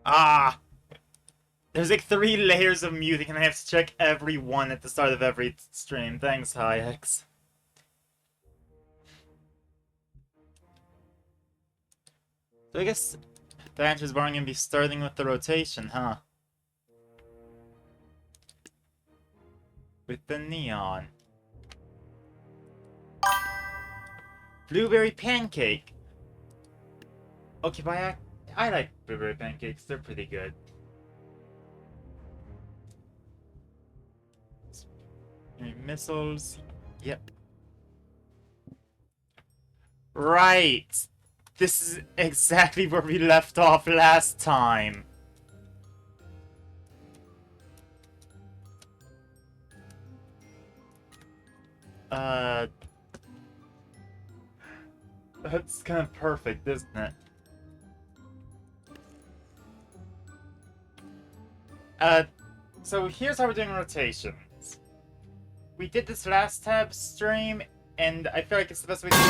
Ah! There's like 3 layers of music and I have to check every one at the start of every stream. Thanks, Hayeks. So I guess the answer is we're going to be starting with the rotation, huh? With the neon. Blueberry pancake. Okay, but I like blueberry pancakes. They're pretty good. Missiles. Yep. Right. This is exactly where we left off last time. That's kind of perfect, isn't it? So here's how we're doing rotations. We did this last tab stream, and I feel like it's the best way to do it.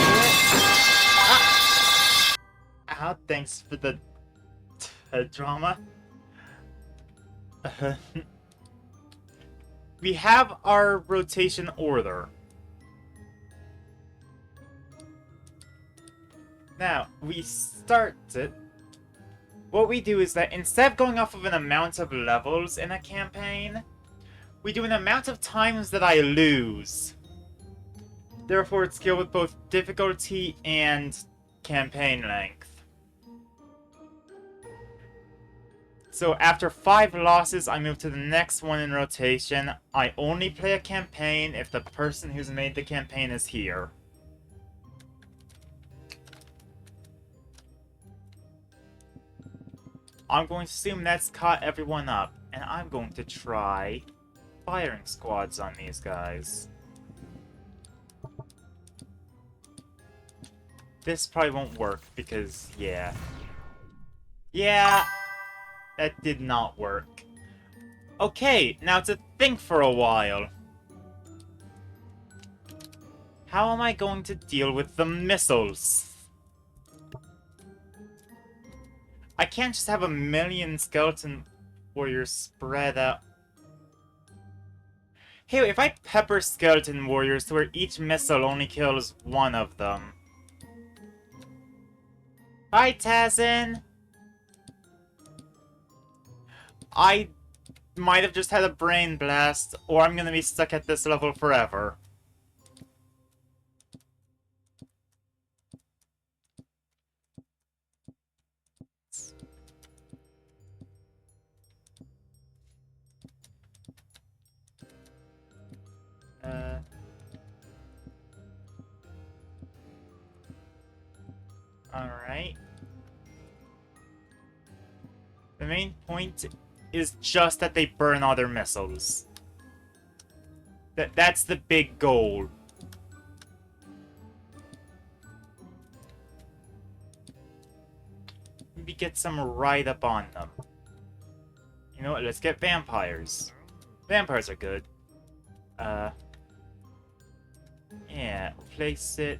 Ah, thanks for the drama. We have our rotation order. Now, we start it. What we do is that instead of going off of an amount of levels in a campaign, we do an amount of times that I lose. Therefore, it's scaled with both difficulty and campaign length. So after 5 losses, I move to the next one in rotation. I only play a campaign if the person who's made the campaign is here. I'm going to assume that's caught everyone up, and I'm going to try firing squads on these guys. This probably won't work because, yeah. Yeah, that did not work. Okay, now to think for a while. How am I going to deal with the missiles? I can't just have a million skeleton warriors spread out. Hey, if I pepper skeleton warriors to where each missile only kills one of them. Bye, Tazin! I might have just had a brain blast, or I'm gonna be stuck at this level forever. Alright. The main point is just that they burn all their missiles. That's the big goal. Maybe get some right up on them. You know what, let's get vampires. Vampires are good. Yeah, place it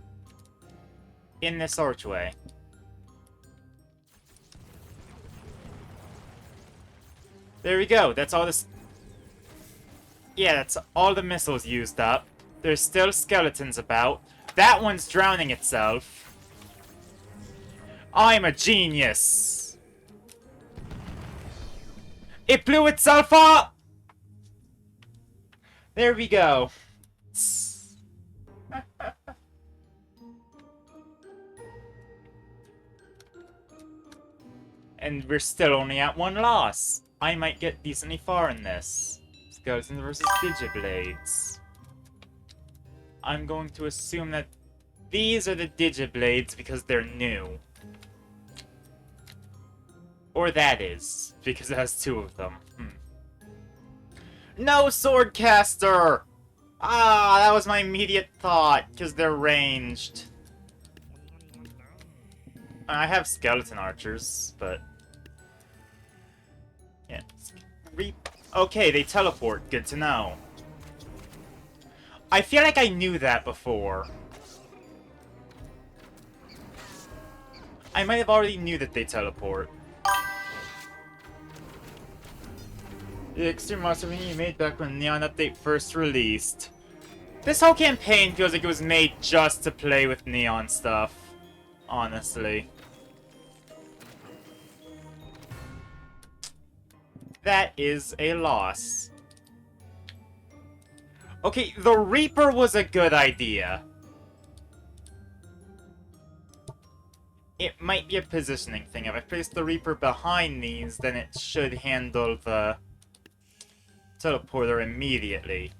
in this archway. There we go, that's all this... Yeah, that's all the missiles used up. There's still skeletons about. That one's drowning itself. I'm a genius! It blew itself up! There we go. And we're still only at 1 loss. I might get decently far in this. Skeletons versus Digiblades. I'm going to assume that these are the Digiblades because they're new. Or that is, because it has 2 of them. No Swordcaster! Ah, that was my immediate thought, because they're ranged. I have skeleton archers, but... Yeah. Okay, they teleport. Good to know. I feel like I knew that before. I might have already knew that they teleport. The Extreme Monster Mini made back when Neon Update first released. This whole campaign feels like it was made just to play with Neon stuff. Honestly. That is a loss. Okay, the Reaper was a good idea. It might be a positioning thing. If I place the Reaper behind these, then it should handle the teleporter immediately.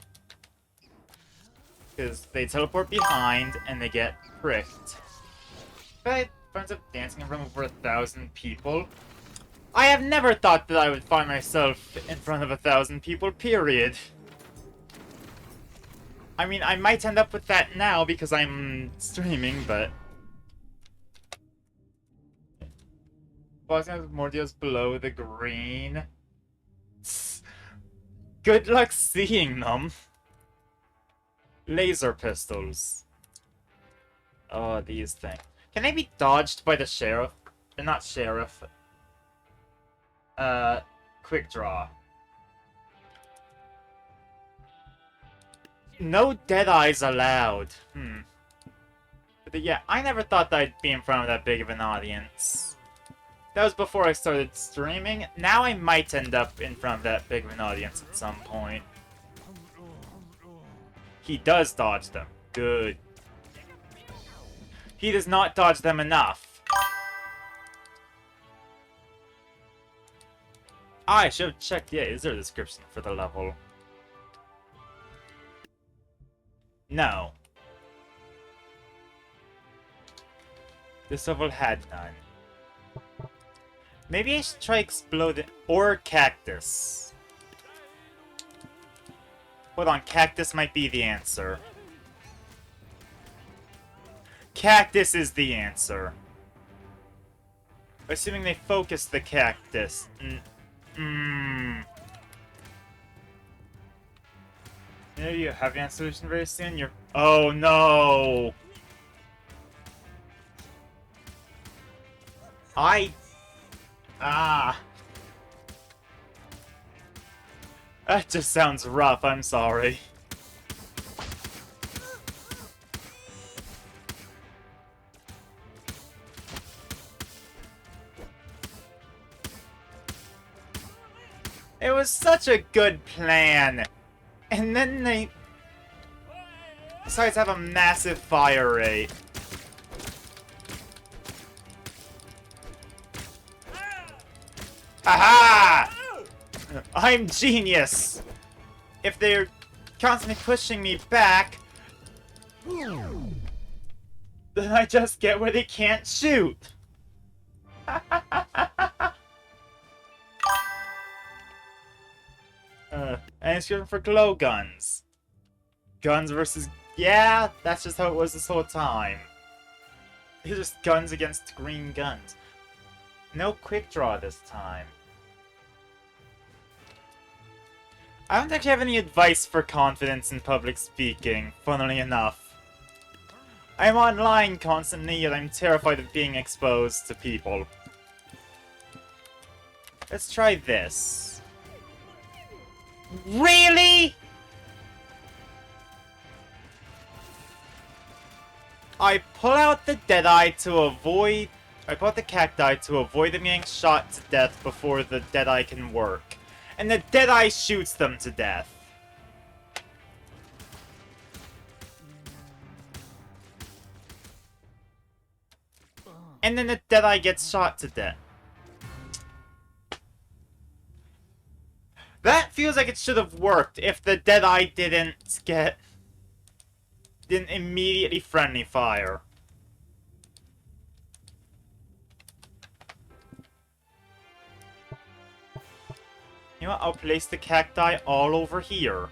Because they teleport behind and they get pricked. But I find up dancing in front of over 1,000 people. I have never thought that I would find myself in front of 1,000 people, period. I mean, I might end up with that now because I'm streaming, but... Boxing has more deals below the green. Good luck seeing them. Laser pistols. Oh, these things. Can they be dodged by the sheriff? Not sheriff. Quick draw. No dead eyes allowed. But yeah, I never thought that I'd be in front of that big of an audience. That was before I started streaming. Now I might end up in front of that big of an audience at some point. He does dodge them. Good. He does not dodge them enough. I should have checked. Yeah, is there a description for the level? No. This level had none. Maybe I should try exploding or cactus. Hold on, cactus might be the answer. Cactus is the answer. Assuming they focus the cactus. Maybe you have an solution very soon. You're. Oh no! That just sounds rough, I'm sorry. It was such a good plan! And then they... Besides have a massive fire rate. Aha! I'm genius! If they're constantly pushing me back, then I just get where they can't shoot. And it's good for glow guns. Guns versus... Yeah, that's just how it was this whole time. It's just guns against green guns. No quick draw this time. I don't actually have any advice for confidence in public speaking, funnily enough. I'm online constantly, yet I'm terrified of being exposed to people. Let's try this. Really? I pull out the Deadeye to avoid... I pull out the Cacti to avoid them getting shot to death before the Deadeye can work. And the Deadeye shoots them to death. And then the Deadeye gets shot to death. That feels like it should have worked if the Deadeye didn't immediately friendly fire. You know what? I'll place the cacti all over here.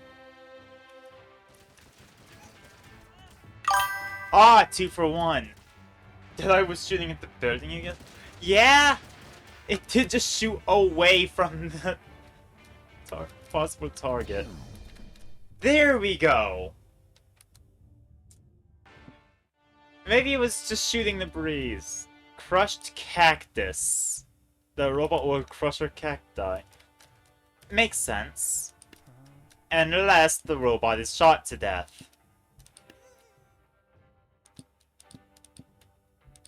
Ah, 2 for 1. Deadeye was shooting at the building again? Yeah! It did just shoot away from the possible target. There we go! Maybe it was just shooting the breeze. Crushed cactus. The robot will crush our cacti. makes sense. Unless the robot is shot to death.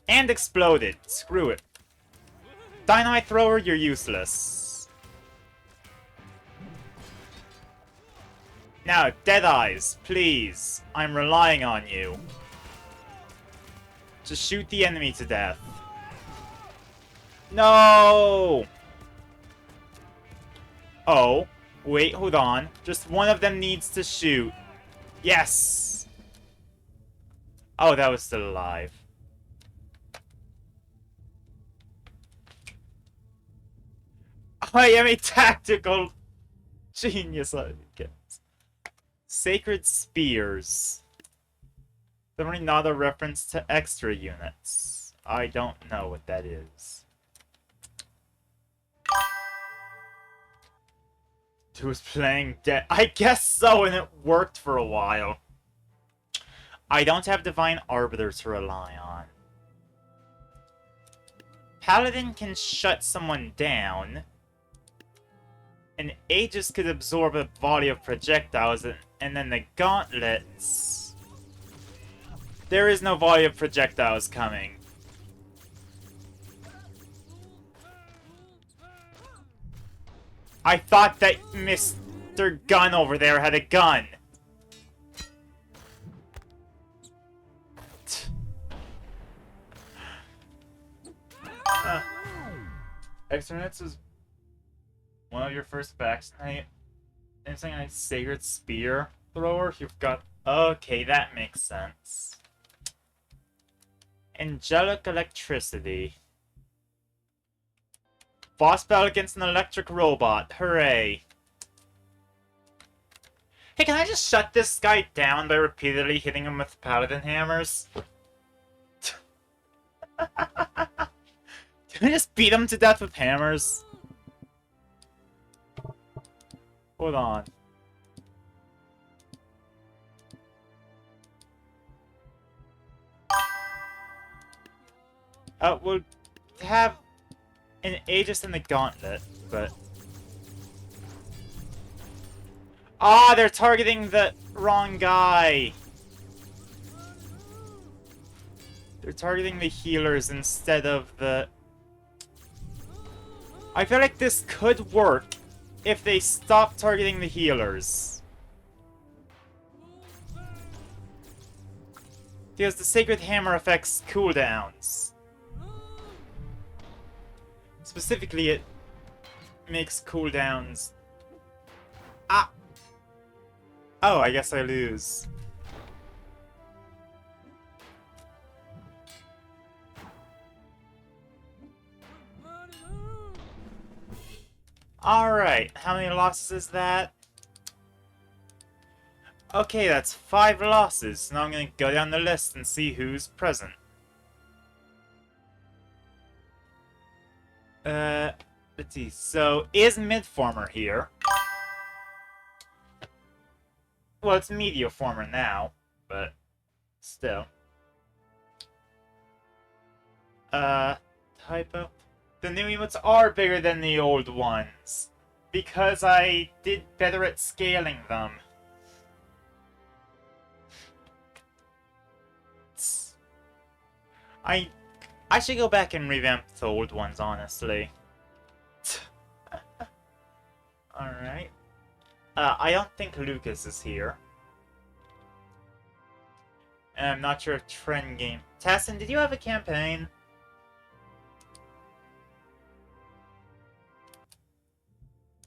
And exploded. Screw it. Dynamite thrower, you're useless. Now, Deadeyes, please. I'm relying on you. Just shoot the enemy to death. No! Oh, wait, hold on. Just one of them needs to shoot. Yes! Oh, that was still alive. I am a tactical genius, I guess. Sacred Spears. Definitely not a reference to extra units. I don't know what that is. Who was playing dead? I guess so, and it worked for a while. I don't have Divine Arbiter to rely on. Paladin can shut someone down. And Aegis could absorb a volley of projectiles, and then the gauntlets... There is no volley of projectiles coming. I thought that Mr. Gun over there had a gun. Externets is one of your first backs tonight. Anything like Sacred Spear Thrower? You've got... Okay, that makes sense. Angelic Electricity. Boss battle against an electric robot. Hooray. Hey, can I just shut this guy down by repeatedly hitting him with paladin hammers? Can I just beat him to death with hammers? Hold on. We'll have an Aegis in the gauntlet, but... Ah, they're targeting the wrong guy! They're targeting the healers instead of the... I feel like this could work if they stop targeting the healers. Because the Sacred Hammer affects cooldowns. Specifically, it makes cooldowns... Ah! Oh, I guess I lose. Alright, how many losses is that? Okay, that's 5 losses. Now I'm gonna go down the list and see who's present. Let's see. So, is Midformer here? Well, it's Medioformer now, but still. Typo. The new emotes are bigger than the old ones, because I did better at scaling them. I should go back and revamp the old ones, honestly. Alright. I don't think Lucas is here. And I'm not sure if Trend Game... Tassin, did you have a campaign?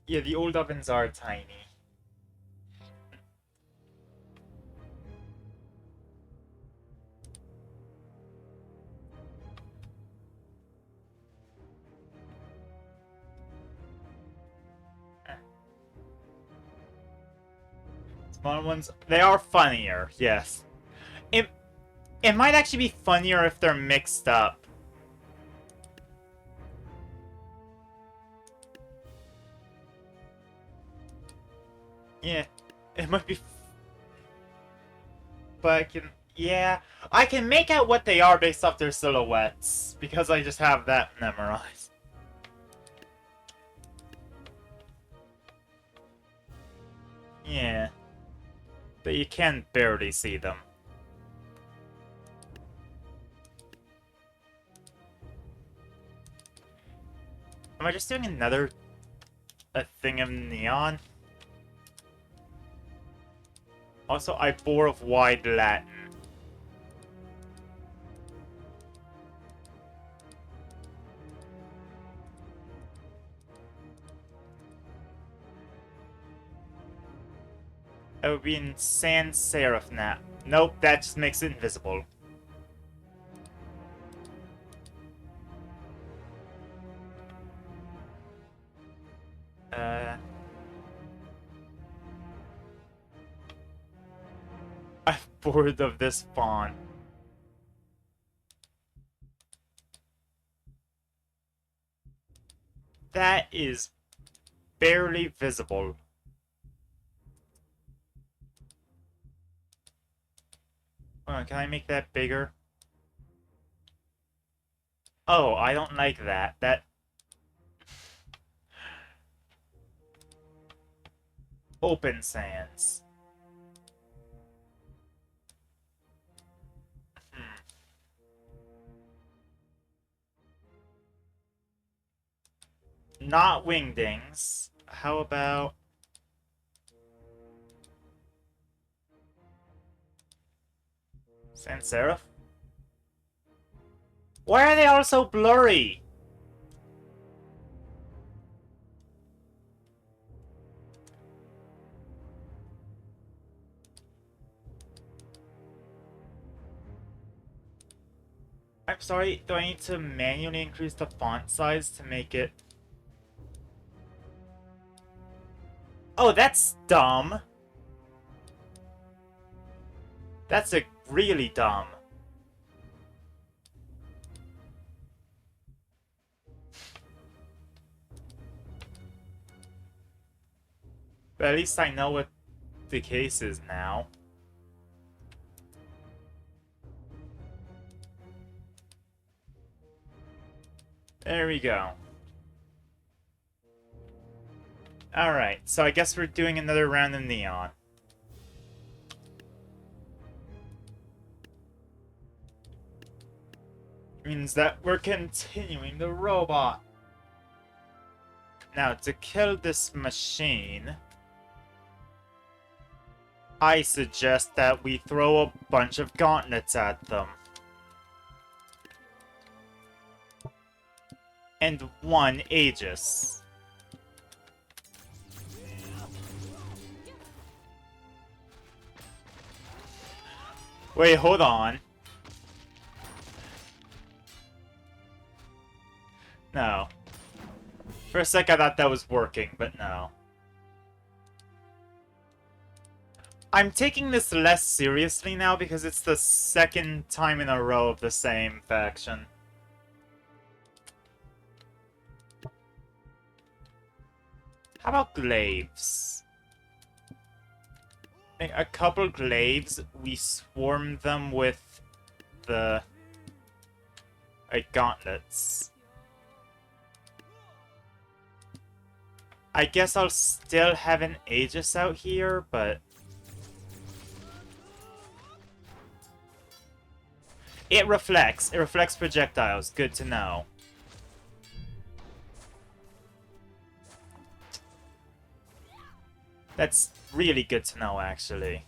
Yeah, the old ovens are tiny. Smaller ones, they are funnier, yes. It might actually be funnier if they're mixed up. Yeah, it might be... But I can... Yeah, I can make out what they are based off their silhouettes, because I just have that memorized. Yeah. But you can barely see them. Am I just doing another a thing of neon? Also, I bore of wide Latin. I would be in sans serif now. Nope, that just makes it invisible. I'm bored of this font. That is barely visible. Can I make that bigger? Oh, I don't like that. That... Open sans. Not wingdings. How about... sans serif? Why are they all so blurry? I'm sorry, do I need to manually increase the font size to make it... Oh, that's dumb. That's really dumb. But at least I know what the case is now. There we go. Alright, so I guess we're doing another round of neon. Means that we're continuing the robot. Now, to kill this machine, I suggest that we throw a bunch of gauntlets at them. And one Aegis. Wait, hold on. No. For a sec I thought that was working, but no. I'm taking this less seriously now because it's the second time in a row of the same faction. How about glaives? A couple glaives, we swarm them with the gauntlets. I guess I'll still have an Aegis out here, but... It reflects projectiles. Good to know. That's really good to know, actually.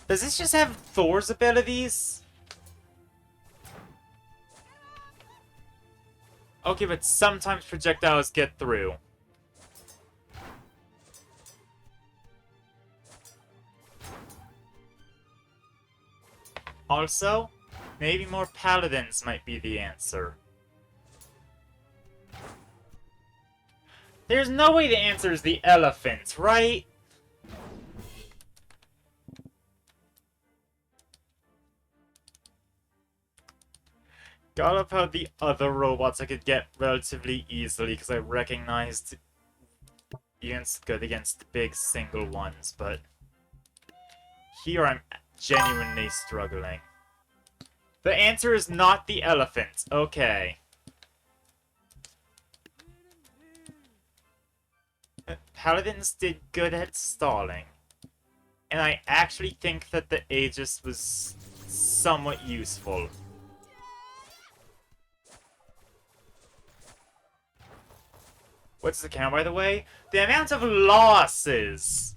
Does this just have Thor's abilities? Okay, but sometimes projectiles get through. Also, maybe more paladins might be the answer. There's no way the answer is the elephant, right? Got up how the other robots I could get relatively easily because I recognized Ian's good against the big single ones, but here I'm genuinely struggling. The answer is not the elephant. Okay. paladins did good at stalling. And I actually think that the Aegis was somewhat useful. What's the count, by the way? The amount of losses!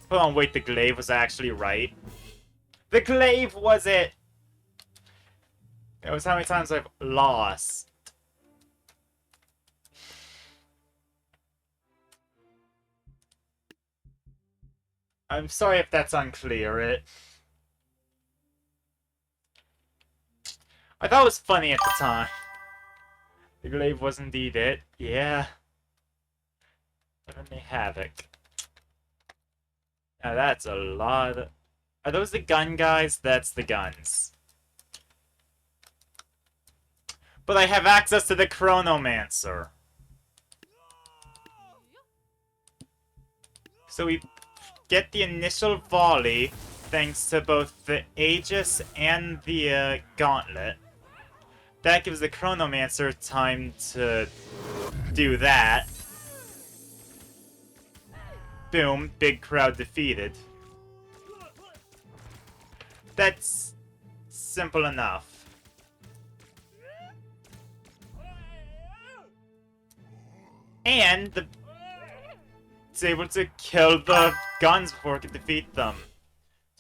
Hold on, wait, the glaive was actually right. The glaive was it! It was how many times I've lost. I'm sorry if that's unclear. I thought it was funny at the time. The glaive was indeed it. Yeah. Let havoc. Now that's a lot of... Are those the gun guys? That's the guns. But I have access to the Chronomancer. So we get the initial volley thanks to both the Aegis and the Gauntlet. That gives the Chronomancer time to do that. Boom, big crowd defeated. That's simple enough. And it's able to kill the guns before it can defeat them.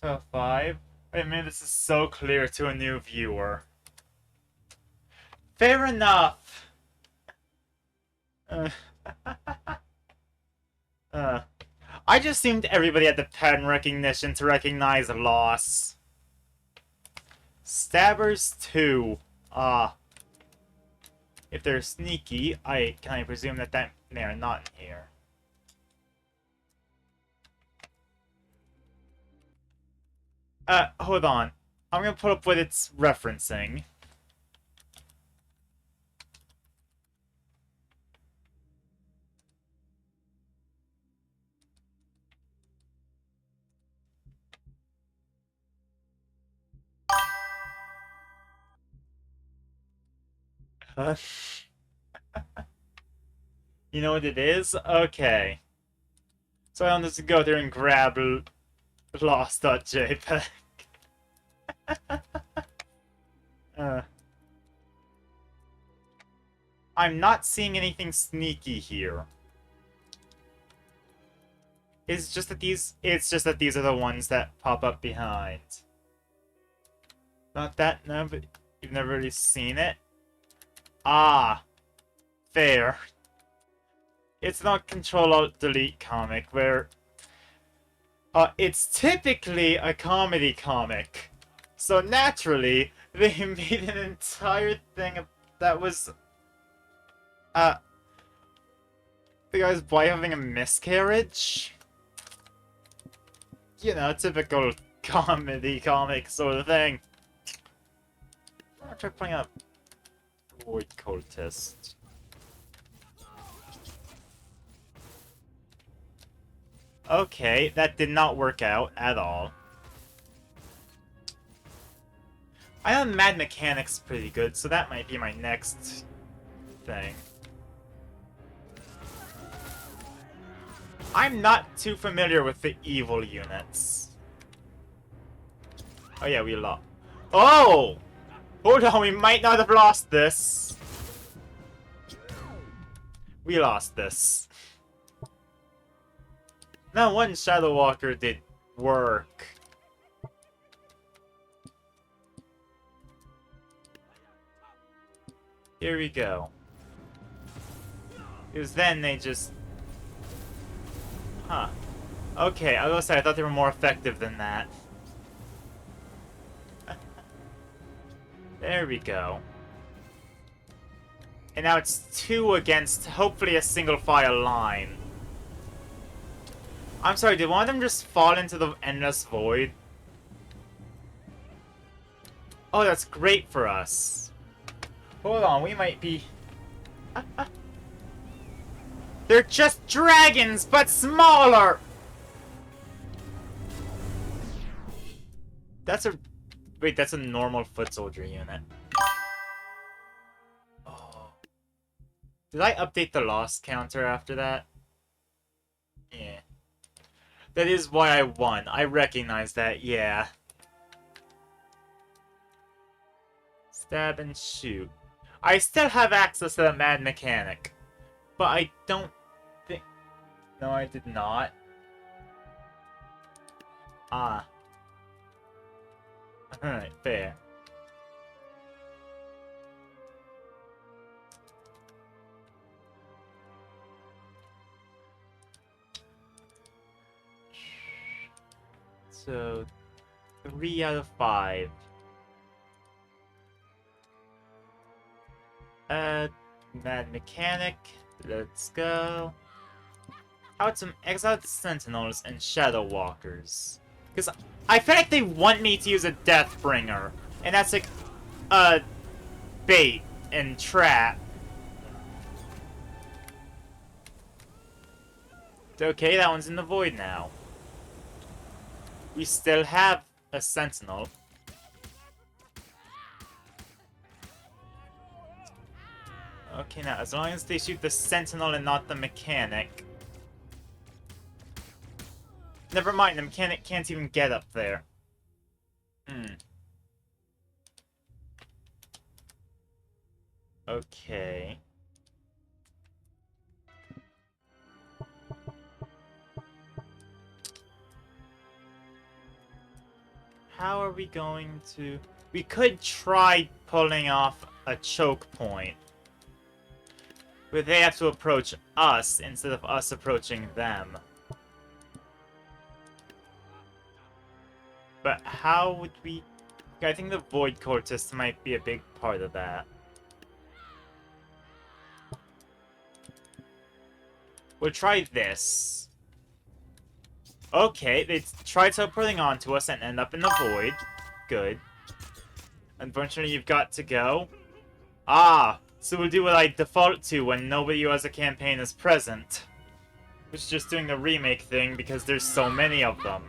So 5. I mean, this is so clear to a new viewer. Fair enough. I just assumed everybody had the pattern recognition to recognize a loss. Stabbers 2. If they're sneaky, can I presume that they are not in here? Hold on. I'm gonna pull up what it's referencing. You know what it is? Okay. So I don't just go there and grab lost.jpg. I'm not seeing anything sneaky here. It's just that these are the ones that pop up behind. Not that, no, but you've never really seen it? Ah, fair. It's not Control-Alt-Delete comic, where... it's typically a comedy comic. So naturally, they made an entire thing that was... the guy's wife having a miscarriage? You know, typical comedy comic sort of thing. I'm gonna try playing up Void Cultist. Okay, that did not work out at all. I know Mad Mechanic's pretty good, so that might be my next thing. I'm not too familiar with the evil units. Oh yeah, we lost. Oh! Hold on, we might not have lost this. We lost this. Now one Shadow Walker did work. Here we go. Because then they just... Huh. Okay, I was gonna say, I thought they were more effective than that. There we go. And now it's 2 against, hopefully, a single file line. I'm sorry, did one of them just fall into the endless void? Oh, that's great for us. Hold on, we might be... They're just dragons, but smaller! That's a... Wait, that's a normal foot soldier unit. Oh. Did I update the loss counter after that? Yeah. That is why I won. I recognize that, yeah. Stab and shoot. I still have access to the mad mechanic. But I don't think... No, I did not. Ah. Alright, fair. So, 3 out of 5. Mad Mechanic. Let's go. Out some Exiled Sentinels and Shadow Walkers. Because I feel like they want me to use a Deathbringer. And that's like, bait and trap. Okay, that one's in the void now. We still have a Sentinel. Okay, now, as long as they shoot the Sentinel and not the Mechanic. Never mind, the Mechanic can't even get up there. Okay. How are we going to... We could try pulling off a choke point. But they have to approach us instead of us approaching them. But how would we... I think the Void Cortist might be a big part of that. We'll try this. Okay, they tried teleporting onto us and end up in the void. Good. Unfortunately, you've got to go. Ah, so we'll do what I default to when nobody who has a campaign is present. Which is just doing the remake thing because there's so many of them.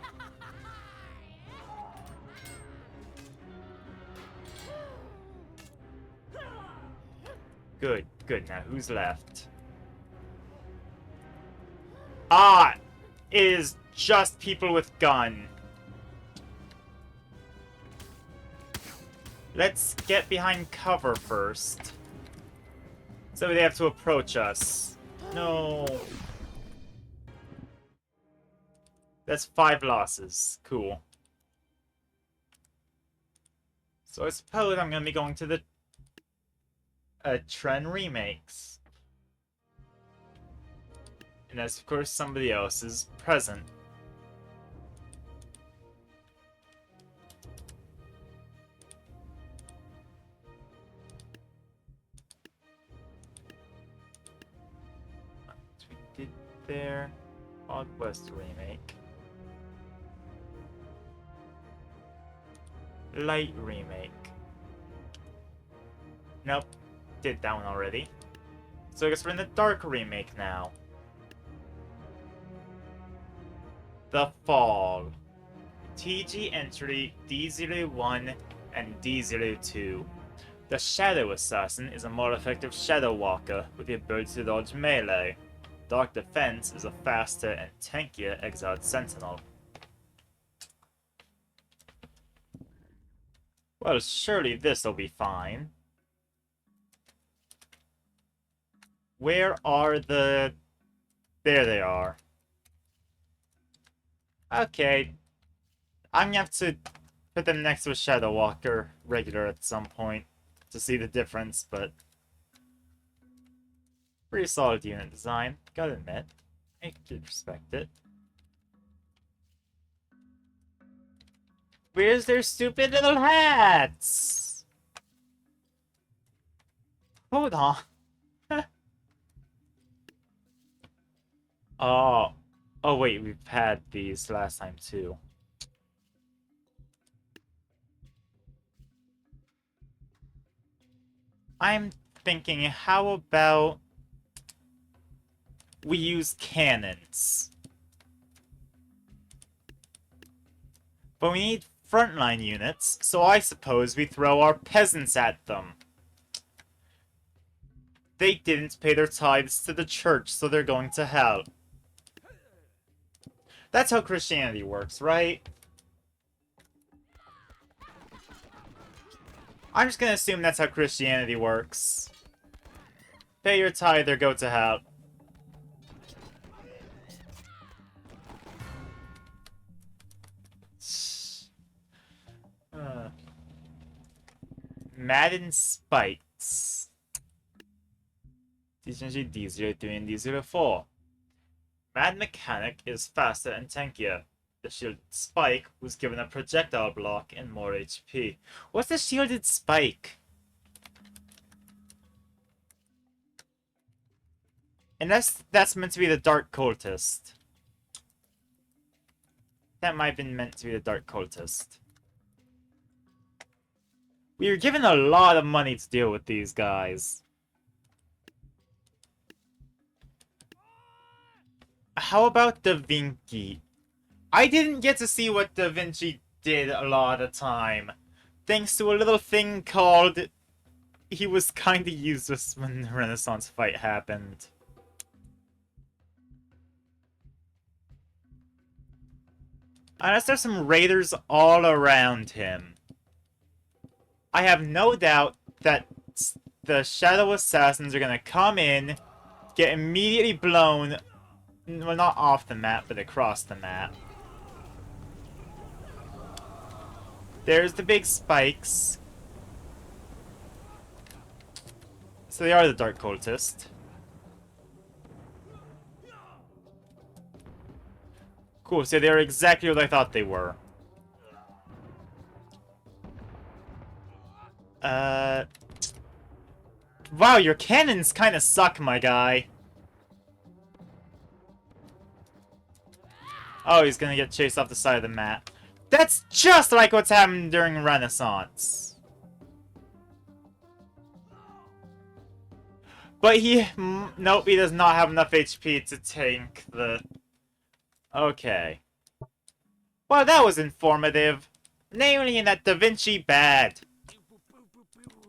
Good, good. Now, who's left? Ah! It is just people with gun. Let's get behind cover first. So they have to approach us. No. That's 5 losses. Cool. So I suppose I'm gonna be going to the Trend remakes. And as of course somebody else is present. We did there. Odd West remake. Light remake. Nope. Did that one already. So I guess we're in the Dark remake now. The Fall. TG entry D01 and D02. The Shadow Assassin is a more effective Shadow Walker with the ability to dodge melee. Dark Defense is a faster and tankier Exiled Sentinel. Well, surely this'll be fine. Where are the... There they are. Okay. I'm gonna have to put them next to a Shadow Walker regular at some point to see the difference, but... Pretty solid unit design, gotta admit. I could respect it. Where's their stupid little hats? Hold on. Oh. Oh wait, we've had these last time too. I'm thinking, how about we use cannons? But we need frontline units, so I suppose we throw our peasants at them. They didn't pay their tithes to the church, so they're going to hell. That's how Christianity works, right? I'm just gonna assume that's how Christianity works. Pay your tithe or go to hell. Madden Spikes. D0, D03, and D04. Mad Mechanic is faster and tankier. The shielded Spike was given a projectile block and more HP. What's the shielded Spike? Unless that's meant to be the Dark Cultist. That might have been meant to be the Dark Cultist. We were given a lot of money to deal with these guys. How about Da Vinci? I didn't get to see what Da Vinci did a lot of the time. Thanks to a little thing called... He was kinda useless when the Renaissance fight happened. Unless there's some raiders all around him. I have no doubt that the Shadow Assassins are gonna come in, get immediately blown, well, not off the map, but across the map. There's the big spikes. So they are the Dark Cultist. Cool, so they're exactly what I thought they were. Wow, your cannons kind of suck, my guy. Oh, he's gonna get chased off the side of the map. That's just like what's happened during Renaissance. But nope, he does not have enough HP to tank the... Okay. Well, that was informative. Namely in that Da Vinci bad.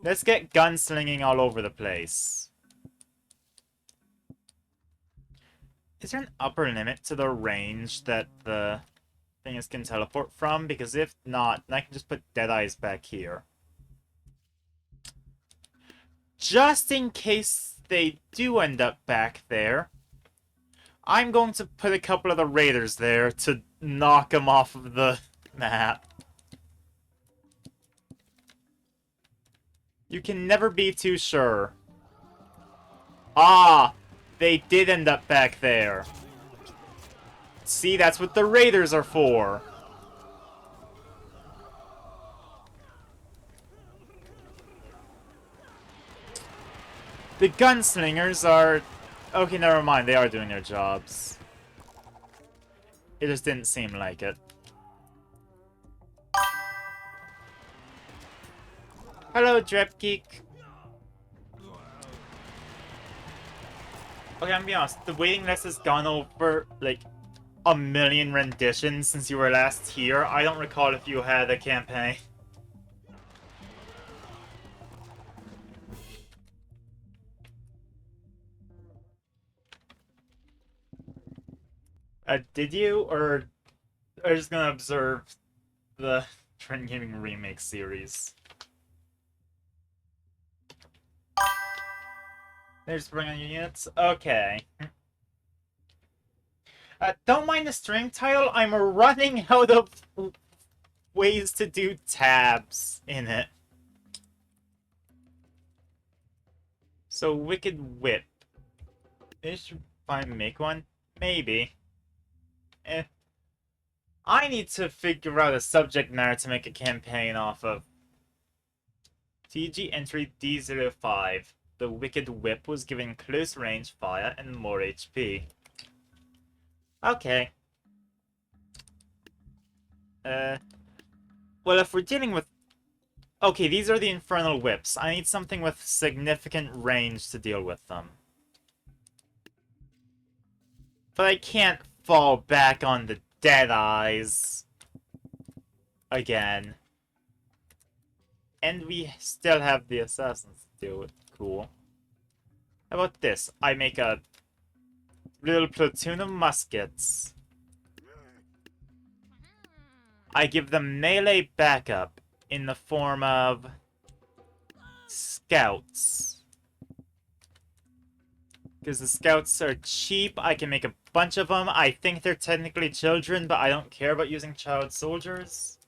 Let's get gunslinging all over the place. Is there an upper limit to the range that the things can teleport from? Because if not, then I can just put Deadeyes back here. Just in case they do end up back there, I'm going to put a couple of the raiders there to knock them off of the map. You can never be too sure. Ah! They did end up back there. See, that's what the raiders are for. The gunslingers are... Okay, never mind. They are doing their jobs. It just didn't seem like it. Hello, Drepgeek. Okay, I'm gonna be honest. The waiting list has gone over, like, a million renditions since you were last here. I don't recall if you had a campaign. Did you? Or are you just gonna observe the Trend Gaming Remake series? There's bring on your units. Okay. Don't mind the string title. I'm running out of ways to do tabs in it. So, Wicked Whip. If I make one? Maybe. I need to figure out a subject matter to make a campaign off of. TG entry D05. The Wicked Whip was given close range fire and more HP. Okay. Well, if we're dealing with... Okay, these are the Infernal Whips. I need something with significant range to deal with them. But I can't fall back on the Deadeyes. again. And we still have the assassins to deal with. Cool. How about this? I make a little platoon of muskets. I give them melee backup in the form of scouts. Because the scouts are cheap, I can make a bunch of them. I think they're technically children, but I don't care about using child soldiers.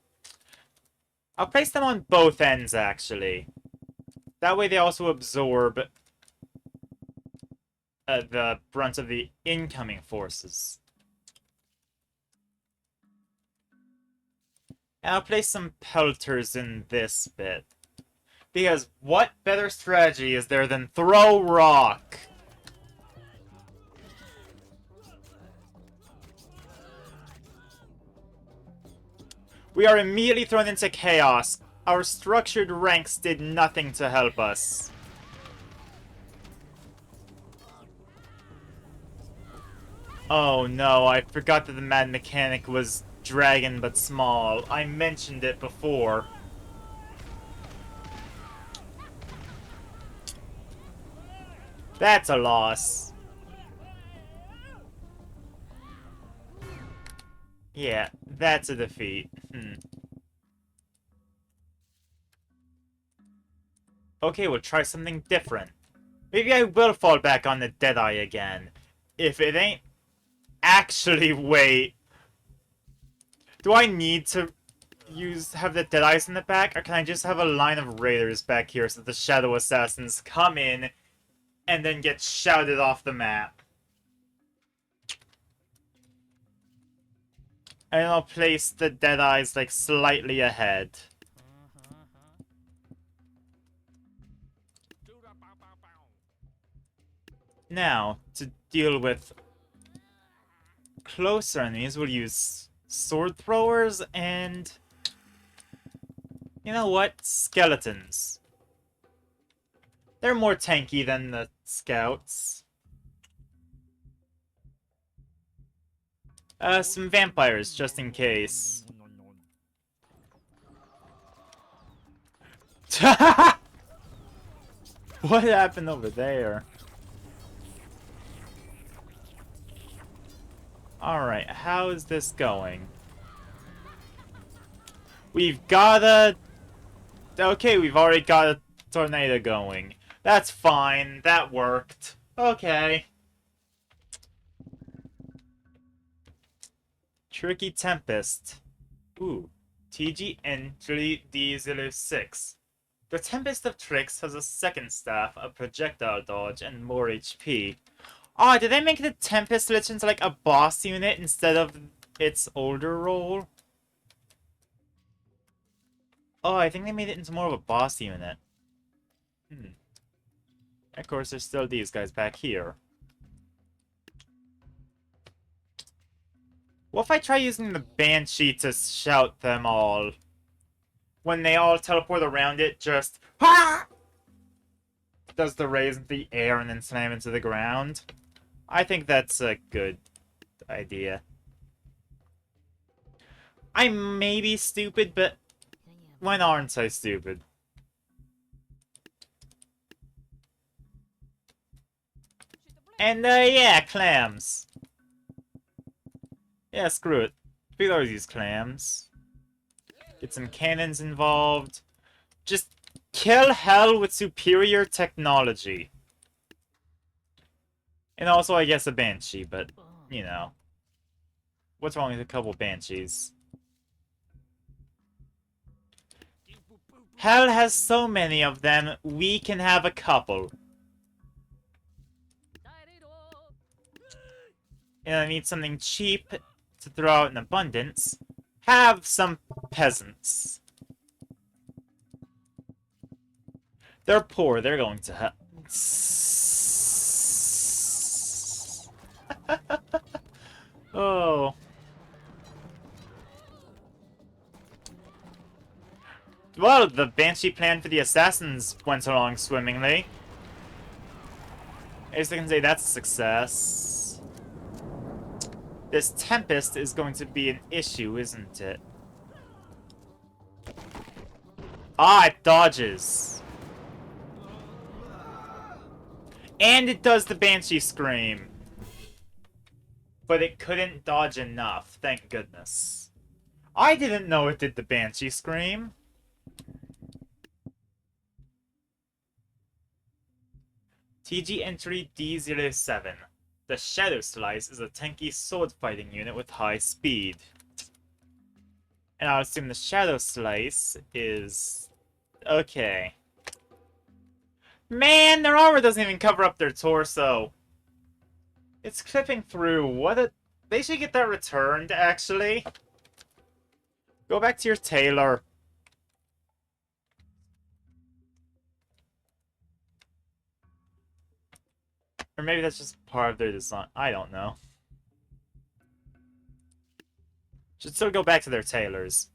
I'll place them on both ends, actually. That way they also absorb the brunt of the incoming forces. And I'll place some pelters in this bit. Because what better strategy is there than throw rock? We are immediately thrown into chaos. Our structured ranks did nothing to help us. Oh no, I forgot that the mad mechanic was dragon but small. I mentioned it before. That's a loss. Yeah, that's a defeat. Okay, we'll try something different. Maybe I will fall back on the Deadeye again. If it ain't... Actually, wait. Do I need to have the Deadeyes in the back? Or can I just have a line of raiders back here so the Shadow Assassins come in and then get shouted off the map? And I'll place the Deadeyes, like, slightly ahead. Now, to deal with closer enemies, we'll use sword throwers and... You know what? Skeletons. They're more tanky than the scouts. Some vampires, just in case. What happened over there? Alright, how is this going? We've got a... Okay, we've already got a tornado going. That's fine, that worked. Okay. Tricky Tempest. Ooh. TG entry D06. The Tempest of Tricks has a second staff, a projectile dodge, and more HP. Oh, did they make the Tempest glitch into like a boss unit instead of its older role? Oh, I think they made it into more of a boss unit. Of course, there's still these guys back here. What if I try using the Banshee to shout them all? When they all teleport around it, just... Ha! Does the raise into the air and then slam into the ground? I think that's a good idea. I may be stupid, but when aren't I stupid? And, yeah, clams. Yeah, screw it. We always use clams. Get some cannons involved. Just kill hell with superior technology. And also, I guess, a Banshee, but, you know. What's wrong with a couple Banshees? Hell has so many of them, we can have a couple. And I need something cheap to throw out in abundance. Have some peasants. They're poor, they're going to have... Oh. Well, the Banshee plan for the assassins went along swimmingly. I guess I can say that's a success. This Tempest is going to be an issue, isn't it? Ah, it dodges. And it does the Banshee Scream. But it couldn't dodge enough, thank goodness. I didn't know it did the Banshee Scream. TG entry D07. The Shadow Slice is a tanky sword fighting unit with high speed. And I'll assume the Shadow Slice is... okay. Man, their armor doesn't even cover up their torso. It's clipping through. What a... They should get that returned, actually. Go back to your tailor. Or maybe that's just part of their design. I don't know. Should still go back to their tailors.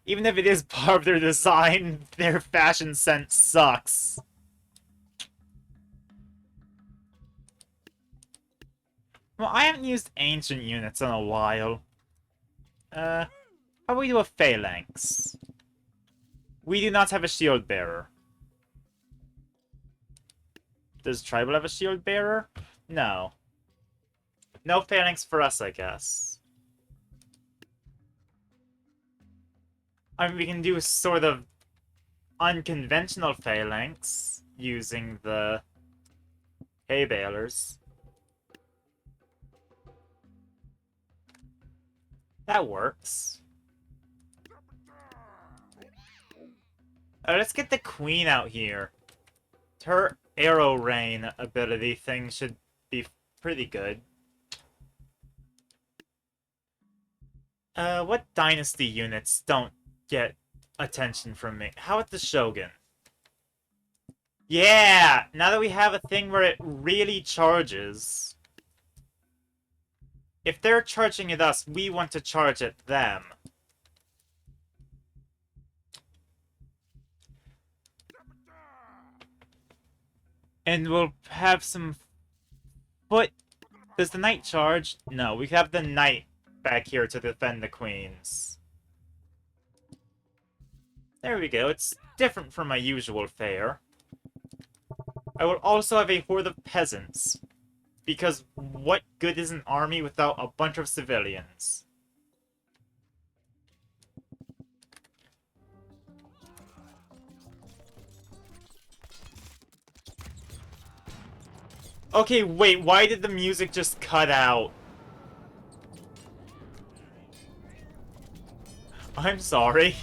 Even if it is part of their design, their fashion sense sucks. Well, I haven't used ancient units in a while. How about we do a Phalanx? We do not have a shield bearer. Does Tribal have a shield bearer? No. No Phalanx for us, I guess. I mean, we can do a sort of unconventional Phalanx using the hay balers. That works. Let's get the Queen out here. Her Arrow Rain ability thing should be pretty good. What Dynasty units don't get attention from me? How about the Shogun? Yeah! Now that we have a thing where it really charges... If they're charging at us, we want to charge at them. And we'll have some foot... Does the knight charge? No, we have the knight back here to defend the queens. There we go, it's different from my usual fare. I will also have a horde of peasants. Because what good is an army without a bunch of civilians? Okay, wait, why did the music just cut out? I'm sorry.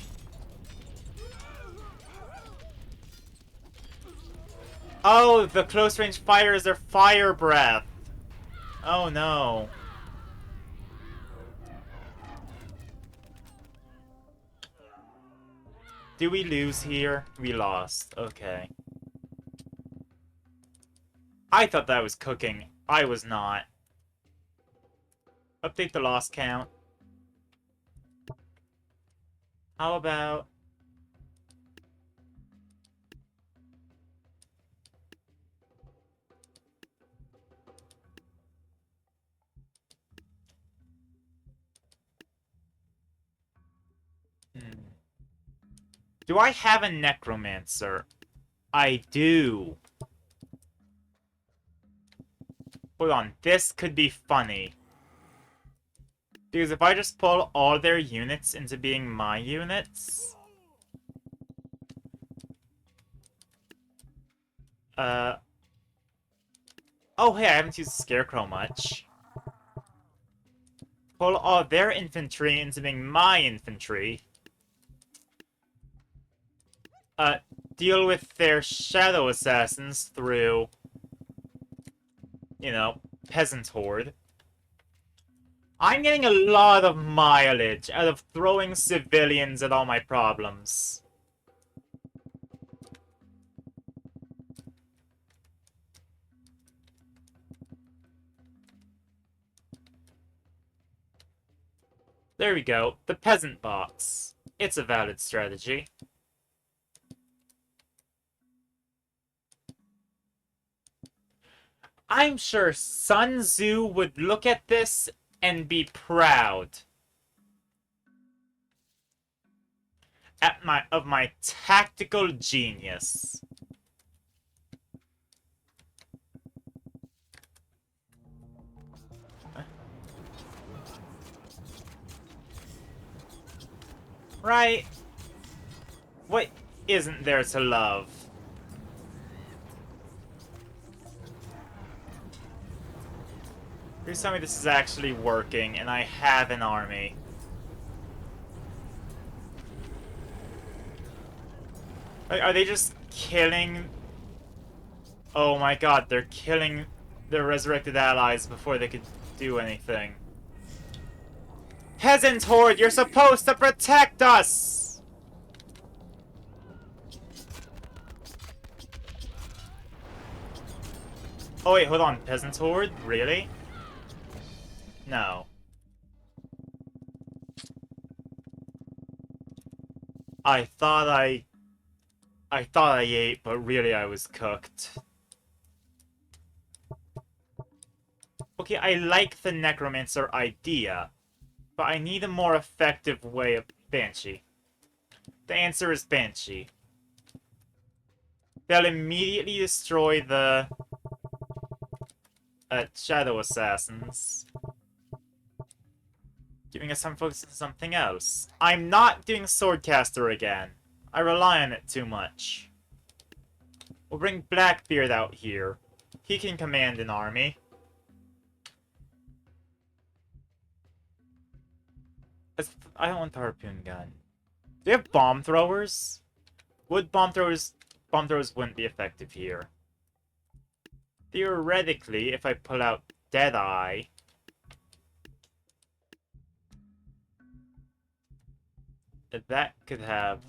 Oh, the close range fire is their fire breath. Oh no. Do we lose here? We lost. Okay. I thought that was cooking. I was not. Update the loss count. How about... Do I have a Necromancer? I do. Hold on, this could be funny. Because if I just pull all their units into being my units... Oh, hey, I haven't used Scarecrow much. Pull all their infantry into being my infantry. Deal with their Shadow Assassins through... you know, Peasant Horde. I'm getting a lot of mileage out of throwing civilians at all my problems. There we go, the Peasant Box. It's a valid strategy. I'm sure Sun Tzu would look at this and be proud. of my tactical genius. Right? What isn't there to love? Please tell me this is actually working and I have an army. Are they just killing... Oh my god, they're killing their resurrected allies before they could do anything. Peasant Horde, you're supposed to protect us! Oh wait, hold on, Peasant Horde? Really? No. I thought I ate, but really I was cooked. Okay, I like the Necromancer idea, but I need a more effective way of Banshee. The answer is Banshee. They'll immediately destroy the Shadow Assassins, giving us some focus on something else. I'm not doing Swordcaster again. I rely on it too much. We'll bring Blackbeard out here. He can command an army. I don't want the harpoon gun. Do you have bomb throwers? Bomb throwers wouldn't be effective here. Theoretically, if I pull out Deadeye, that could have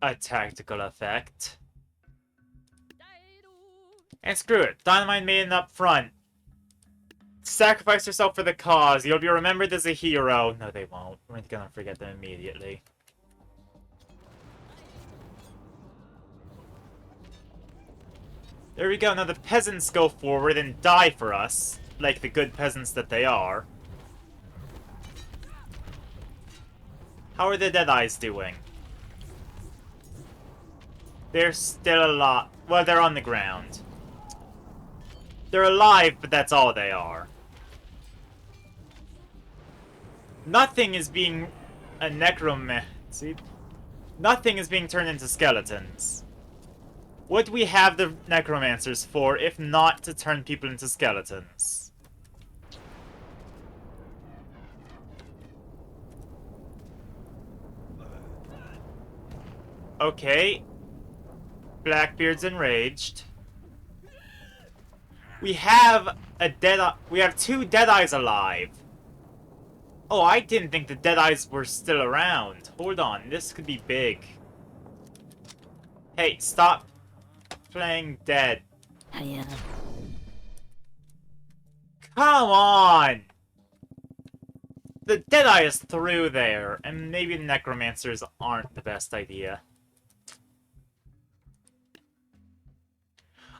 a tactical effect. And screw it, Dynamite Maiden up front. Sacrifice yourself for the cause. You'll be remembered as a hero. No, they won't. We're gonna forget them immediately. There we go. Now the peasants go forward and die for us, like the good peasants that they are. How are the Deadeyes doing? They're still alive. Well, they're on the ground. They're alive, but that's all they are. Nothing is being a necromancy. Nothing is being turned into skeletons. What do we have the necromancers for, if not to turn people into skeletons? Okay. Blackbeard's enraged. We have two Deadeyes alive. Oh, I didn't think the Deadeyes were still around. Hold on, this could be big. Hey, stop playing dead. Hiya. Come on! The Deadeye is through there, and maybe the Necromancers aren't the best idea.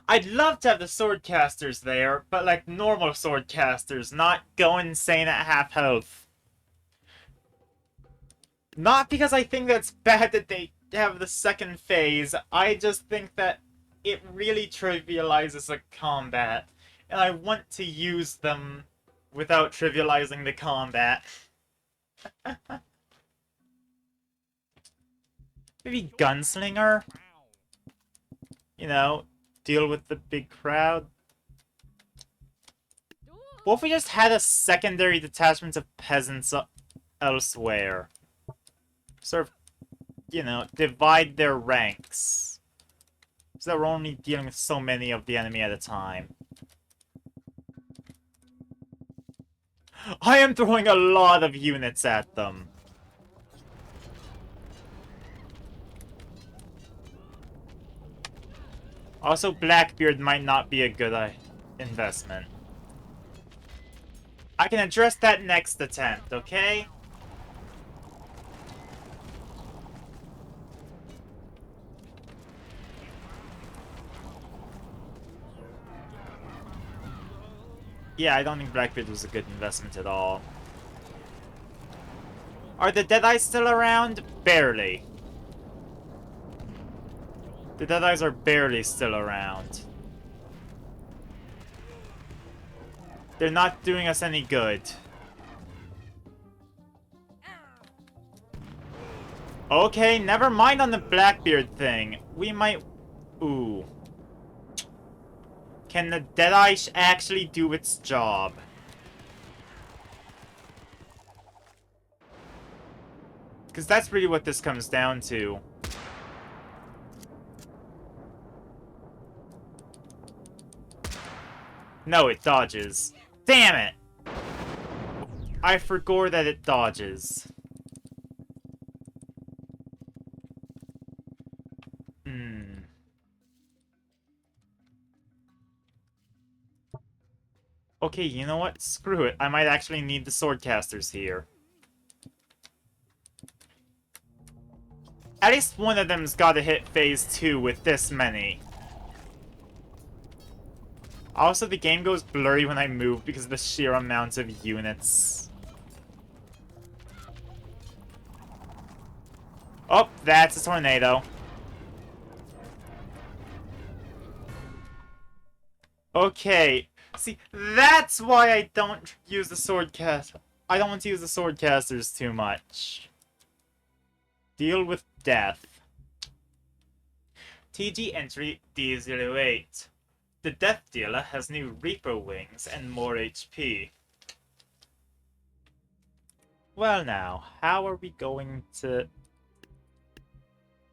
I'd love to have the Swordcasters there, but like normal Swordcasters, not go insane at half health. Not because I think that's bad that they have the second phase, I just think that it really trivializes the combat, and I want to use them without trivializing the combat. Maybe Gunslinger? You know, deal with the big crowd. What if we just had a secondary detachment of peasants elsewhere? Sort of, you know, divide their ranks. So that we're only dealing with so many of the enemy at a time. I am throwing a lot of units at them. Also, Blackbeard might not be a good investment. I can address that next attempt, okay? Yeah, I don't think Blackbeard was a good investment at all. Are the Deadeyes still around? Barely. The Deadeyes are barely still around. They're not doing us any good. Okay, never mind on the Blackbeard thing. We might... Ooh. Can the Deadeye actually do its job? Because that's really what this comes down to. No, it dodges. Damn it! I forgot that it dodges. Okay, you know what? Screw it. I might actually need the swordcasters here. At least one of them's gotta hit phase 2 with this many. Also, the game goes blurry when I move because of the sheer amount of units. Oh, that's a tornado. Okay. See, that's why I don't use the swordcast. I don't want to use the swordcasters too much. Deal with death. TG entry D08. The Death Dealer has new Reaper wings and more HP. Well now, how are we going to...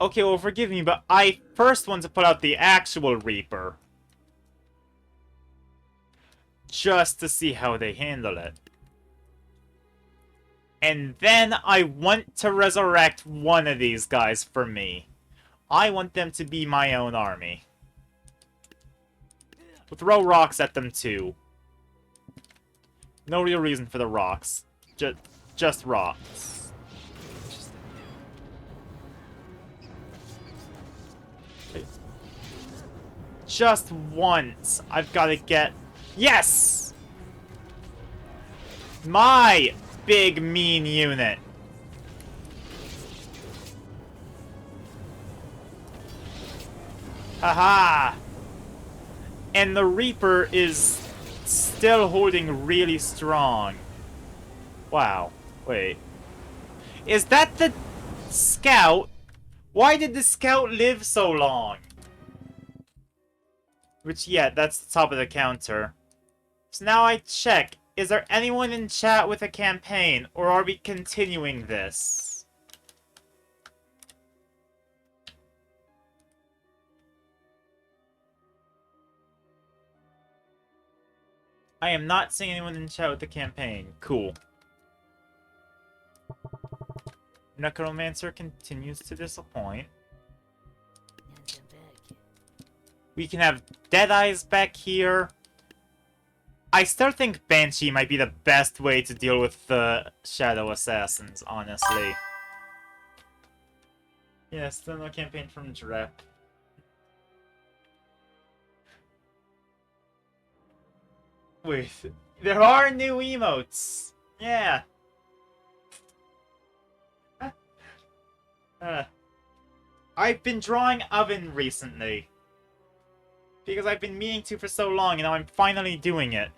Okay, well forgive me, but I first want to put out the actual Reaper. Just to see how they handle it. And then I want to resurrect one of these guys for me. I want them to be my own army. We'll throw rocks at them too. No real reason for the rocks. Just rocks. Just once, I've got to get... Yes! My big mean unit. Haha! And the Reaper is still holding really strong. Wow. Wait. Is that the Scout? Why did the Scout live so long? Which, yeah, that's the top of the counter. So now I check. Is there anyone in chat with a campaign? Or are we continuing this? I am not seeing anyone in chat with a campaign. Cool. Necromancer continues to disappoint. We can have Deadeyes back here. I still think Banshee might be the best way to deal with the Shadow Assassins, honestly. Yeah, still no campaign from Drep. Wait, there are new emotes! Yeah! I've been drawing Oven recently. Because I've been meaning to for so long, and now I'm finally doing it.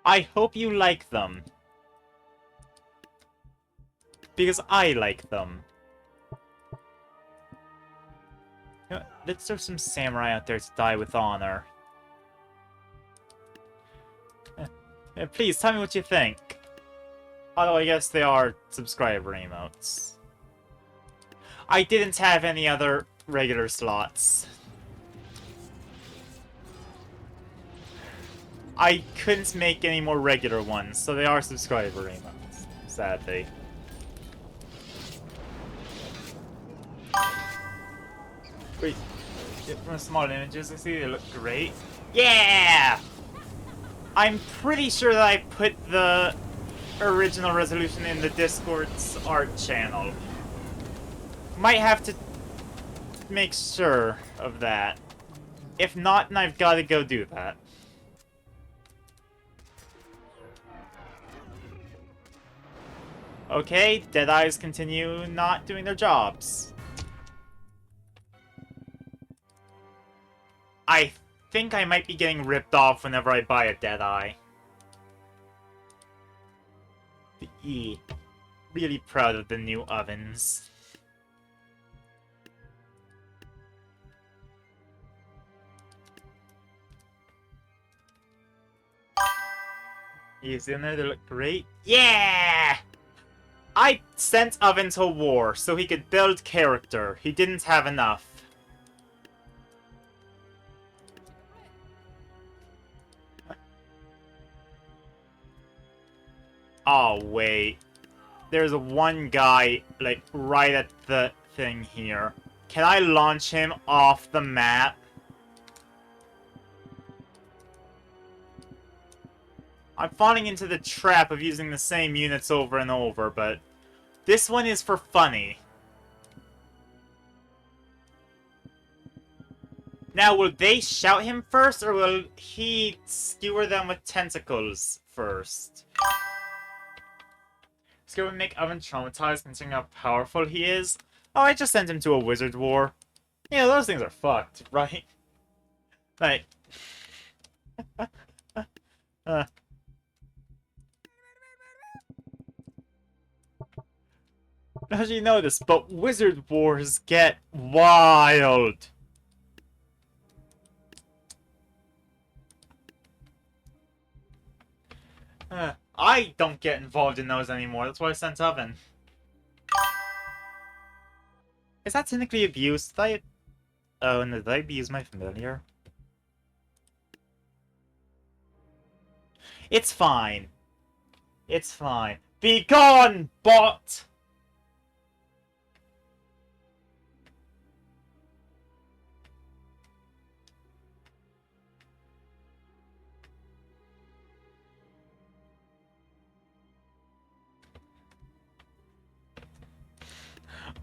I hope you like them. Because I like them. You know, let's throw some samurai out there to die with honor. Please, tell me what you think. Although I guess they are subscriber emotes. I didn't have any other regular slots. I couldn't make any more regular ones, so they are subscriber emotes, sadly. Wait, from small images I see they look great. Yeah! I'm pretty sure that I put the original resolution in the Discord's art channel. Might have to make sure of that. If not, then I've got to go do that. Okay, Deadeyes continue not doing their jobs. I think I might be getting ripped off whenever I buy a Deadeye. Really proud of the new ovens. He's in there, they look great. Yeah! I sent Oven to war so he could build character. He didn't have enough. Oh, wait. There's one guy, like, right at the thing here. Can I launch him off the map? I'm falling into the trap of using the same units over and over, but this one is for funny. Now, will they shout him first, or will he skewer them with tentacles first? It's going to make Oven traumatized considering how powerful he is. Oh, I just sent him to a wizard war. Yeah, those things are fucked, right? Like... How do you know this? But wizard wars get wild. I don't get involved in those anymore. That's why I sent Oven. Is that technically abuse? Did I... Oh, no, did I abuse my familiar? It's fine. It's fine. Be gone, bot!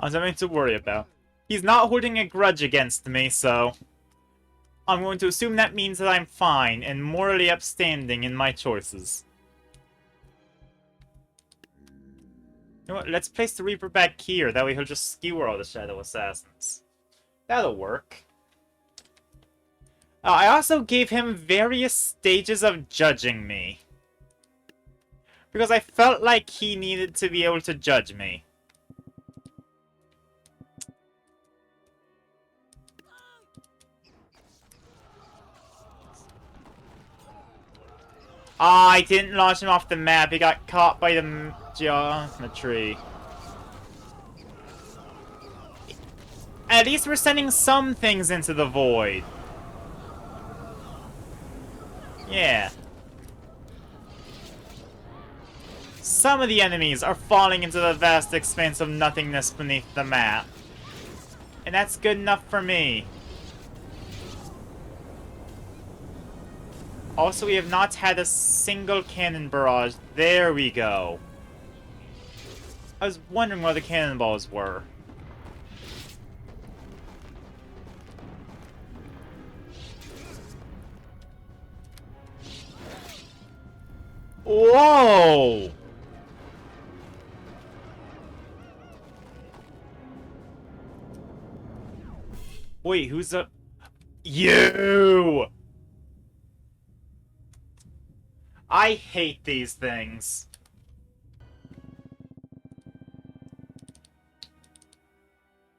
I'm something to worry about. He's not holding a grudge against me, so... I'm going to assume that means that I'm fine and morally upstanding in my choices. You know what, let's place the Reaper back here, that way he'll just skewer all the Shadow Assassins. That'll work. I also gave him various stages of judging me. Because I felt like he needed to be able to judge me. Ah, I didn't launch him off the map. He got caught by the geometry. At least we're sending some things into the void. Yeah. Some of the enemies are falling into the vast expanse of nothingness beneath the map. And that's good enough for me. Also, we have not had a single cannon barrage. There we go. I was wondering where the cannonballs were. Whoa! Wait, who's up? You! I hate these things.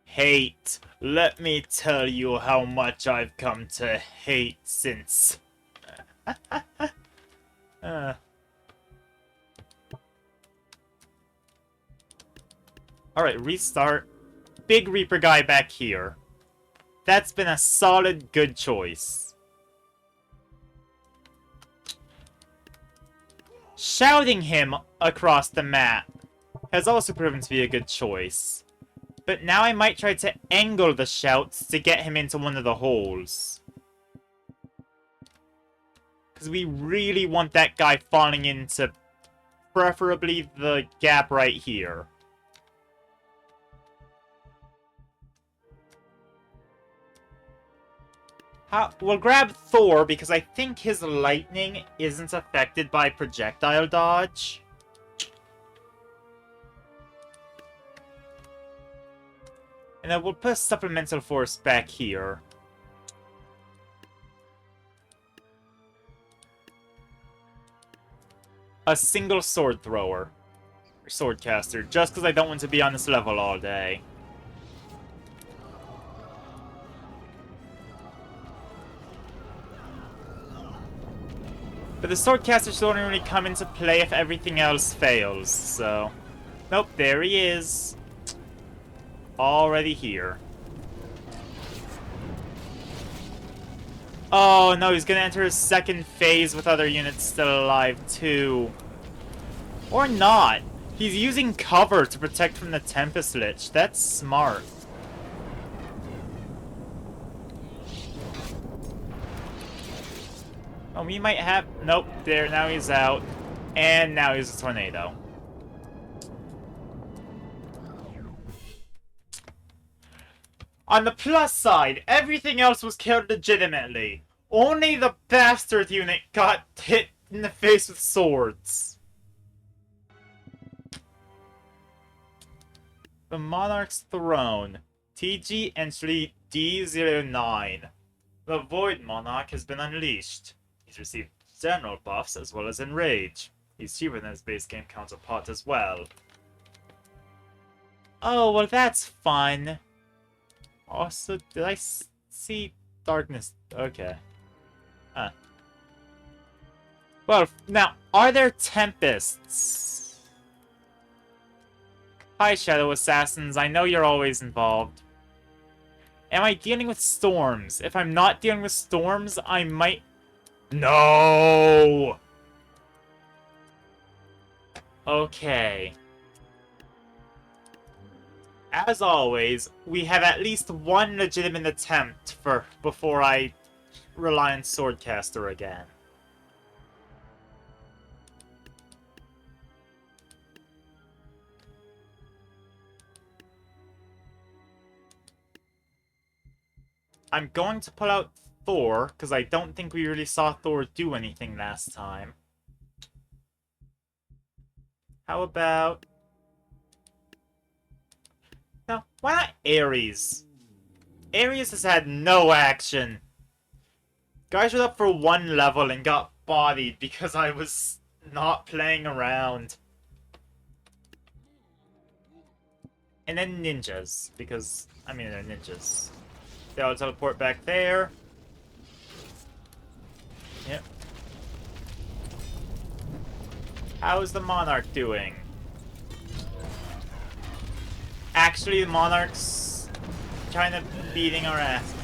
Hate. Let me tell you how much I've come to hate since... Alright, restart. Big Reaper guy back here. That's been a solid, good choice. Shouting him across the map has also proven to be a good choice. But now I might try to angle the shouts to get him into one of the holes. Because we really want that guy falling into preferably the gap right here. We'll grab Thor, because I think his lightning isn't affected by projectile dodge. And then we'll put supplemental force back here. A single sword thrower. Or sword caster, just because I don't want to be on this level all day. But the swordcaster should only really come into play if everything else fails, so... Nope, there he is. Already here. Oh no, he's gonna enter his second phase with other units still alive too. Or not. He's using cover to protect from the Tempest Lich. That's smart. Oh, we might have... Nope, there, now he's out. And now he's a tornado. On the plus side, everything else was killed legitimately. Only the bastard unit got hit in the face with swords. The Monarch's Throne. TG entry D09. The Void Monarch has been unleashed. He's received general buffs as well as Enrage. He's cheaper than his base game counterpart as well. Oh, well that's fun. Also, did I see darkness? Okay. Huh. Well, now, are there tempests? Hi, Shadow Assassins. I know you're always involved. Am I dealing with storms? If I'm not dealing with storms, I might... No! Okay. As always, we have at least one legitimate attempt before I rely on Swordcaster again. I'm going to pull out Thor, because I don't think we really saw Thor do anything last time. How about... No, why not Ares? Ares has had no action. Guys were up for one level and got bodied because I was not playing around. And then ninjas, because, I mean, they're ninjas. They'll teleport back there. Yep. How's the Monarch doing? Actually, the Monarch's kind of beating our asses.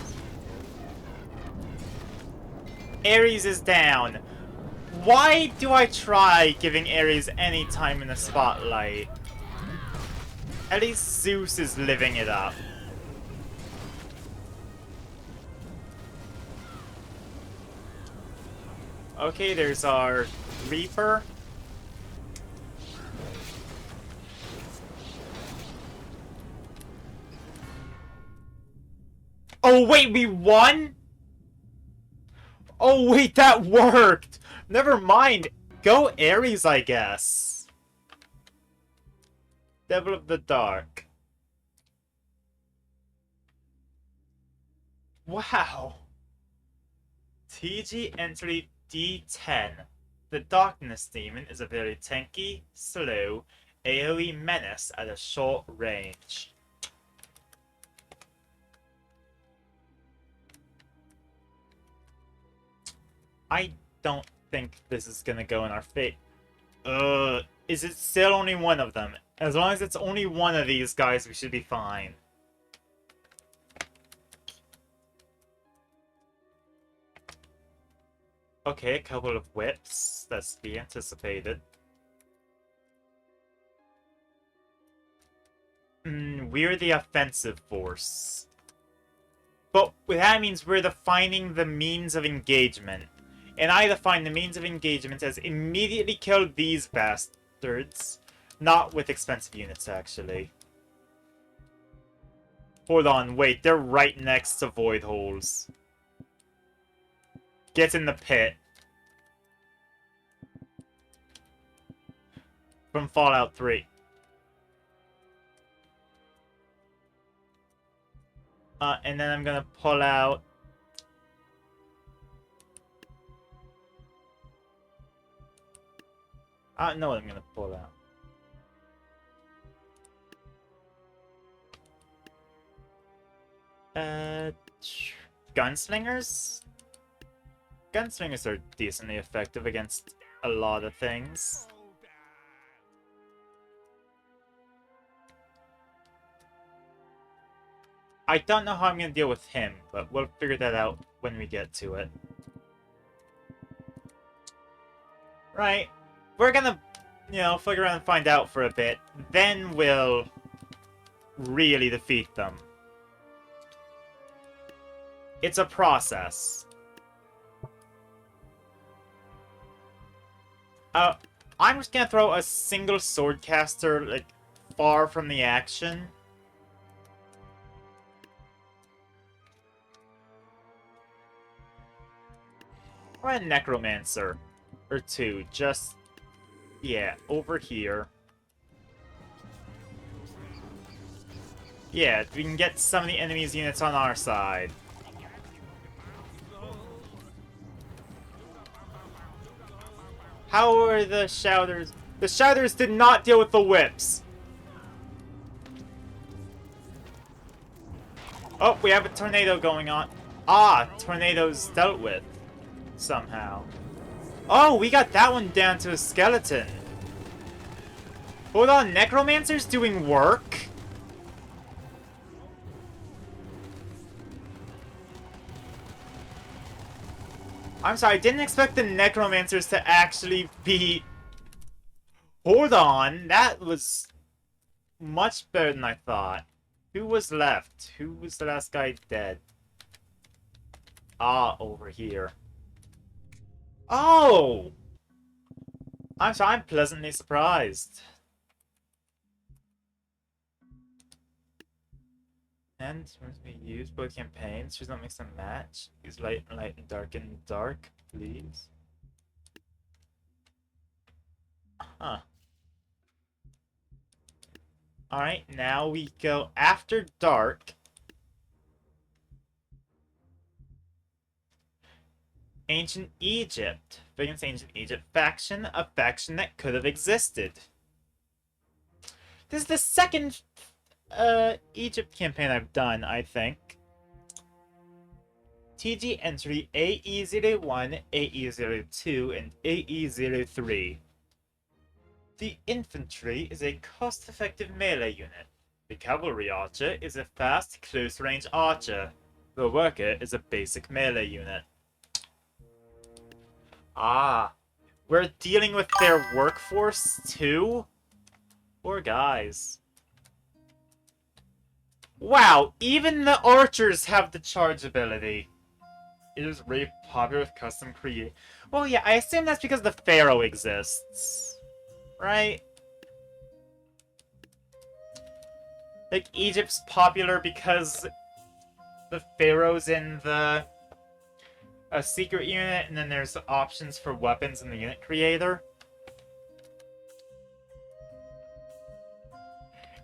Ares is down. Why do I try giving Ares any time in the spotlight? At least Zeus is living it up. Okay, there's our Reaper. Oh wait, we won? Oh wait, that worked! Never mind. Go Ares, I guess. Devil of the Dark. Wow. TG entry D10. The Darkness Demon is a very tanky, slow, AoE menace at a short range. I don't think this is gonna go in our fate. Is it still only one of them? As long as it's only one of these guys, we should be fine. Okay, a couple of whips. That's to be anticipated. We're the offensive force. But that means we're defining the means of engagement. And I define the means of engagement as immediately kill these bastards. Not with expensive units, actually. Hold on, wait, they're right next to void holes. Get in the pit. From Fallout 3. And then I'm gonna pull out... I don't know what I'm gonna pull out. Gunslingers? Gunslingers are decently effective against a lot of things. I don't know how I'm gonna deal with him, but we'll figure that out when we get to it. Right. We're gonna, you know, figure around and find out for a bit. Then we'll really defeat them. It's a process. I'm just gonna throw a single swordcaster, like, far from the action. Or a necromancer. Or two, just... yeah, over here. Yeah, we can get some of the enemy's units on our side. How are the shouters? The shouters did not deal with the whips. Oh, we have a tornado going on. Ah, tornadoes dealt with. Somehow. Oh, we got that one down to a skeleton. Hold on, necromancer's doing work? I'm sorry, I didn't expect the necromancers to actually be... Hold on, that was much better than I thought. Who was left? Who was the last guy dead? Ah, over here. Oh! I'm sorry, I'm pleasantly surprised. And must be used both campaigns. Should not mix and match. Use light and dark and dark, please. Huh. Alright, now we go after dark. Ancient Egypt. Against Ancient Egypt faction, a faction that could have existed. This is the second Egypt campaign I've done, I think. TG entry AE01, AE02, and AE03. The infantry is a cost-effective melee unit. The cavalry archer is a fast, close-range archer. The worker is a basic melee unit. Ah, we're dealing with their workforce too? Poor guys. Wow, even the archers have the charge ability. It is really popular with custom create. Well, yeah, I assume that's because the Pharaoh exists. Right? Like, Egypt's popular because the Pharaoh's in the... a secret unit, and then there's options for weapons in the unit creator.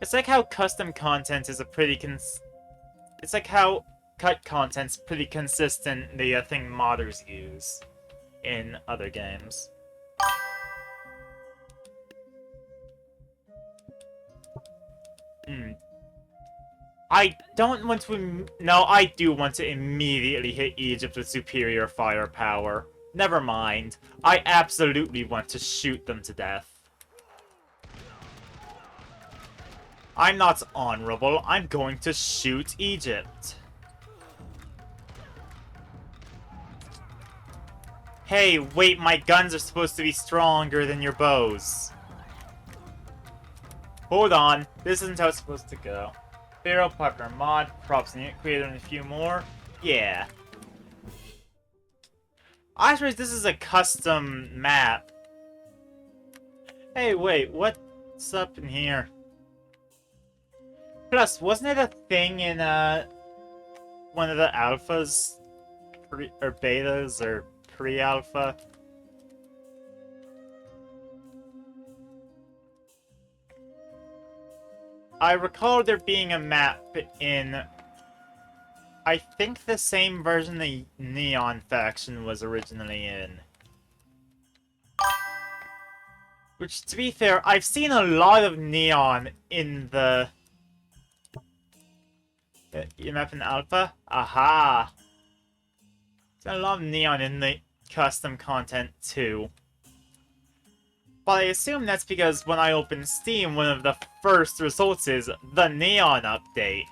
It's like how custom content is a pretty it's like how cut content's pretty consistent, the thing modders use in other games. I don't want to... No, I do want to immediately hit Egypt with superior firepower. Never mind. I absolutely want to shoot them to death. I'm not honorable. I'm going to shoot Egypt. Hey, wait, my guns are supposed to be stronger than your bows. Hold on. This isn't how it's supposed to go. Pharaoh, popular mod, props and unit creator, and a few more. Yeah. I suppose this is a custom map. Hey, wait, what's up in here? Plus, wasn't it a thing in, one of the alphas? Or betas, or pre-alpha. I recall there being a map in, I think, the same version the Neon faction was originally in. Which, to be fair, I've seen a lot of Neon in the map in Alpha. Aha! There's a lot of Neon in the custom content, too. But I assume that's because when I open Steam, one of the first results is the Neon update.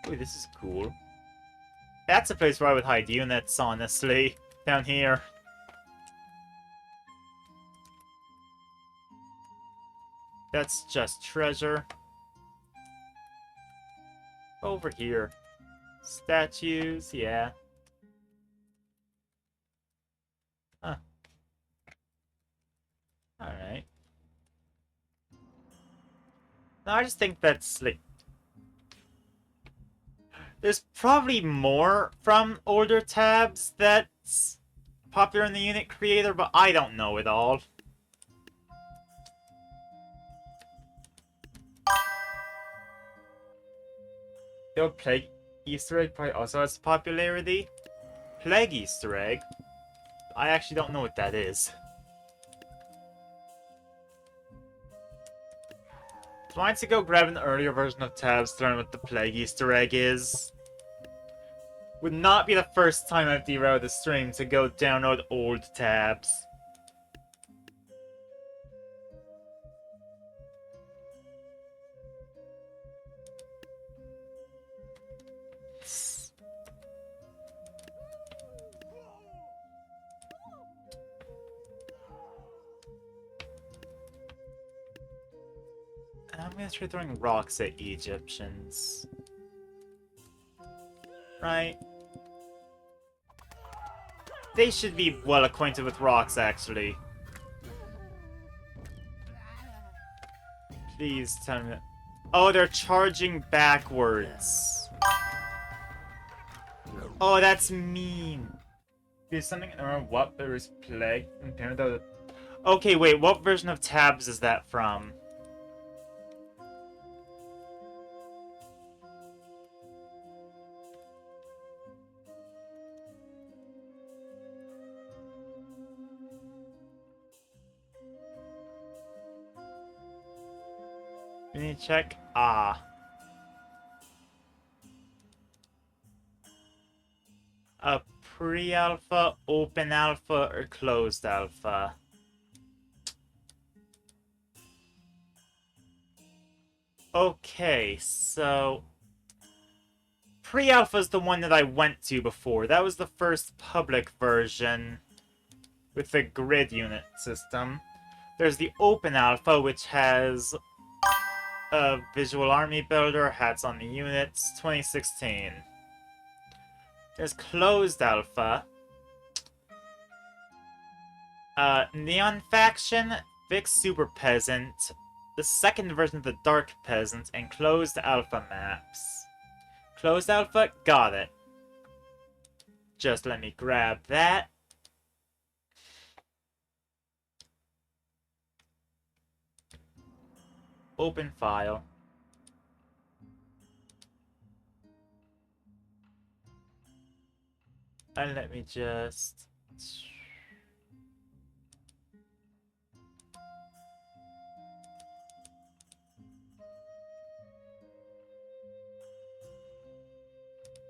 Ooh, this is cool. That's a place where I would hide units, honestly. Down here. That's just treasure. Over here. Statues, yeah. Huh. Alright. No, I just think that's, like... There's probably more from older tabs that's popular in the unit creator, but I don't know it all. The old Plague Easter egg probably also has popularity. Plague Easter egg? I actually don't know what that is. Trying to go grab an earlier version of tabs to learn what the Plague Easter egg is. Would not be the first time I've derailed the stream to go download old tabs. I'm gonna try throwing rocks at Egyptians. Right? They should be well acquainted with rocks, actually. Please tell me that. Oh, they're charging backwards. Oh, that's mean. There's something around what there is plague. Okay, wait, what version of tabs is that from? We need to check. Ah. A pre-alpha, open alpha, or closed alpha? Okay, so... Pre-alpha is the one that I went to before. That was the first public version with the grid unit system. There's the open alpha, which has a visual army builder, hats on the units, 2016. There's closed alpha. Neon faction, Vix Super Peasant, the second version of the Dark Peasant, and closed alpha maps. Closed alpha, got it. Just let me grab that. Open file. And let me just...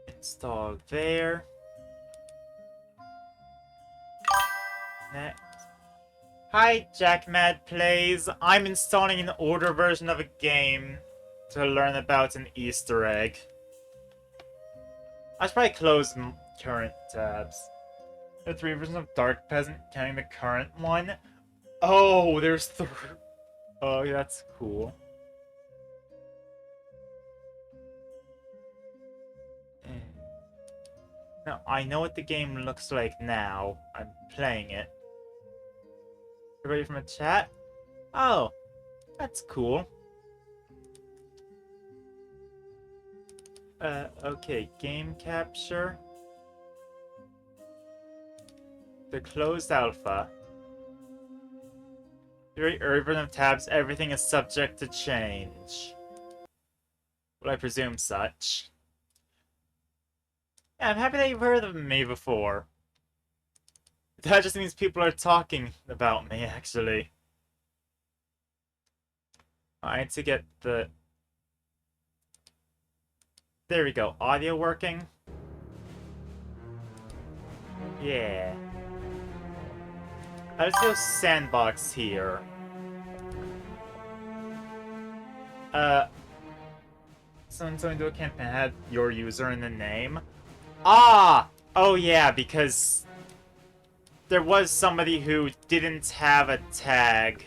install there. Next. Hi, Jack Mad Plays. I'm installing an older version of a game to learn about an Easter egg. I should probably close current tabs. There are 3 versions of Dark Peasant, counting the current one. Oh, there's 3. Oh, that's cool. Now, I know what the game looks like now. I'm playing it. Everybody from a chat? Oh, that's cool. Okay, game capture. The closed alpha. Very urban of tabs, everything is subject to change. Well, I presume such. Yeah, I'm happy that you've heard of me before. That just means people are talking about me, actually. I need to get the... There we go. Audio working? Yeah. Let's go sandbox here. Someone's going to a campaign had your user in the name. Ah! Oh yeah, because there was somebody who didn't have a tag.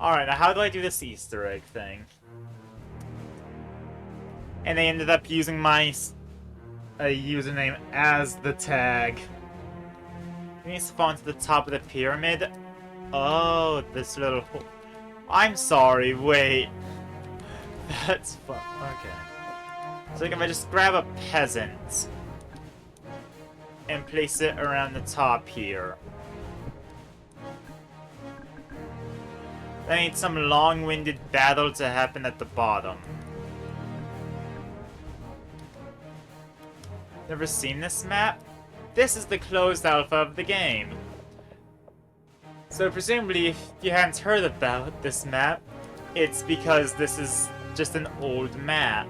Alright, now how do I do this Easter egg thing? And they ended up using my username as the tag. It needs to fall into the top of the pyramid. Oh, this little hole. I'm sorry, wait. That's fun. Okay. So like if I just grab a peasant and place it around the top here. I need some long-winded battle to happen at the bottom. Never seen this map? This is the closed alpha of the game. So presumably, if you hadn't heard about this map, it's because this is just an old map.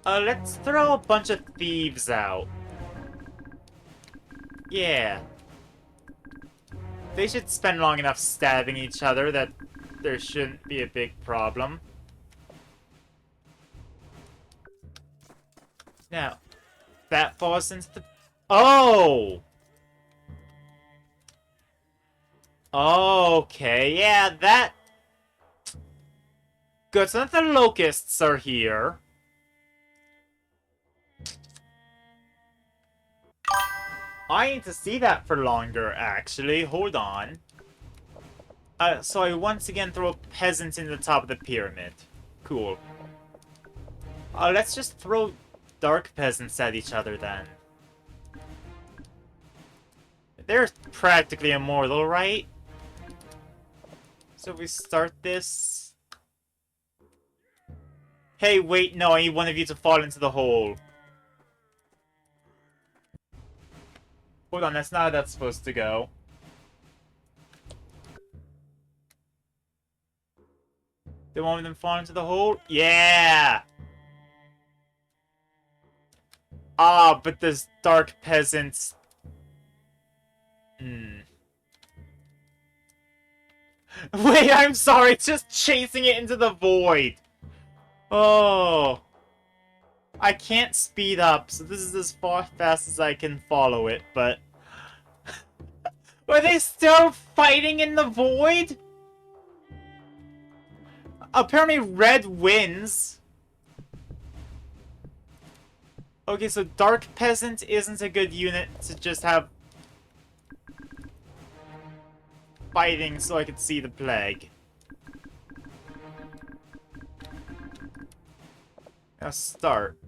Let's throw a bunch of thieves out. Yeah. They should spend long enough stabbing each other that there shouldn't be a big problem. Now, that falls into the... Oh! Okay, yeah, that... Good, so that the locusts are here. I need to see that for longer, actually. Hold on. So I once again throw peasants in the top of the pyramid. Cool. Let's just throw dark peasants at each other, then. They're practically immortal, right? So if we start this... Hey, wait, no, I need one of you to fall into the hole. Hold on, that's not how that's supposed to go. Did one of them fall into the hole? Yeah! Ah, but this dark peasants... Wait, I'm sorry, it's just chasing it into the void. Oh. I can't speed up, so this is as fast as I can follow it, but... Are they still fighting in the void? Apparently red wins. Okay, so Dark Peasant isn't a good unit to just have fighting so I could see the plague. Now start.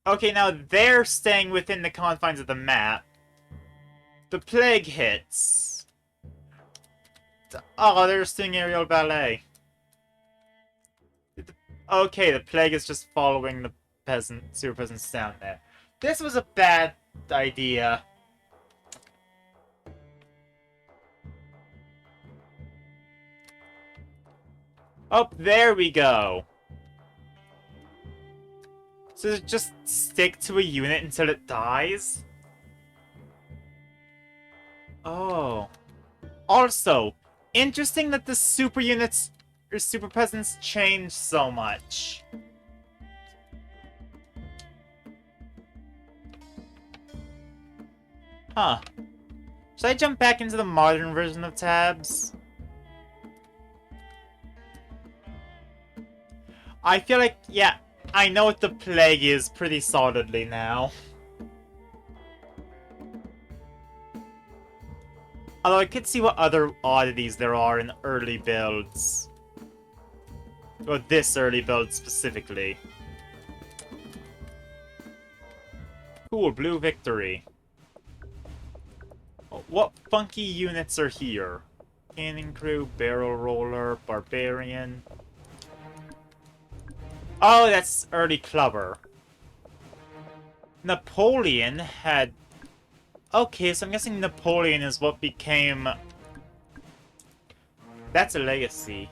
Okay, now they're staying within the confines of the map. The plague hits. Oh, they're doing aerial ballet. Okay, the plague is just following the super peasants down there. This was a bad idea. Oh, there we go. So just stick to a unit until it dies? Oh. Also, interesting that the super units or super peasants change so much. Huh. Should I jump back into the modern version of tabs? I feel like, yeah, I know what the plague is pretty solidly now. Although I could see what other oddities there are in early builds. Well, this early build specifically. Cool, blue victory. What funky units are here? Cannon crew, barrel roller, barbarian. Oh, that's early clubber. Napoleon had... Okay, so I'm guessing Napoleon is what became... That's a legacy.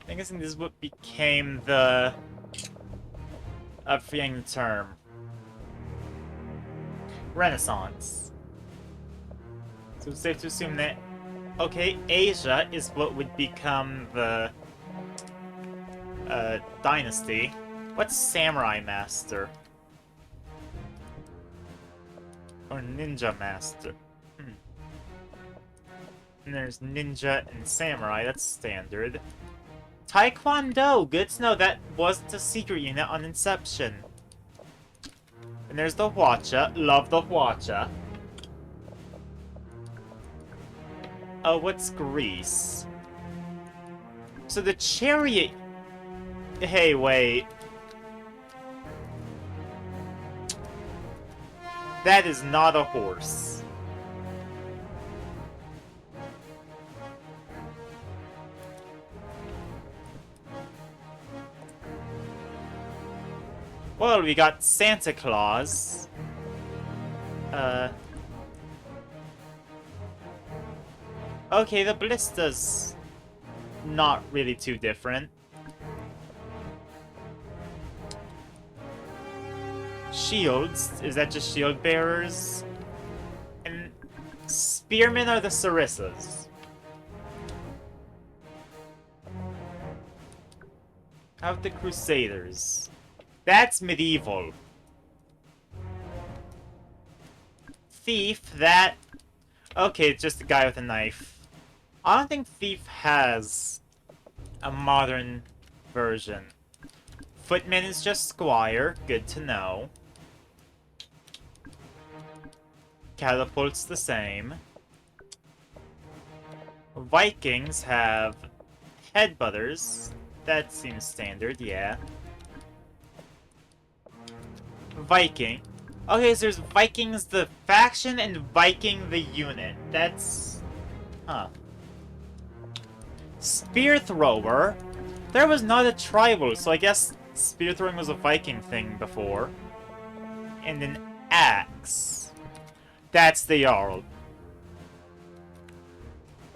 I'm guessing this is what became the... forgetting the term. Renaissance. So it's safe to assume that... Okay, Asia is what would become the... dynasty. What's Samurai Master? Or Ninja Master? And there's Ninja and Samurai, that's standard. Taekwondo! Good to know that wasn't a secret unit on Inception. And there's the Hwacha. Love the Hwacha. Oh, what's Greece? So the chariot... Hey, wait. That is not a horse. Well, we got Santa Claus. Okay, the ballista's not really too different. Shields, is that just shield bearers? And spearmen are the sarissas. How about the crusaders? That's medieval. Thief, that... Okay, it's just a guy with a knife. I don't think Thief has a modern version. Footman is just Squire, good to know. Catapult's the same. Vikings have headbutters. That seems standard, yeah. Viking. Okay, so there's Vikings the faction and Viking the unit. That's... Huh. Spear thrower. There was not a tribal, so I guess spear throwing was a Viking thing before. And an axe. That's the Jarl.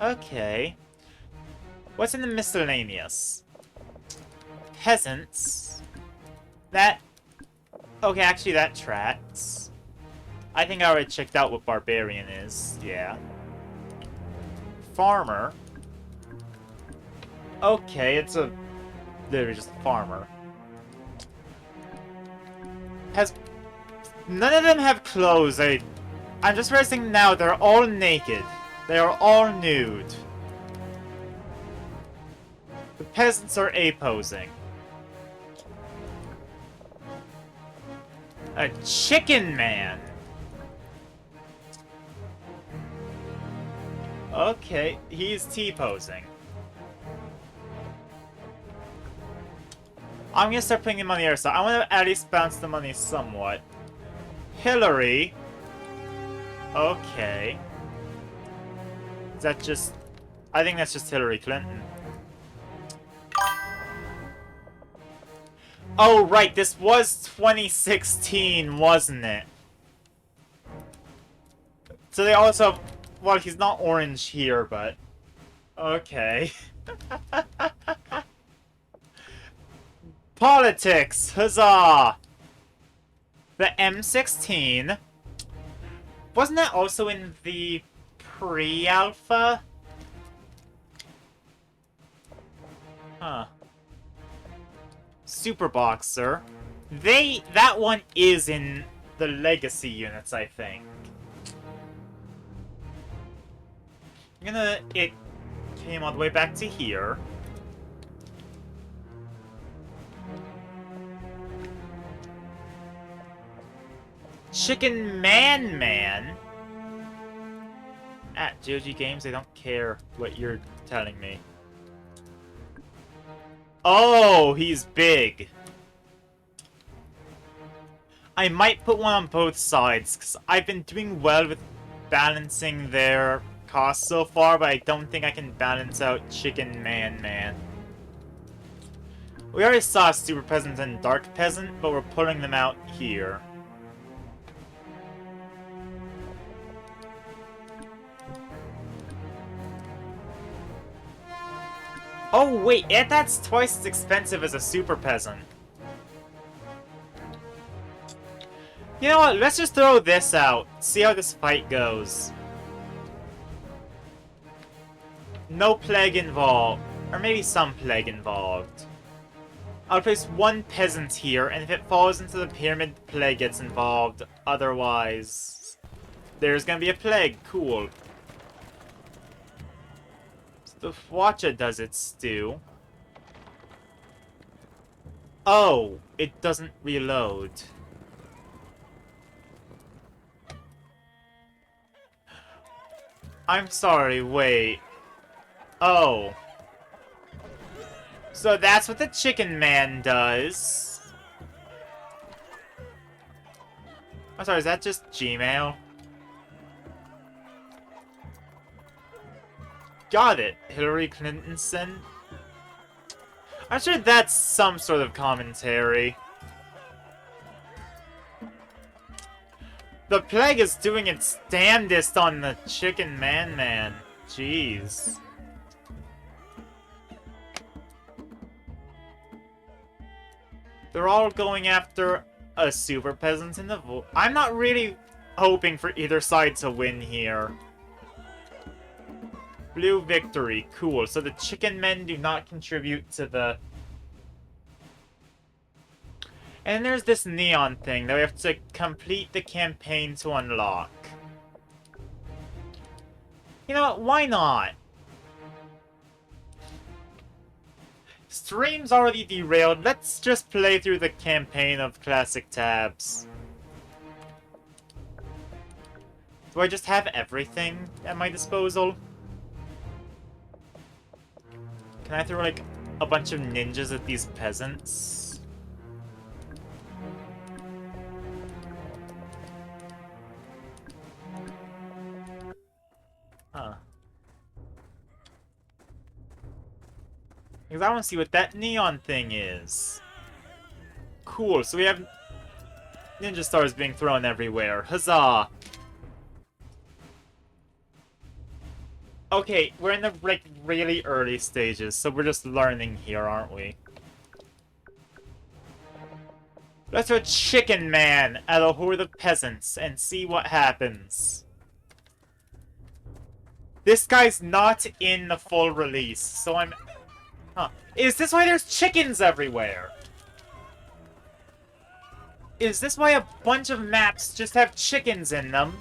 Okay. What's in the miscellaneous? Peasants. That... Okay, actually that tracks. I think I already checked out what barbarian is. Yeah. Farmer. Okay, it's a... Literally just a farmer. Has... None of them have clothes. I'm just realizing now they're all naked. They are all nude. The peasants are A-posing. A chicken man. Okay, he's T-posing. I'm gonna start putting him on the other side. I want to at least bounce the money somewhat. Hillary. Okay. Is that just... I think that's just Hillary Clinton. Oh, right, this was 2016, wasn't it? So they also have... Well, he's not orange here, but... Okay. Politics! Huzzah! The M16... Wasn't that also in the pre-alpha? Huh. Super Boxer. That one is in the legacy units, I think. It came all the way back to here. Chicken Man. At GOG Games, they don't care what you're telling me. Oh, he's big. I might put one on both sides, because I've been doing well with balancing their costs so far, but I don't think I can balance out Chicken Man. We already saw Super Peasant and Dark Peasant, but we're pulling them out here. Oh wait, that's twice as expensive as a Super Peasant. You know what, let's just throw this out. See how this fight goes. No plague involved. Or maybe some plague involved. I'll place one peasant here, and if it falls into the pyramid, the plague gets involved. Otherwise, there's gonna be a plague. Cool. So the Hwacha does its do. Oh, it doesn't reload. I'm sorry, wait. Oh. So that's what the Chicken Man does. I'm sorry, is that just Gmail? Got it, Hillary Clinton. I'm sure that's some sort of commentary. The plague is doing its damnedest on the Chicken Man. Jeez. They're all going after a Super Peasant in the vote. I'm not really hoping for either side to win here. Blue victory. Cool. So the Chicken Men do not contribute to the... And there's this neon thing that we have to complete the campaign to unlock. You know what? Why not? Stream's already derailed. Let's just play through the campaign of classic tabs. Do I just have everything at my disposal? Can I throw, like, a bunch of ninjas at these peasants? Huh. Because I want to see what that neon thing is. Cool, so we have ninja stars being thrown everywhere. Huzzah! Okay, we're in the, like, really early stages, so we're just learning here, aren't we? Let's throw Chicken Man at a horde of peasants and see what happens. This guy's not in the full release, so I'm... Huh. Is this why there's chickens everywhere? Is this why a bunch of maps just have chickens in them?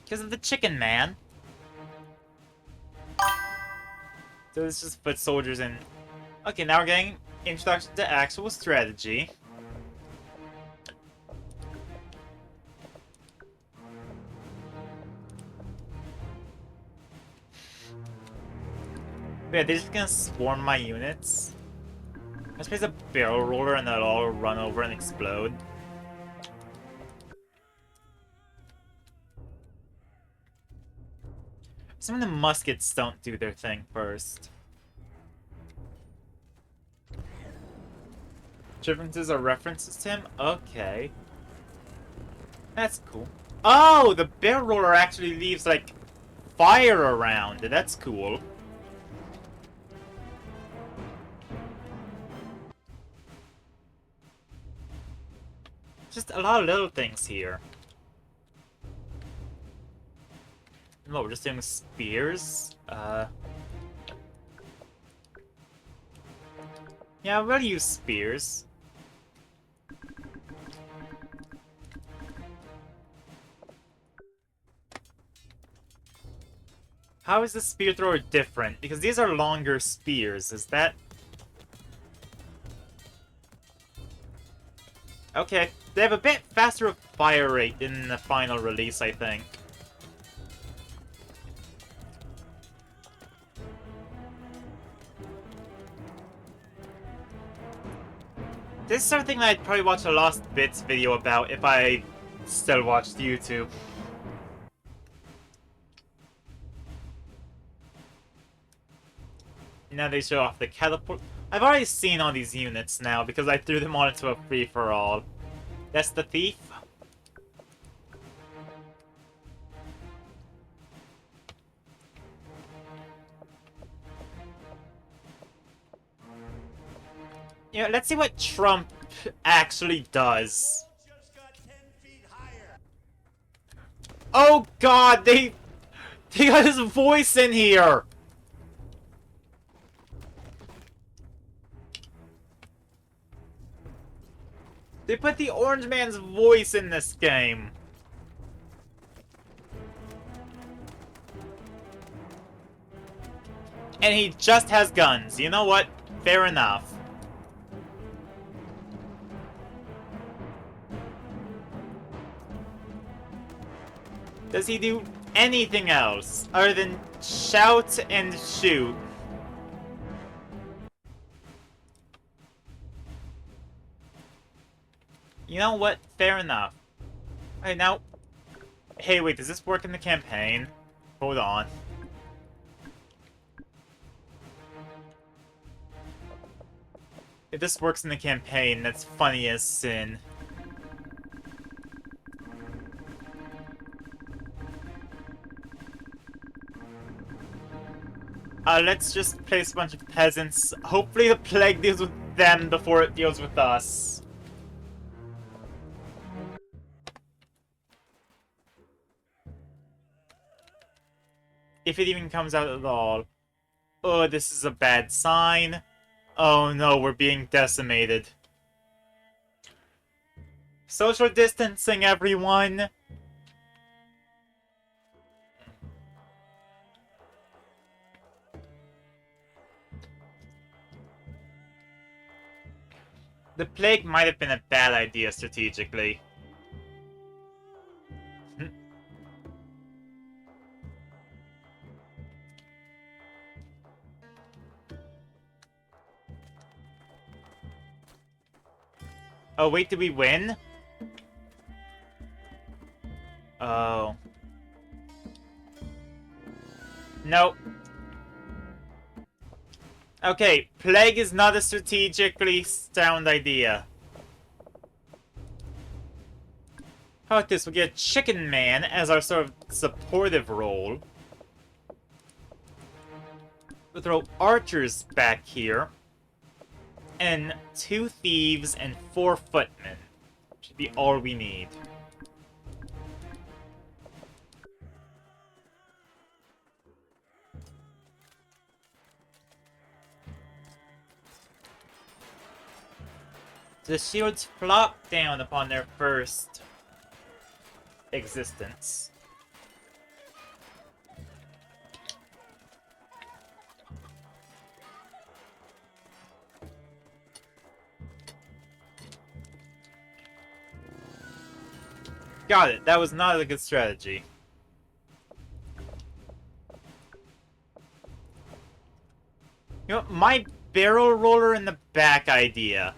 Because of the Chicken Man. So let's just put soldiers in. Okay, now we're getting introduction to actual strategy. Yeah, they're just gonna swarm my units. Let's place a barrel roller and they'll all run over and explode. Some of the muskets don't do their thing first. Differences are references to him? Okay. That's cool. Oh, the barrel roller actually leaves, like, fire around. That's cool. Just a lot of little things here. No, we're just doing spears. Yeah, we'll use spears. How is the spear thrower different? Because these are longer spears. Is that... Okay, they have a bit faster fire rate in the final release, I think. This is something that I'd probably watch a Lost Bits video about if I still watched YouTube. Now they show off the catapult. I've already seen all these units now because I threw them all into a free-for-all. That's the thief. You know, let's see what Trump actually does. Oh god, they got his voice in here! They put the Orange Man's voice in this game. And he just has guns. You know what? Fair enough. Does he do anything else other than shout and shoot? You know what? Fair enough. Alright, now... Hey, wait, does this work in the campaign? Hold on. If this works in the campaign, that's funny as sin. Let's just place a bunch of peasants. Hopefully the plague deals with them before it deals with us. If it even comes out at all. Oh, this is a bad sign. Oh no, we're being decimated. Social distancing, everyone! The plague might have been a bad idea strategically. Oh, wait, did we win? Oh. Nope. Okay, plague is not a strategically sound idea. How about this? We'll get Chicken Man as our sort of supportive role. We'll throw archers back here. And 2 thieves and 4 footmen. Should be all we need. The shields flop down upon their first existence. Got it. That was not a good strategy. You know, my barrel roller in the back idea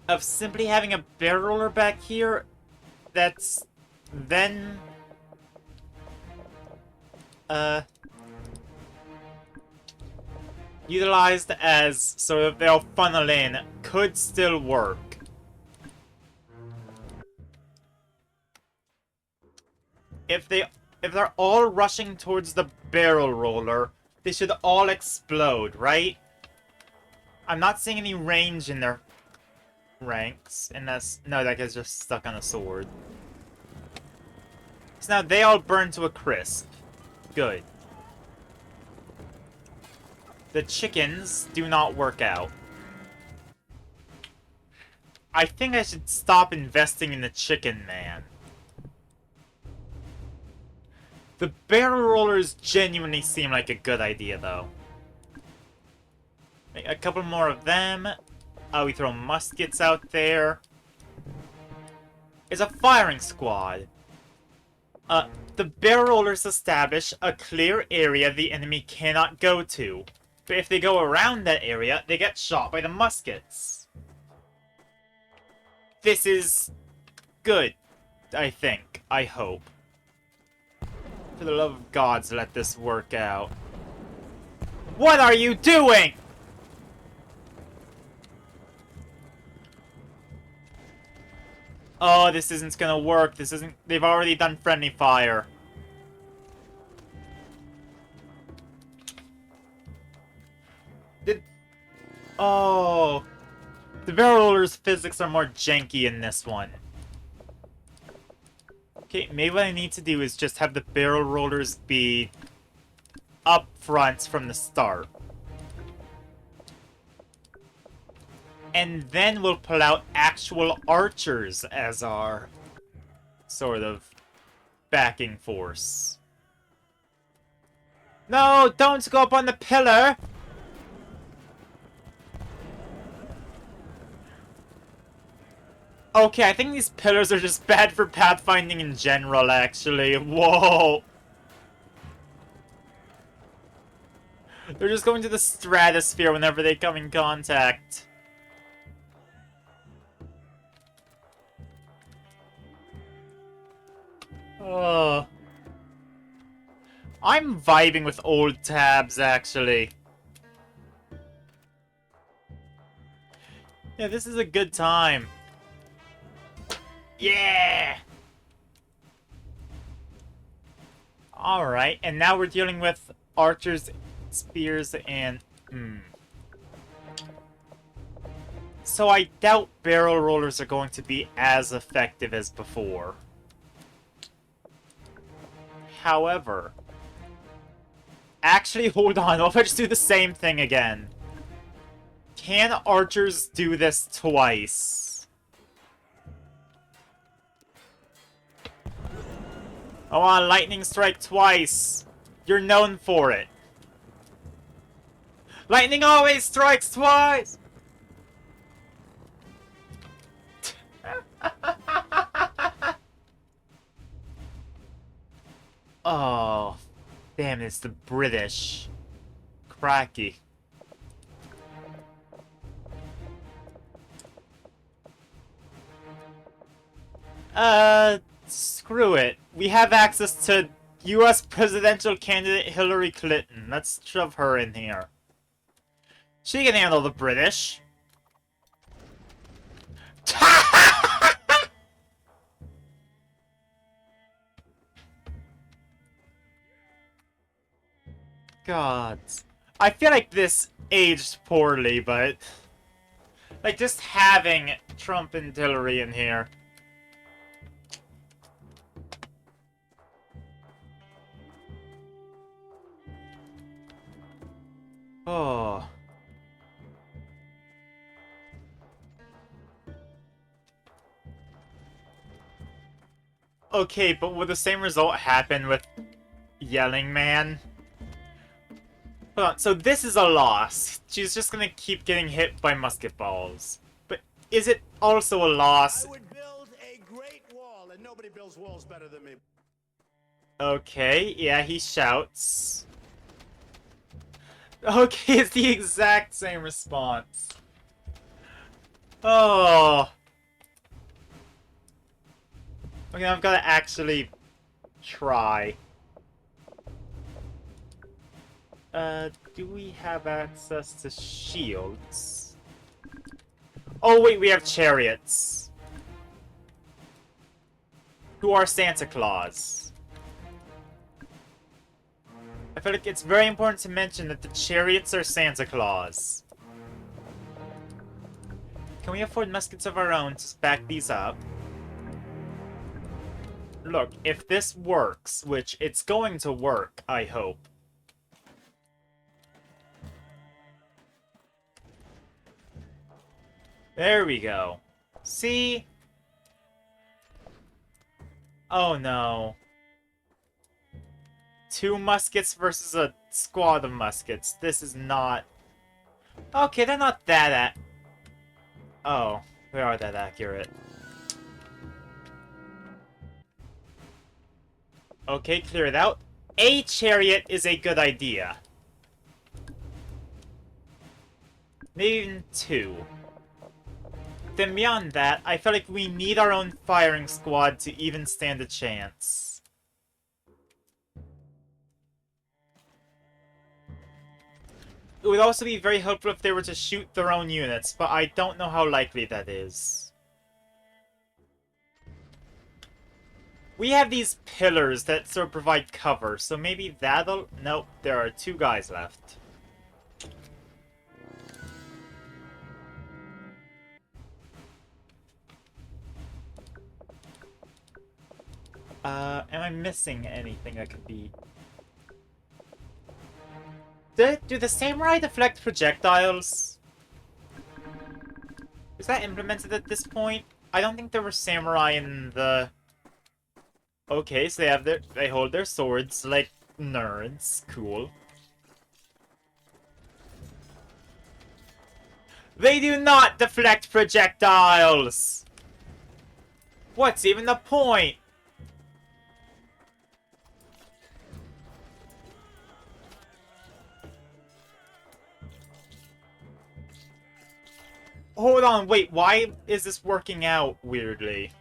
of simply having a barrel roller back here that's then utilized as sort of they'll funnel in could still work. If they're all rushing towards the barrel roller, they should all explode, right? I'm not seeing any range in their ranks, unless... No, that guy's just stuck on a sword. So now they all burn to a crisp. Good. The chickens do not work out. I think I should stop investing in the chicken man. The barrel rollers genuinely seem like a good idea, though. A couple more of them. We throw muskets out there. It's a firing squad. The barrel rollers establish a clear area the enemy cannot go to. But if they go around that area, they get shot by the muskets. This is good, I think. I hope. For the love of gods, let this work out. What are you doing? Oh, this isn't gonna work. This isn't... They've already done friendly fire. Oh. The barrel roller's physics are more janky in this one. Okay, maybe what I need to do is just have the barrel rollers be up front from the start. And then we'll pull out actual archers as our sort of backing force. No, don't go up on the pillar! Okay, I think these pillars are just bad for pathfinding in general, actually. Whoa! They're just going to the stratosphere whenever they come in contact. Oh. I'm vibing with old tabs, actually. Yeah, this is a good time. Yeah! Alright, and now we're dealing with archers, spears, and... So I doubt barrel rollers are going to be as effective as before. However... Actually, hold on, what if I just do the same thing again? Can archers do this twice? I want a lightning strike twice. You're known for it. Lightning always strikes twice! Oh, damn, it's the British. Cracky. Screw it. We have access to US presidential candidate Hillary Clinton. Let's shove her in here. She can handle the British. God. I feel like this aged poorly, but... Like, just having Trump and Hillary in here. Oh. Okay, but will the same result happen with Yelling Man? Hold on, so this is a loss. She's just gonna keep getting hit by musket balls. But is it also a loss? I would build a great wall, and nobody builds walls better than me. Okay, yeah, he shouts. Okay, it's the exact same response. Oh. Okay, I've got to actually try. Do we have access to shields? Oh wait, we have chariots. Who are Santa Claus? I feel like it's very important to mention that the chariots are Santa Claus. Can we afford muskets of our own to back these up? Look, if this works, which it's going to work, I hope. There we go. See? Oh no. 2 muskets versus a squad of muskets. This is not... Okay, they're not that Oh, they are that accurate. Okay, clear it out. A chariot is a good idea. Maybe even 2. Then beyond that, I feel like we need our own firing squad to even stand a chance. It would also be very helpful if they were to shoot their own units, but I don't know how likely that is. We have these pillars that sort of provide cover, so maybe that'll... Nope, there are 2 guys left. Am I missing anything that could be... Do the samurai deflect projectiles? Is that implemented at this point? I don't think there were samurai in the... Okay, so they hold their swords like nerds. Cool. They do not deflect projectiles! What's even the point? Hold on, wait, why is this working out weirdly?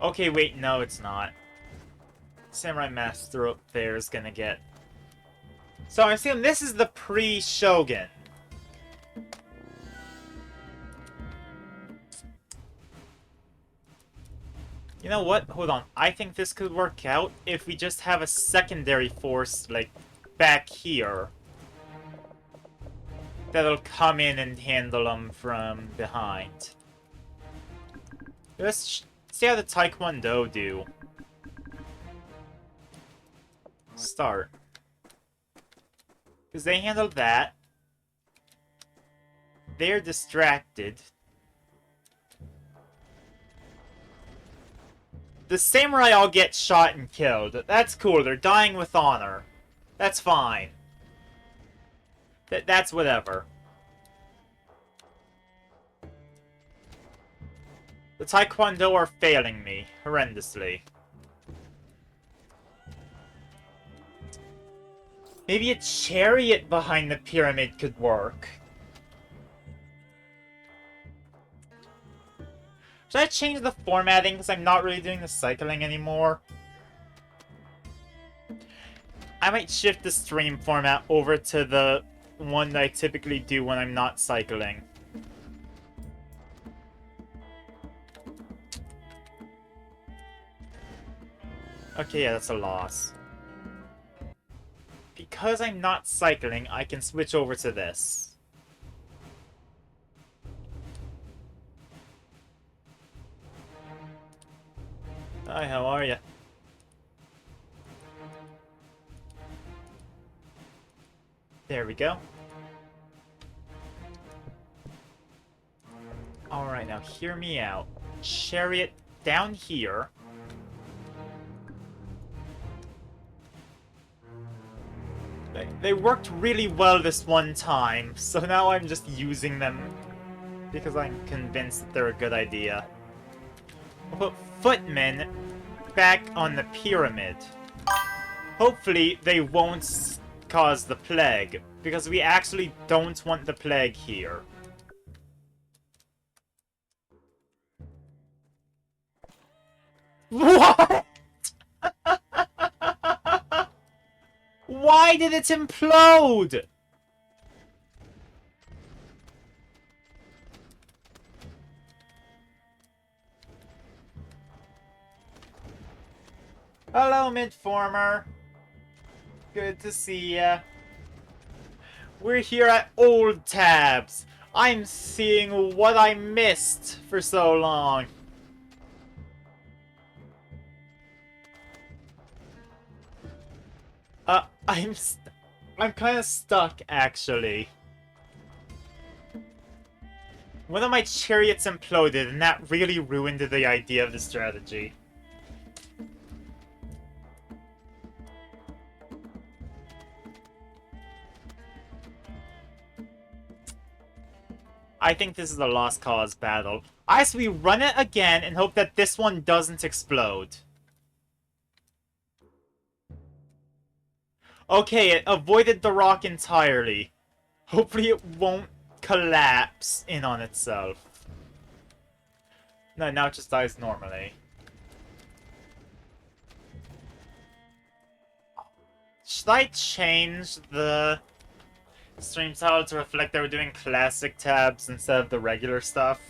Okay, wait, no, it's not. Samurai Master up there is gonna get... So I assume this is the pre-Shogun. You know what? Hold on. I think this could work out if we just have a secondary force, like, back here. That'll come in and handle them from behind. Let's see how the Taekwondo do. Start. Because they handled that. They're distracted. The samurai all get shot and killed. That's cool. They're dying with honor. That's fine. That's whatever. The Taekwondo are failing me horrendously. Maybe a chariot behind the pyramid could work. Should I change the formatting because I'm not really doing the cycling anymore? I might shift the stream format over to the one that I typically do when I'm not cycling. Okay, yeah, that's a loss. Because I'm not cycling, I can switch over to this. Hi, how are you? There we go. Alright, now hear me out. Chariot down here. They worked really well this one time, so now I'm just using them because I'm convinced that they're a good idea. We'll put footmen back on the pyramid. Hopefully they won't cause the plague, because we actually don't want the plague here. What? Why did it implode? Hello, Midformer. Good to see ya. We're here at Old Tabs. I'm seeing what I missed for so long. I'm kind of stuck, actually. One of my chariots imploded, and that really ruined the idea of the strategy. I think this is a lost cause battle. I say we run it again and hope that this one doesn't explode. Okay, it avoided the rock entirely. Hopefully it won't collapse in on itself. No, now it just dies normally. Should I change the stream style to reflect that we're doing classic tabs instead of the regular stuff?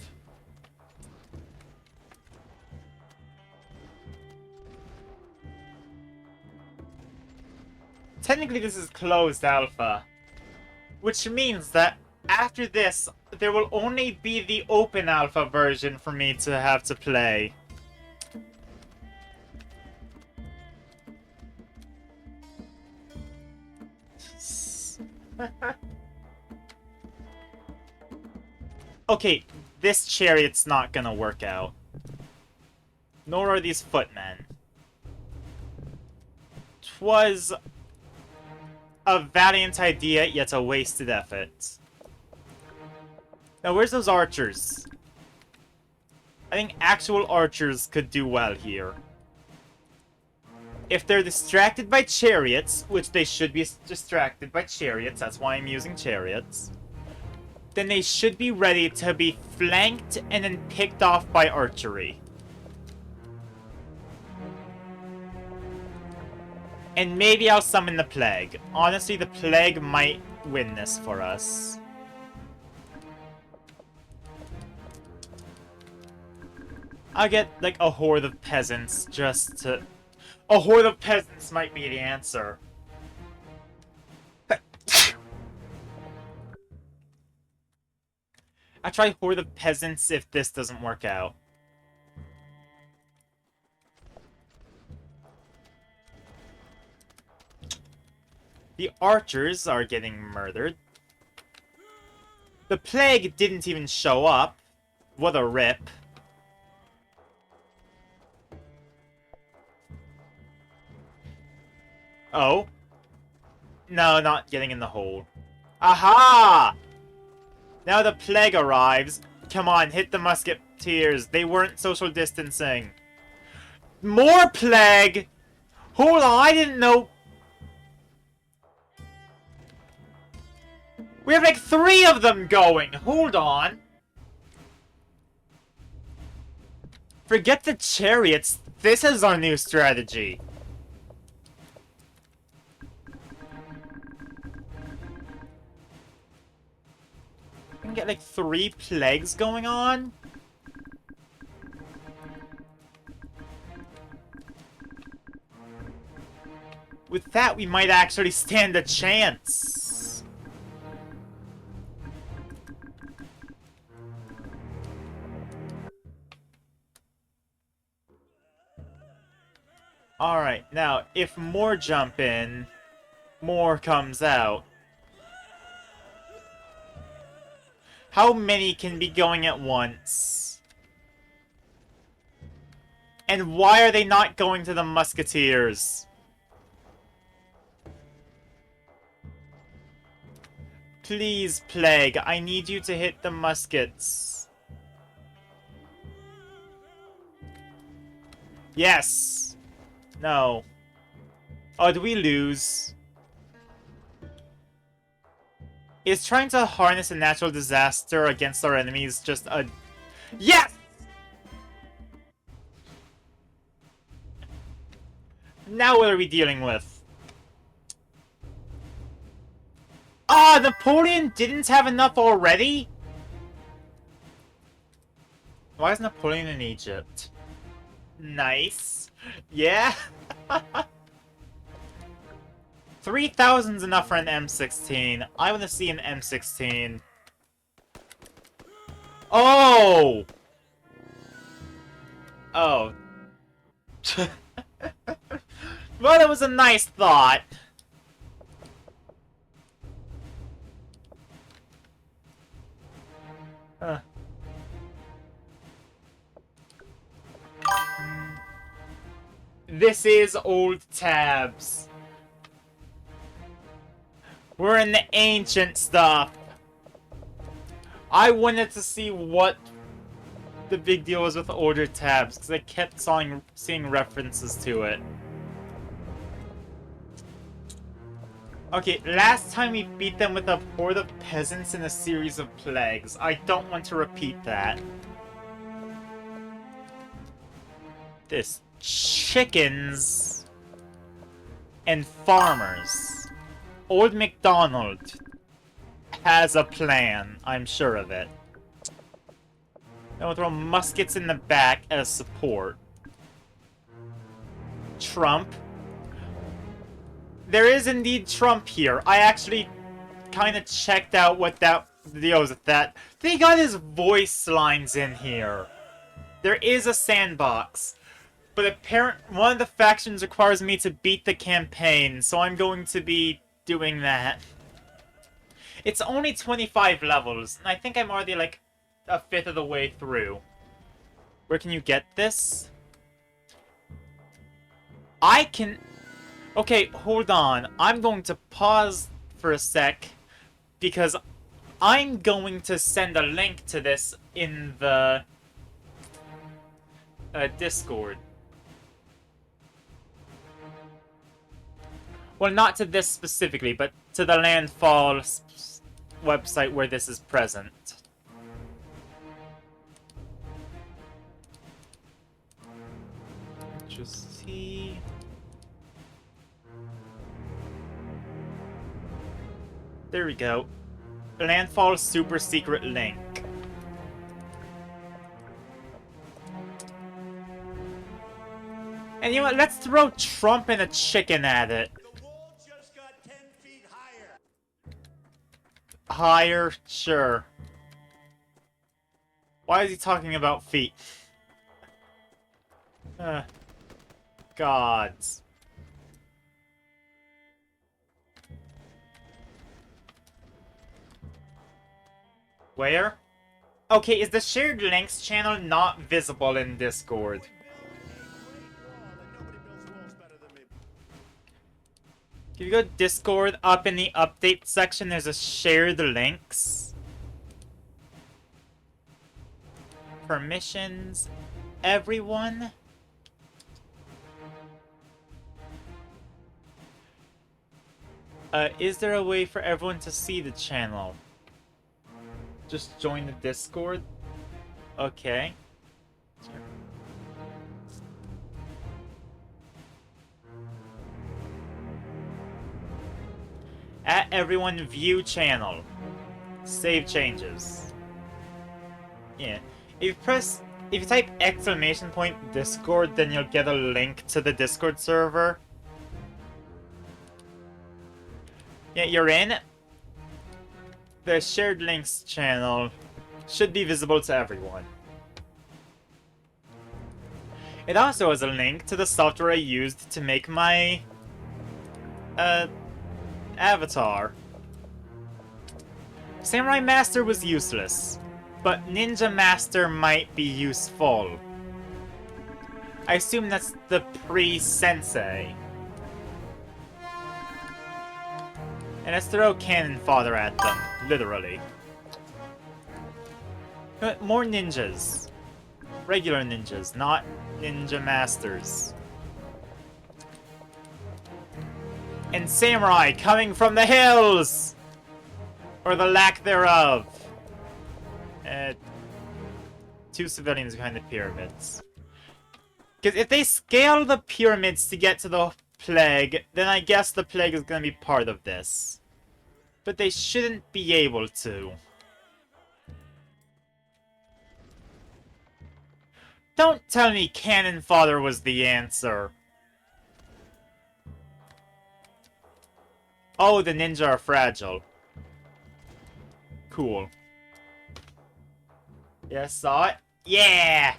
Technically this is closed alpha, which means that after this, there will only be the open alpha version for me to have to play. Okay, this chariot's not gonna work out. Nor are these footmen. 'Twas a valiant idea, yet a wasted effort. Now, where's those archers? I think actual archers could do well here. If they're distracted by chariots, which they should be distracted by chariots, that's why I'm using chariots, then they should be ready to be flanked and then picked off by archery. And maybe I'll summon the plague. Honestly, the plague might win this for us. I'll get, like, a horde of peasants just to... A horde of peasants might be the answer. I try horde of peasants if this doesn't work out. The archers are getting murdered. The plague didn't even show up. What a rip. Oh. No, not getting in the hole. Aha! Now the plague arrives. Come on, hit the musketeers. They weren't social distancing. More plague! Hold on, I didn't know... We have like 3 of them going. Hold on. Forget the chariots. This is our new strategy. We can get like 3 plagues going on. With that, we might actually stand a chance. Alright, now, if more jump in, more comes out. How many can be going at once? And why are they not going to the musketeers? Please, Plague, I need you to hit the muskets. Yes! No. Oh, did we lose? Is trying to harness a natural disaster against our enemies just a... Yes! Now what are we dealing with? Ah, Napoleon didn't have enough already? Why is Napoleon in Egypt? Nice. Yeah? 3,000's enough for an M16. I want to see an M16. Oh! Oh. Well, it was a nice thought. This is old tabs. We're in the ancient stuff. I wanted to see what the big deal was with older tabs, because I kept seeing references to it. Okay, last time we beat them with a horde of peasants in a series of plagues. I don't want to repeat that. This chickens and farmers. Old MacDonald has a plan, I'm sure of it. Then we'll throw muskets in the back as support. Trump. There is indeed Trump here. I actually kind of checked out what that deal was with that. They got his voice lines in here. There is a sandbox. But one of the factions requires me to beat the campaign, so I'm going to be doing that. It's only 25 levels, and I think I'm already like a fifth of the way through. Where can you get this? I can... Okay, hold on. I'm going to pause for a sec, because I'm going to send a link to this in the Discord. Well, not to this specifically, but to the Landfall website where this is present. Just see... There we go. Landfall super secret link. And you know what? Let's throw Trump and a chicken at it. The wall just got 10 feet higher. Higher? Sure. Why is he talking about feet? Gods. Where? Okay, is the shared links channel not visible in Discord? If you go to Discord, up in the update section, there's a shared links. Permissions. Everyone. Is there a way for everyone to see the channel? Just join the Discord? Okay. Sure. At everyone view channel. Save changes. Yeah. If you type exclamation point Discord, then you'll get a link to the Discord server. Yeah, you're in. The shared links channel should be visible to everyone. It also has a link to the software I used to make my avatar. Samurai Master was useless, but Ninja Master might be useful. I assume that's the pre-sensei. And let's throw Cannon Fodder at them, literally. More ninjas. Regular ninjas, not ninja masters. And samurai coming from the hills! Or the lack thereof. Two civilians behind the pyramids. Because if they scale the pyramids to get to the plague, then I guess the plague is going to be part of this. But they shouldn't be able to. Don't tell me Cannon Fodder was the answer. Oh, the ninja are fragile. Cool. Yeah, saw it? Yeah!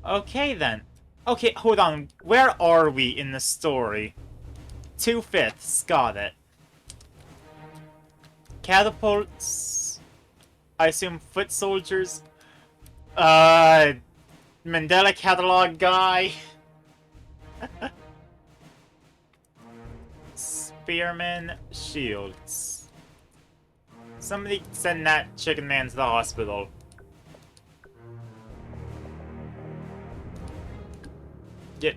Okay, then. Okay, hold on. Where are we in the story? 2/5. Got it. Catapults. I assume foot soldiers. Mandela catalog guy. Spearman shields. Somebody send that chicken man to the hospital. Get.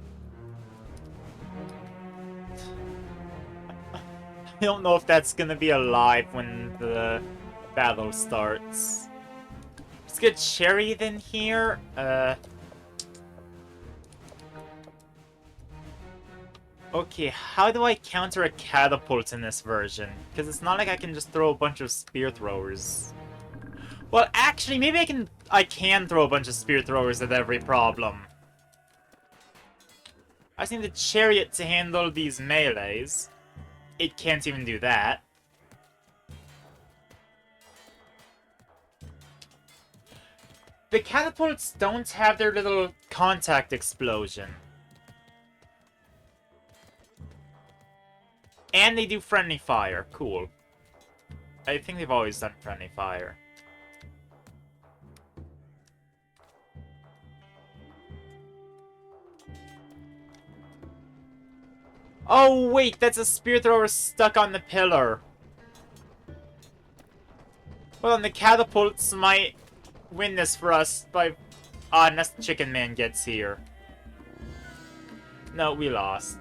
I don't know if that's gonna be alive when the battle starts. Let's get Cherry in here. Okay, how do I counter a catapult in this version? Because it's not like I can just throw a bunch of spear throwers. Well, actually, maybe I can throw a bunch of spear throwers at every problem. I just need the chariot to handle these melees. It can't even do that. The catapults don't have their little contact explosion. And they do friendly fire. Cool. I think they've always done friendly fire. Oh, wait, that's a spear thrower stuck on the pillar. Well, then the catapults might win this for us by... unless the Chicken Man gets here. No, we lost.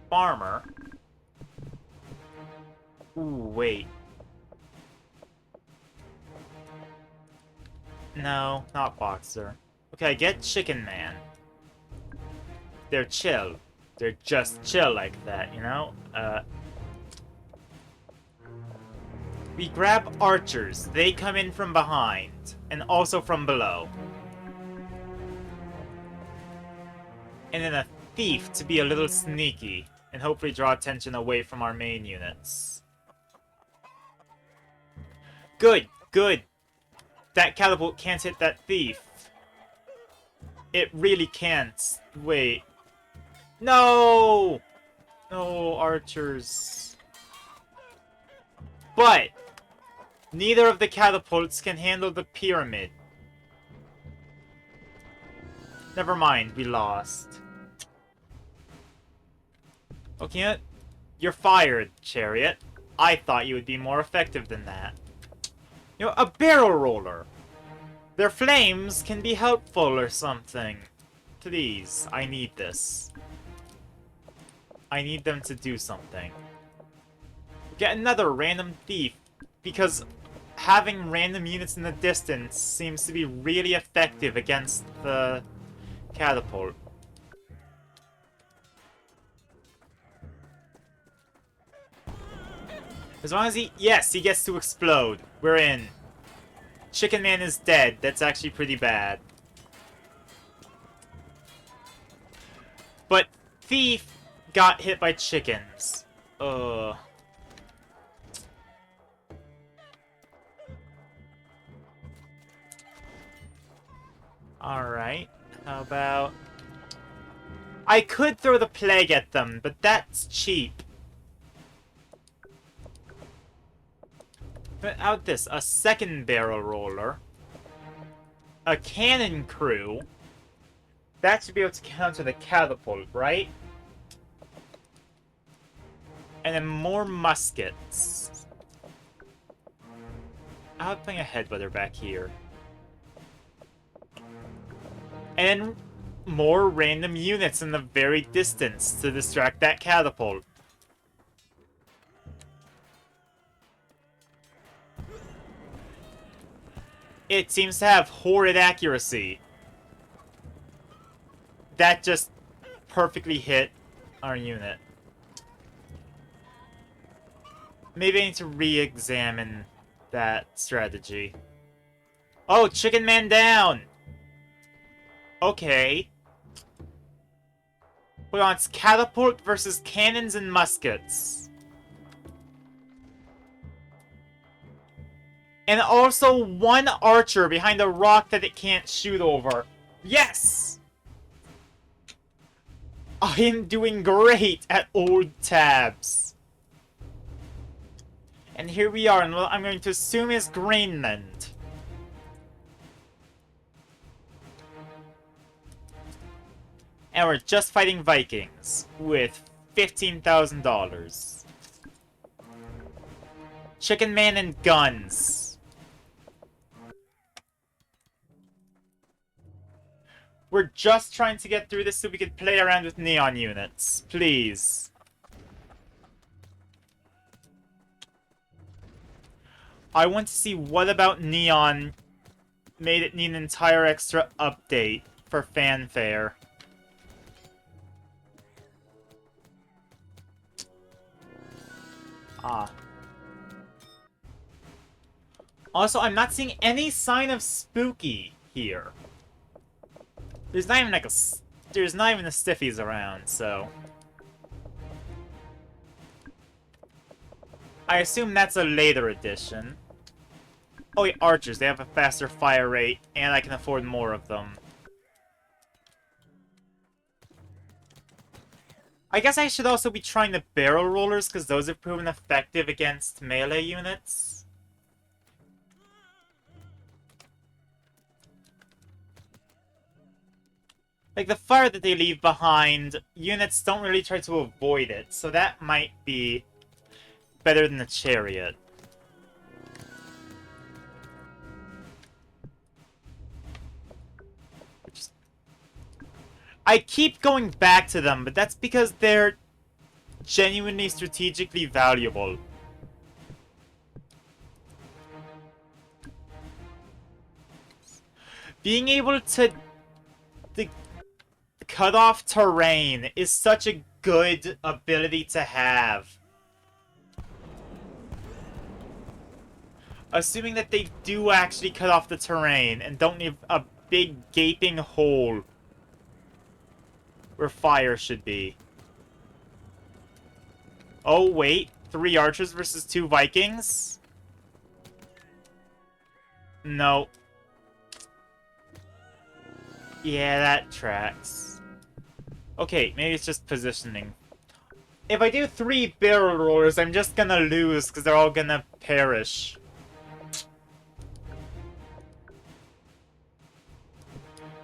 Farmer. Ooh, wait. No, not Boxer. Okay, get Chicken Man. They're chill. They're just chill like that, you know? We grab archers. They come in from behind. And also from below. And then a thief to be a little sneaky. And hopefully draw attention away from our main units. Good, good. That catapult can't hit that thief. It really can't. Wait. No! No, archers. But, neither of the catapults can handle the pyramid. Never mind, we lost. Okay, you're fired, Chariot. I thought you would be more effective than that. You know, a barrel roller. Their flames can be helpful or something. Please, I need this. I need them to do something. Get another random thief, because having random units in the distance seems to be really effective against the catapult. As long as yes, he gets to explode. We're in. Chicken Man is dead. That's actually pretty bad. But Thief got hit by chickens. Ugh. Alright. How about... I could throw the plague at them, but that's cheap. But out this, a second barrel roller, a cannon crew, that should be able to counter the catapult, right? And then more muskets. I'll bring a headbutter back here. And then more random units in the very distance to distract that catapult. It seems to have horrid accuracy. That just perfectly hit our unit. Maybe I need to re-examine that strategy. Oh, Chicken Man down! Okay. Hold on, it's catapult versus cannons and muskets. And also one archer behind a rock that it can't shoot over. Yes! I am doing great at old tabs. And here we are, and what I'm going to assume is Greenland. And we're just fighting Vikings with $15,000. Chicken Man and guns. We're just trying to get through this so we can play around with neon units. Please. I want to see what about neon made it need an entire extra update for fanfare. Ah. Also, I'm not seeing any sign of spooky here. There's not even like there's not even the stiffies around, so I assume that's a later edition. Oh yeah, archers, they have a faster fire rate, and I can afford more of them. I guess I should also be trying the barrel rollers, because those have proven effective against melee units. Like, the fire that they leave behind, units don't really try to avoid it, so that might be better than the chariot. I keep going back to them, but that's because they're genuinely strategically valuable. Being able to cut off terrain is such a good ability to have. Assuming that they do actually cut off the terrain and don't leave a big gaping hole where fire should be. Oh, wait. 3 archers versus 2 Vikings? No. Yeah, that tracks. Okay, maybe it's just positioning. If I do 3 barrel rollers, I'm just gonna lose because they're all gonna perish.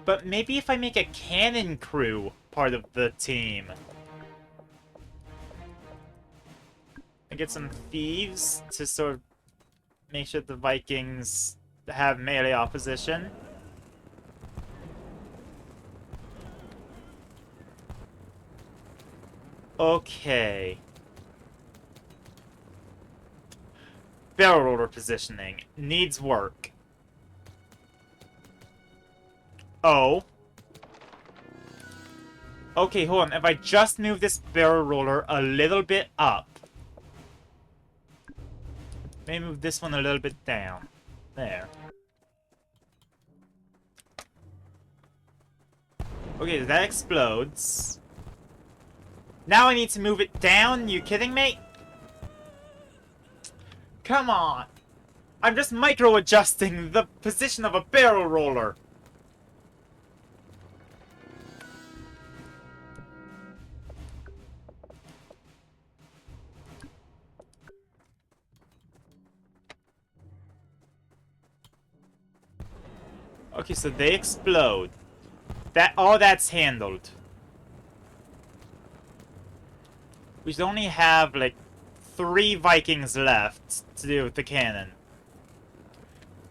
But maybe if I make a cannon crew part of the team. I get some thieves to sort of make sure the Vikings have melee opposition. Okay. Barrel roller positioning needs work. Oh. Okay, hold on. If I just move this barrel roller a little bit up. Maybe move this one a little bit down. There. Okay, that explodes. Now I need to move it down? You kidding me? Come on! I'm just micro-adjusting the position of a barrel roller. Okay, so they explode. All that's handled. We should only have, like, 3 Vikings left to do with the cannon.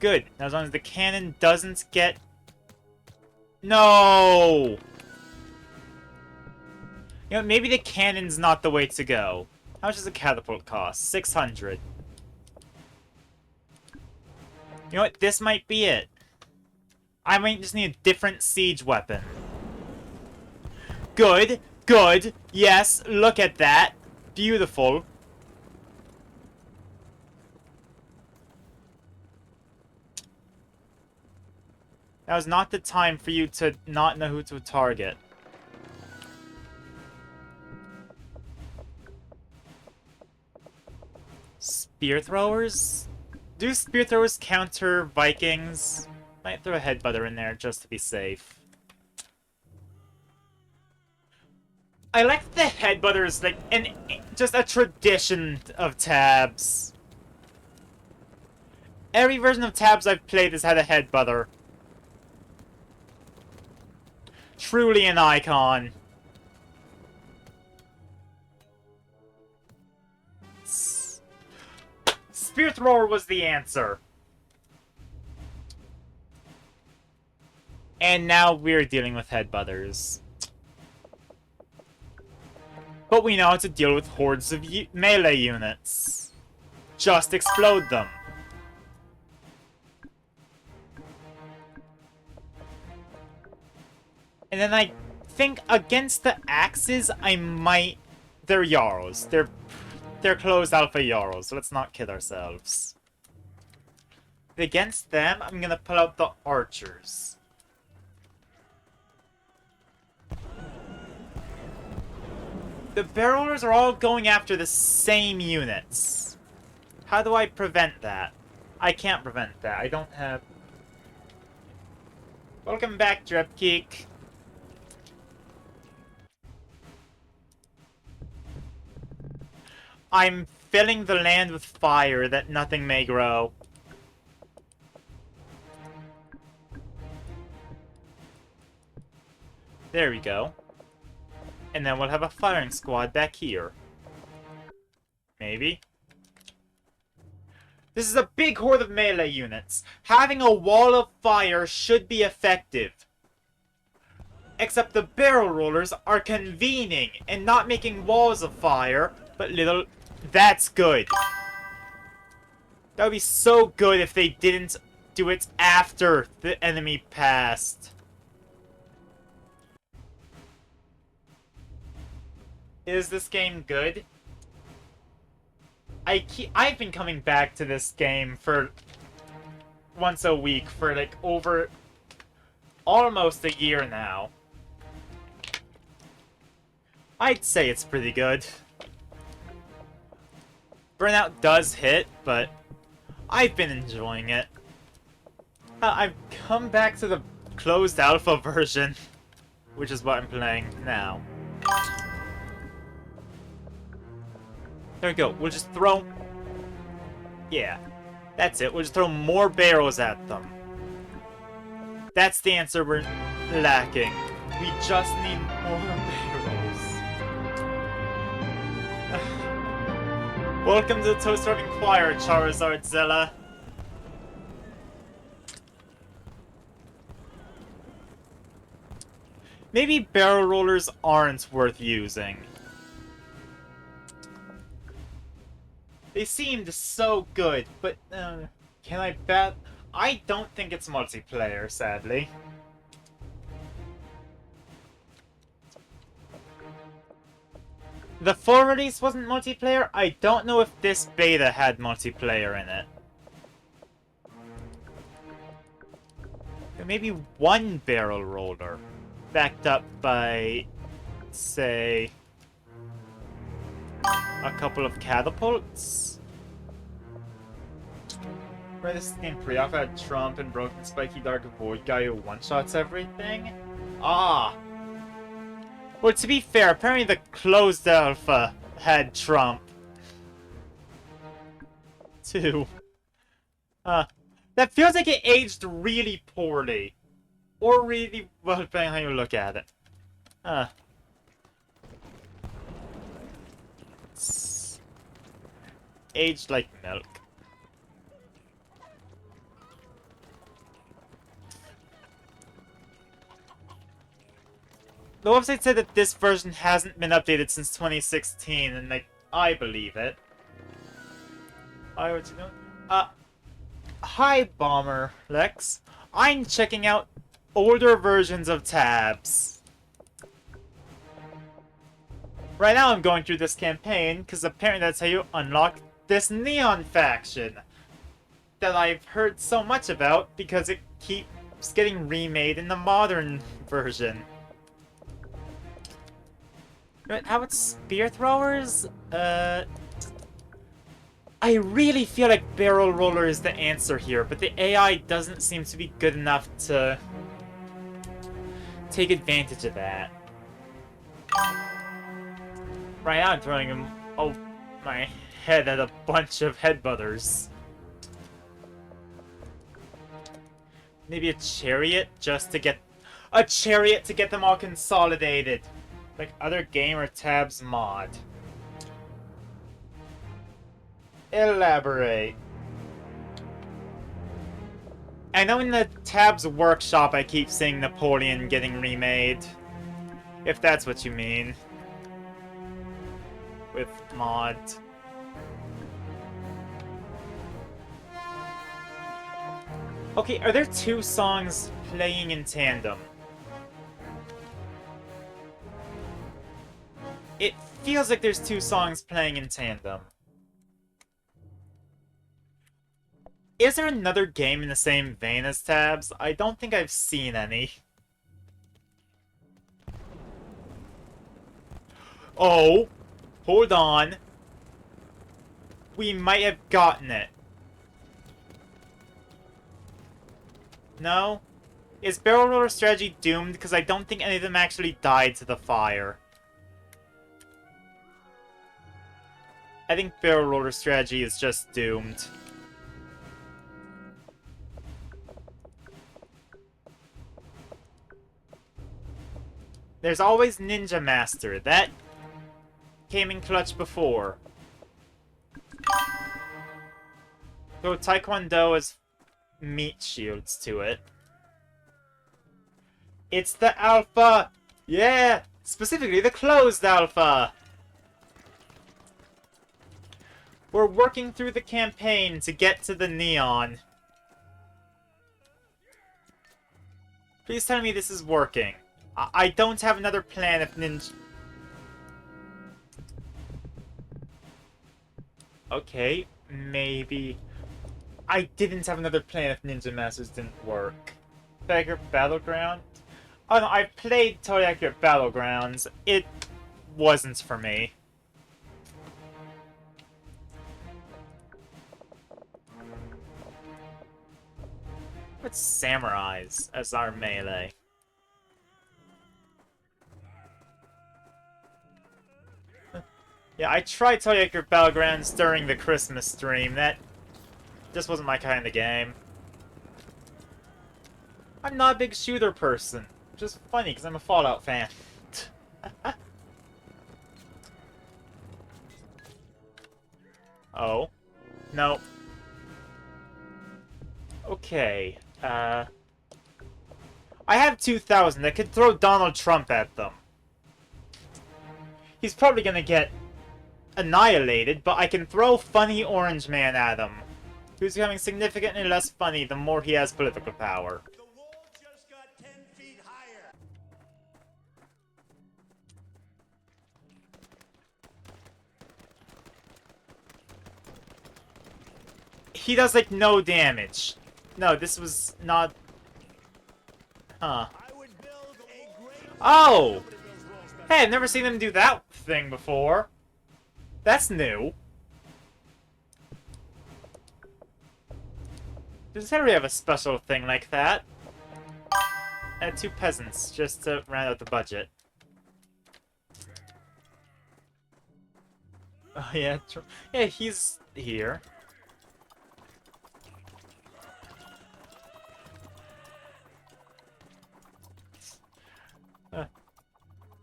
Good. Now, as long as the cannon doesn't get... No! You know, maybe the cannon's not the way to go. How much does a catapult cost? 600. You know what? This might be it. I might just need a different siege weapon. Good. Good. Yes, look at that. Beautiful. That was not the time for you to not know who to target. Spear throwers? Do spear throwers counter Vikings? Might throw a headbutter in there just to be safe. I like the headbutters, like, just a tradition of tabs. every version of Tabs I've played has had a headbutter. Truly an icon. Spear Thrower was the answer. And now we're dealing with headbutters. But we know how to deal with hordes of melee units. Just explode them. And then I think against the axes, I might... They're Yarls. They're closed alpha Yarls, so let's not kid ourselves. Against them, I'm gonna pull out the archers. The barrelers are all going after the same units. How do I prevent that? I can't prevent that. I don't have... Welcome back, Drepkeek. I'm filling the land with fire that nothing may grow. There we go. And then we'll have a firing squad back here. Maybe. This is a big horde of melee units. Having a wall of fire should be effective. Except the barrel rollers are convening and not making walls of fire, but little... That's good. That would be so good if they didn't do it after the enemy passed. Is this game good? I've been coming back to this game for once a week for like over almost a year now. I'd say it's pretty good. Burnout does hit, but I've been enjoying it. I've come back to the closed alpha version, which is what I'm playing now. There we go. We'll just throw... Yeah. That's it. We'll just throw more barrels at them. That's the answer we're lacking. We just need more barrels. Welcome to the Toaster of Inquirer, Charizardzilla. Maybe barrel rollers aren't worth using. They seemed so good, but can I bet? I don't think it's multiplayer, sadly. The full release wasn't multiplayer. I don't know if this beta had multiplayer in it. Maybe one barrel roller, backed up by, say, a couple of catapults. Right, this game pre-alpha had Trump and Broken Spiky Dark Void guy who one-shots everything. Ah! Well, to be fair, apparently the closed alpha had Trump. Too. That feels like it aged really poorly. Or really well, depending on how you look at it. It's aged like milk. The website said that this version hasn't been updated since 2016, and like, I believe it. Hi, Bomber Lex. I'm checking out older versions of Tabs. Right now I'm going through this campaign, because apparently that's how you unlock this Neon faction. That I've heard so much about, because it keeps getting remade in the modern version. How about spear throwers? I really feel like barrel roller is the answer here, but the AI doesn't seem to be good enough to take advantage of that. Right now I'm throwing him my head at a bunch of headbutters. Maybe a chariot just to get... A chariot to get them all consolidated. Like other gamer tabs mod. Elaborate. I know in the tabs workshop I keep seeing Napoleon getting remade. If that's what you mean. With mod. Okay, are there two songs playing in tandem? It feels like there's two songs playing in tandem. Is there another game in the same vein as tabs? I don't think I've seen any. Oh! Hold on. We might have gotten it. No? Is Barrel Roller Strategy doomed? Because I don't think any of them actually died to the fire. I think Barrel Roller Strategy is just doomed. There's always Ninja Master. That came in clutch before. So Taekwondo has meat shields to it. It's the Alpha! Yeah! Specifically the closed Alpha! We're working through the campaign to get to the Neon. Please tell me this is working. I don't have another plan if Ninja... Okay, maybe... I didn't have another plan if Ninja Masters didn't work. Accurate Battleground? Oh no, I've played Totally Accurate Battlegrounds. It wasn't for me. Let's samurais as our melee. Yeah, I tried Totally Accurate Battlegrounds during the Christmas stream. That just wasn't my kind of game. I'm not a big shooter person. Which is funny, because I'm a Fallout fan. Oh. No. Okay. I have 2,000. I could throw Donald Trump at them. He's probably gonna get annihilated, but I can throw Funny Orange Man at him. Who's becoming significantly less funny the more he has political power. The wall just got 10 feet higher. He does, like, no damage. No, this was not... Huh. I would build a great Oh! Nobody builds walls better. Hey, I've never seen them do that thing before. That's new. Does Henry have a special thing like that? Add 2 peasants, just to round out the budget. Oh yeah, yeah, he's here.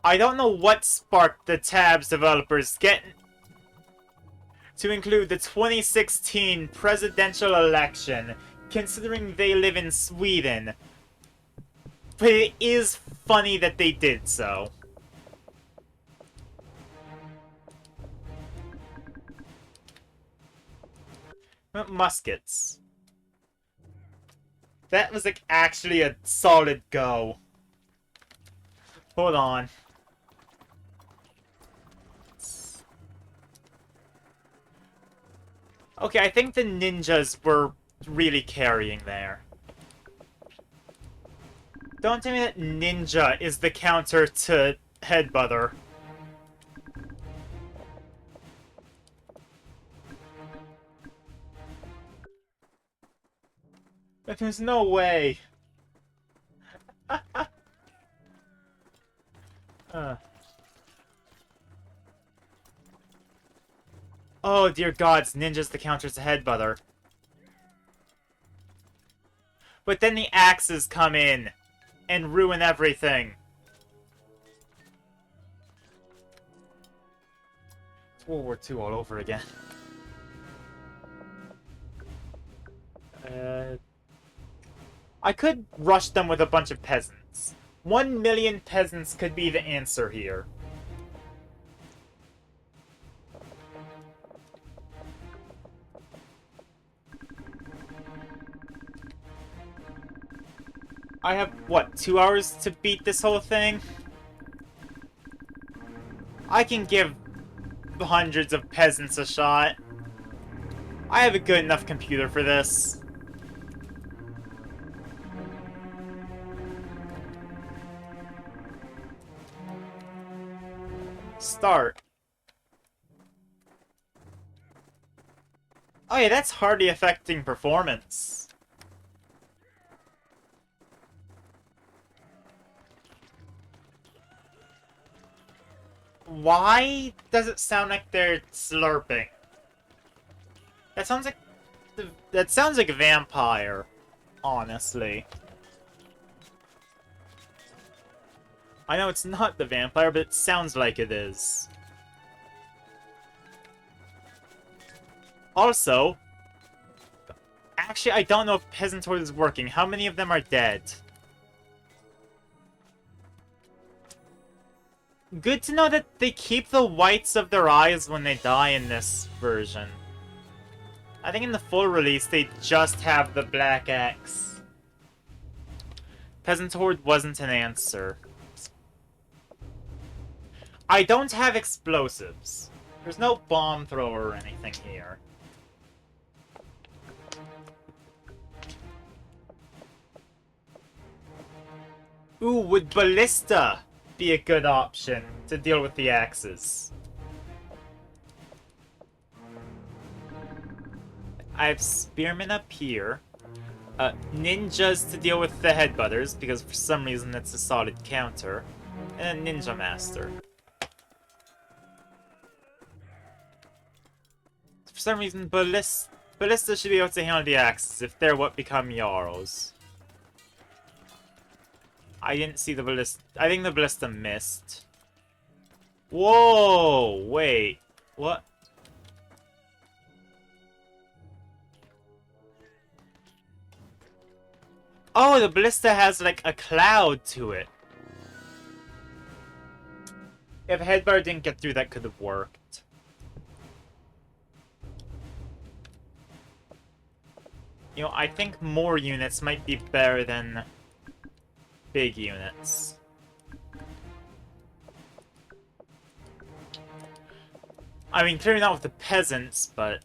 I don't know what sparked the tabs developers to include the 2016 presidential election, considering they live in Sweden. But it is funny that they did so. Muskets. That was, like, actually a solid go. Hold on. Okay, I think the ninjas were really carrying there. Don't tell me that ninja is the counter to headbutter. But there's no way. Oh, dear gods, ninja's the counter to headbutter. But then the axes come in and ruin everything. It's World War II all over again. I could rush them with a bunch of peasants. 1 million peasants could be the answer here. I have, what, 2 hours to beat this whole thing? I can give hundreds of peasants a shot. I have a good enough computer for this. Start. Oh yeah, that's hardly affecting performance. Why does it sound like they're slurping? That sounds like a vampire, honestly. I know it's not the vampire, but it sounds like it is. Also, actually, I don't know if Peasant Horde is working. How many of them are dead? Good to know that they keep the whites of their eyes when they die in this version. I think in the full release, they just have the black X. Peasant Horde wasn't an answer. I don't have explosives. There's no bomb thrower or anything here. Ooh, would Ballista be a good option to deal with the axes? I have Spearmen up here. Ninjas to deal with the Headbutters, because for some reason it's a solid counter. And a Ninja Master. For some reason, Ballista should be able to handle the axes if they're what become Jarls. I didn't see the Ballista. I think the Ballista missed. Whoa! Wait. What? Oh, the Ballista has like a cloud to it. If Headbutter didn't get through, that could have worked. You know, I think more units might be better than big units. I mean, clearly not with the peasants, but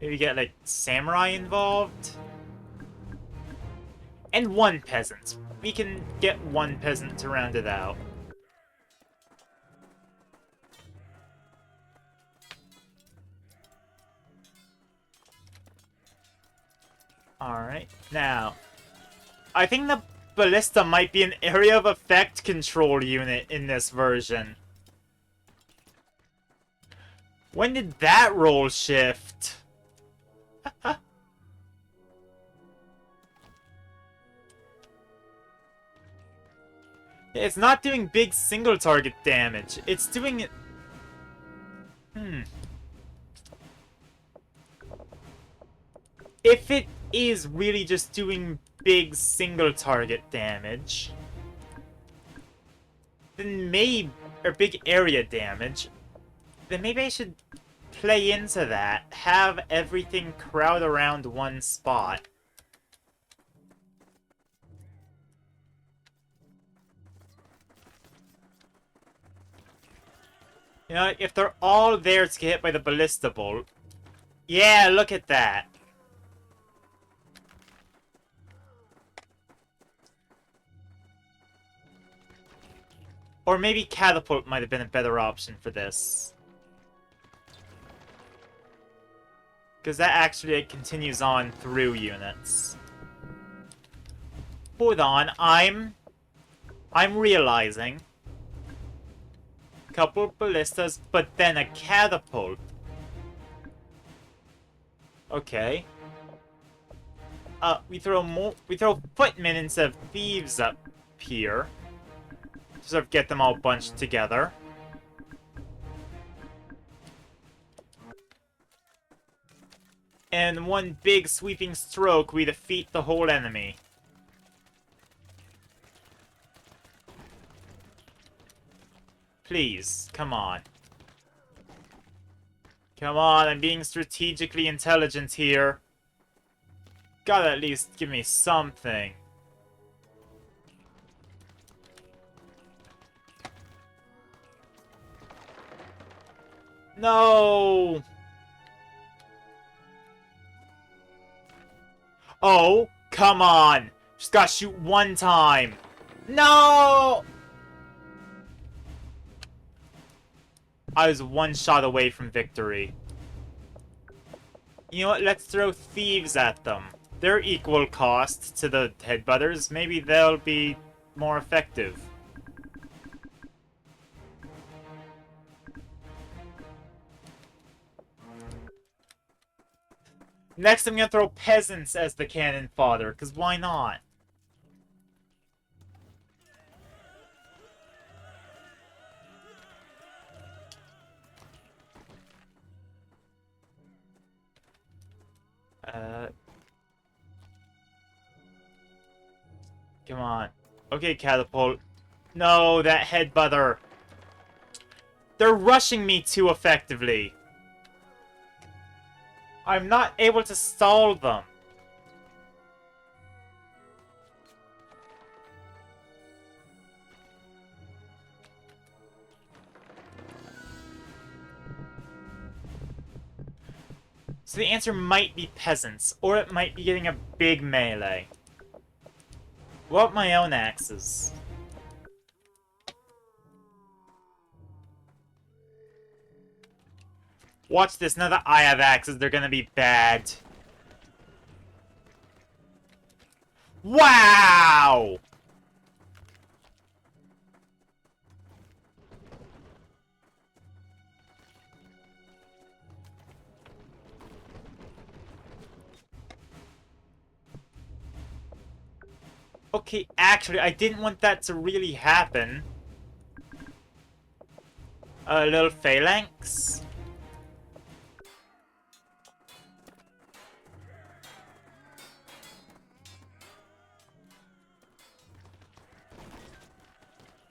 maybe get, like, samurai involved? And one peasant. We can get one peasant to round it out. Alright, now, I think the Ballista might be an area of effect control unit in this version. When did that role shift? It's not doing big single target damage. It's doing... If it is really just doing big single target damage, then maybe... or big area damage, then maybe I should play into that. Have everything crowd around one spot. You know, if they're all there to get hit by the Ballista Bolt... Yeah, look at that. Or maybe Catapult might have been a better option for this. Because that actually continues on through units. Hold on, I'm realizing... Couple ballistas, but then a catapult. Okay. we throw footmen instead of thieves up here. To sort of get them all bunched together. And in one big sweeping stroke, we defeat the whole enemy. Please, come on. Come on, I'm being strategically intelligent here. Gotta at least give me something. No! Oh, come on! Just gotta shoot one time. No! I was one shot away from victory. You know what? Let's throw thieves at them. They're equal cost to the headbutters. Maybe they'll be more effective. Next, I'm gonna throw peasants as the cannon fodder, because why not? Come on. Okay, catapult. No, that headbutter. They're rushing me too effectively. I'm not able to stall them. So the answer might be peasants, or it might be getting a big melee. What about my own axes? Watch this, now that I have axes, they're gonna be bad. Wow! Okay, actually, I didn't want that to really happen. A little phalanx.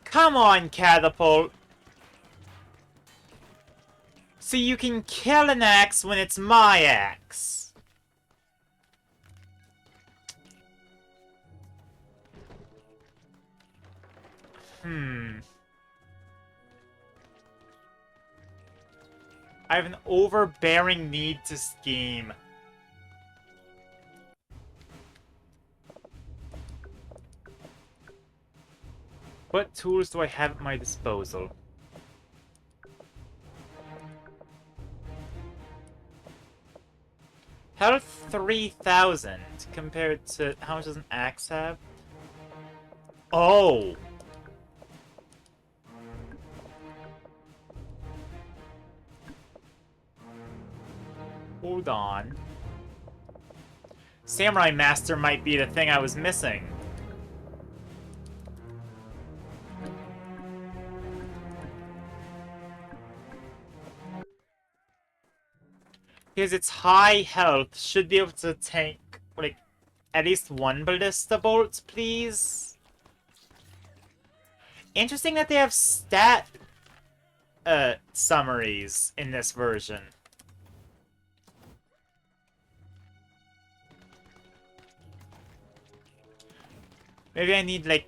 Come on, catapult. So you can kill an axe when it's my axe. I have an overbearing need to scheme. What tools do I have at my disposal? Health 3,000 compared to how much does an axe have? Oh! Hold on. Samurai Master might be the thing I was missing. Because its high health should be able to tank, like, at least one ballista bolt, please? Interesting that they have stat summaries in this version. Maybe I need, like,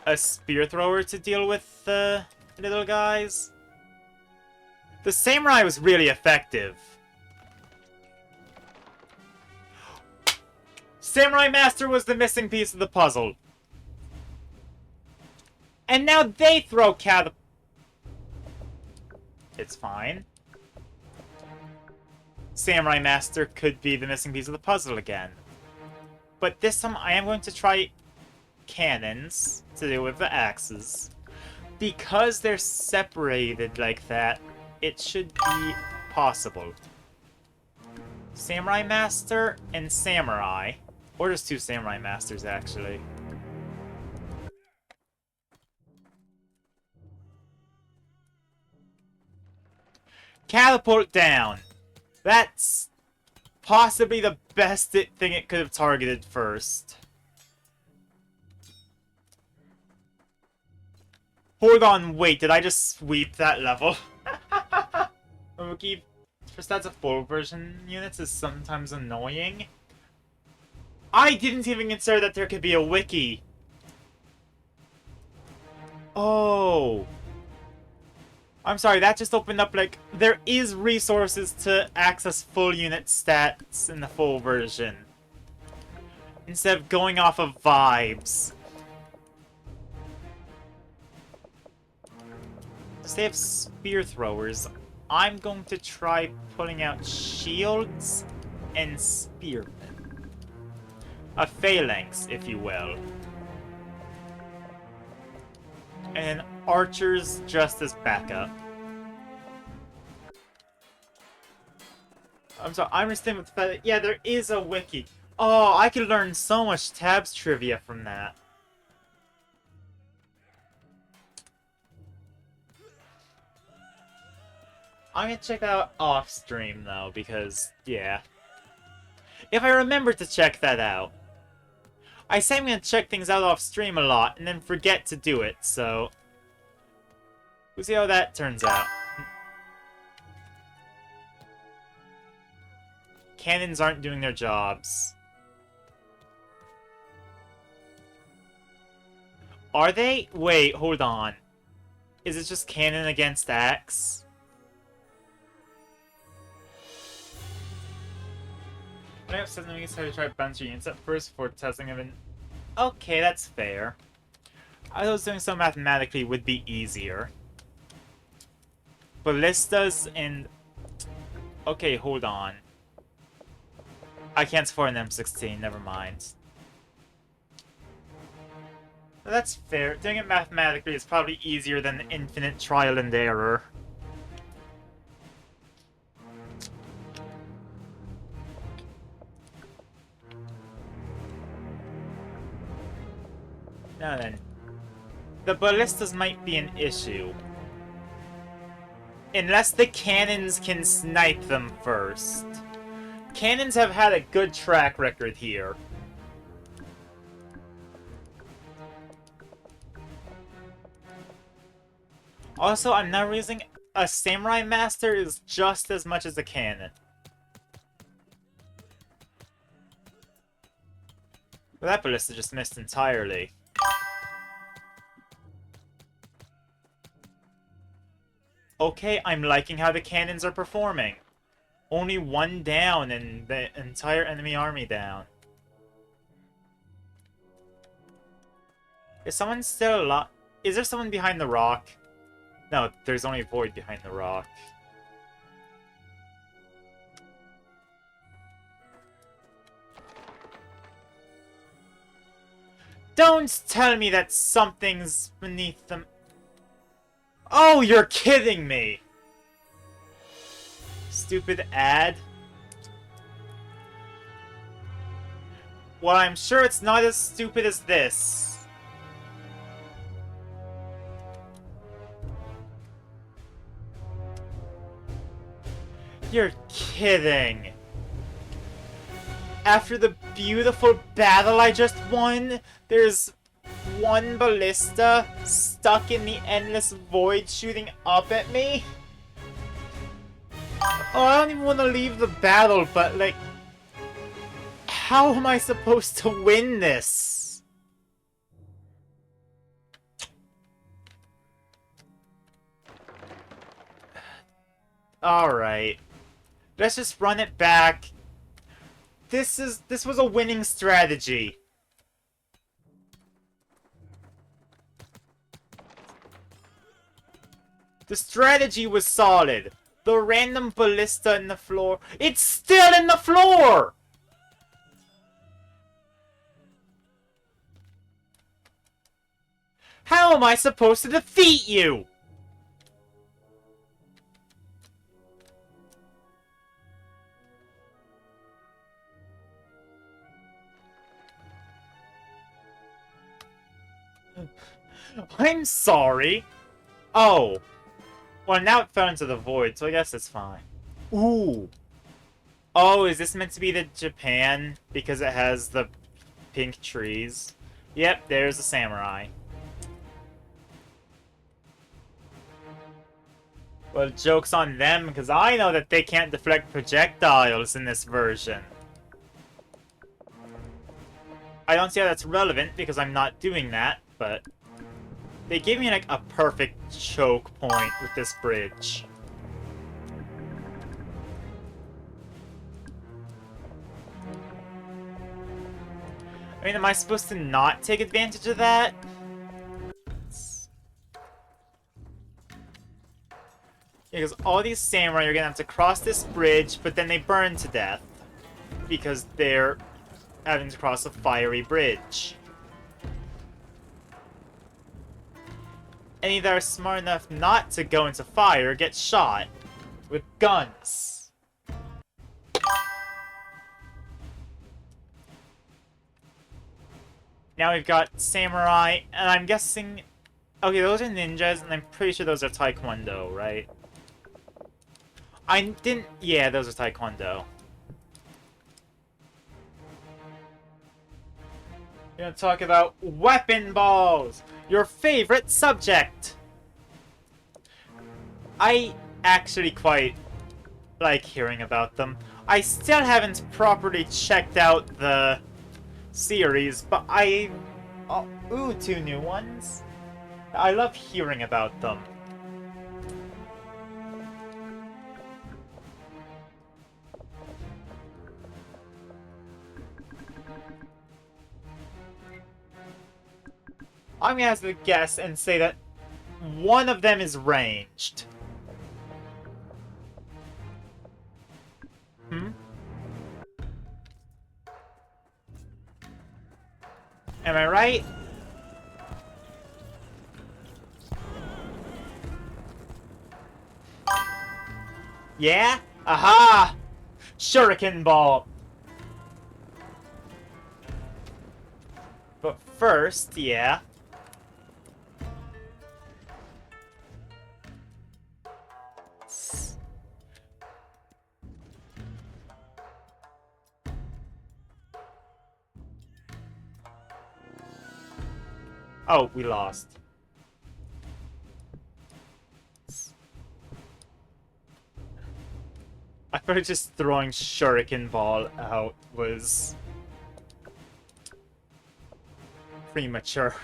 a spear thrower to deal with the little guys? The samurai was really effective. Samurai Master was the missing piece of the puzzle. And now they throw It's fine. Samurai Master could be the missing piece of the puzzle again. But this time I am going to try cannons to deal with the axes. Because they're separated like that, it should be possible. Samurai Master and Samurai. Or just 2 Samurai Masters, actually. Catapult down. That's possibly the best thing it could have targeted first. Hold on, wait, did I just sweep that level? Wiki for stats of full version units is sometimes annoying. I didn't even consider that there could be a wiki. Oh. I'm sorry, that just opened up, like, there is resources to access full unit stats in the full version. Instead of going off of vibes. Since they have spear throwers, I'm going to try pulling out shields and spearmen. A phalanx, if you will. And archers just as backup. I'm sorry, I understand with the fact that, yeah, there is a wiki. Oh, I could learn so much tabs trivia from that. I'm gonna check that out off stream though, because, yeah. If I remember to check that out. I say I'm gonna check things out off stream a lot, and then forget to do it, so... We'll see how that turns out. Cannons aren't doing their jobs. Are they? Wait, hold on. Is it just cannon against axe? I have said enemies have to try bouncer units at first before testing them in... Okay, that's fair. I was doing so mathematically would be easier. Ballistas and... Okay, hold on. I can't support an M16, never mind. That's fair. Doing it mathematically is probably easier than infinite trial and error. Now then, the ballistas might be an issue. Unless the cannons can snipe them first. Cannons have had a good track record here. Also, I'm now realizing a Samurai Master is just as much as a cannon. Well, that ballista just missed entirely. Okay, I'm liking how the cannons are performing. Only 1 down and the entire enemy army down. Is someone still alive? Is there someone behind the rock? No, there's only a void behind the rock. Don't tell me that something's beneath them. Oh, you're kidding me! Stupid ad. Well, I'm sure it's not as stupid as this. You're kidding. After the beautiful battle I just won, there's 1 ballista stuck in the endless void shooting up at me? Oh, I don't even want to leave the battle, but, like... How am I supposed to win this? Alright. Let's just run it back. This was a winning strategy. The strategy was solid. The random ballista in the floor. It's still in the floor! How am I supposed to defeat you? I'm sorry. Oh. Well, now it fell into the void, so I guess it's fine. Ooh. Oh, is this meant to be the Japan? Because it has the pink trees. Yep, there's a samurai. Well, joke's on them, because I know that they can't deflect projectiles in this version. I don't see how that's relevant, because I'm not doing that, but... They gave me, like, a perfect choke point with this bridge. I mean, am I supposed to not take advantage of that? Because all these samurai are gonna have to cross this bridge, but then they burn to death. Because they're having to cross a fiery bridge. Any that are smart enough not to go into fire get shot with guns. Now we've got samurai, and I'm guessing... Okay, those are ninjas, and I'm pretty sure those are taekwondo, right? I didn't... Yeah, those are taekwondo. We're gonna talk about weapon balls! Your favorite subject! I actually quite like hearing about them. I still haven't properly checked out the series, but I... Oh, ooh, 2 new ones. I love hearing about them. I'm gonna have to guess and say that one of them is ranged. Hmm? Am I right? Yeah? Aha! Shuriken ball! But first, yeah. Oh, we lost. I thought just throwing Shuriken Ball out was premature.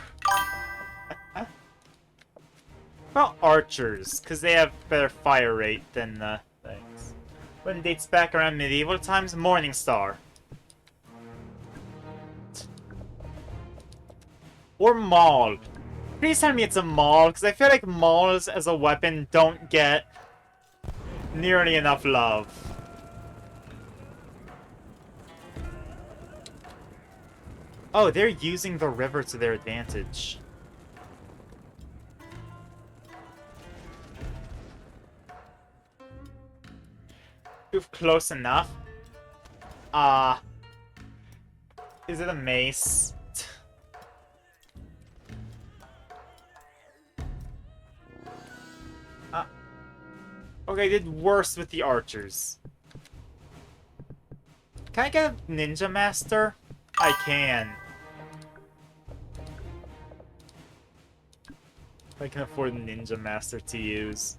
About archers, because they have better fire rate than the things. When it dates back around medieval times, Morningstar. Or Maul. Please tell me it's a Maul, because I feel like Mauls as a weapon don't get nearly enough love. Oh, they're using the river to their advantage. Move close enough. Is it a mace? Okay, I did worse with the archers. Can I get a Ninja Master? I can. I can afford a Ninja Master to use.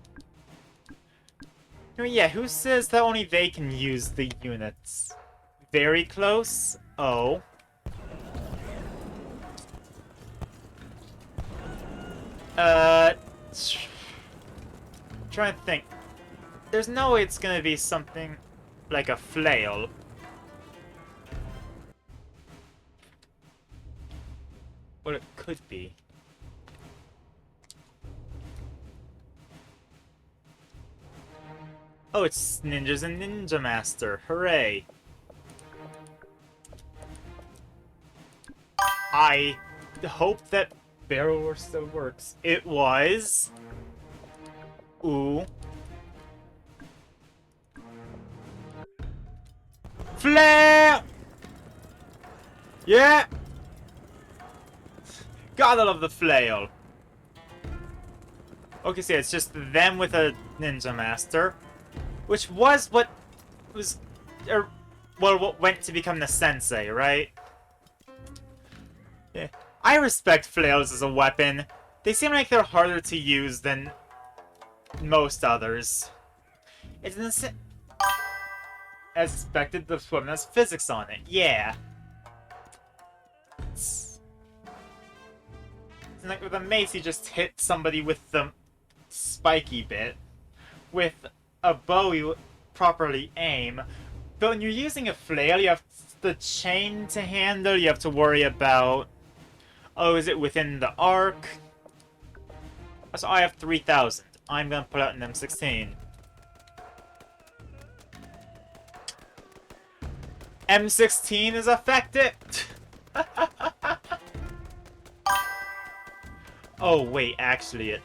Oh yeah, who says that only they can use the units? Very close? Oh. Trying to think. There's no way it's gonna be something like a flail. What it could be. Oh, it's Ninjas and Ninja Master. Hooray. I hope that Barrel still works. It was. Ooh. Flare! Yeah! Gotta love the flail. Okay, so yeah, it's just them with a ninja master, which was what was, well, what went to become the sensei, right? Yeah. I respect flails as a weapon. They seem like they're harder to use than most others. It's as expected, the weapon has physics on it. Yeah. It's like with a mace, you just hit somebody with the spiky bit. With a bow, you properly aim. But when you're using a flail, you have the chain to handle. You have to worry about, oh, is it within the arc? So I have 3,000. I'm gonna put out an M16. M16 is effective! Oh, wait, actually it...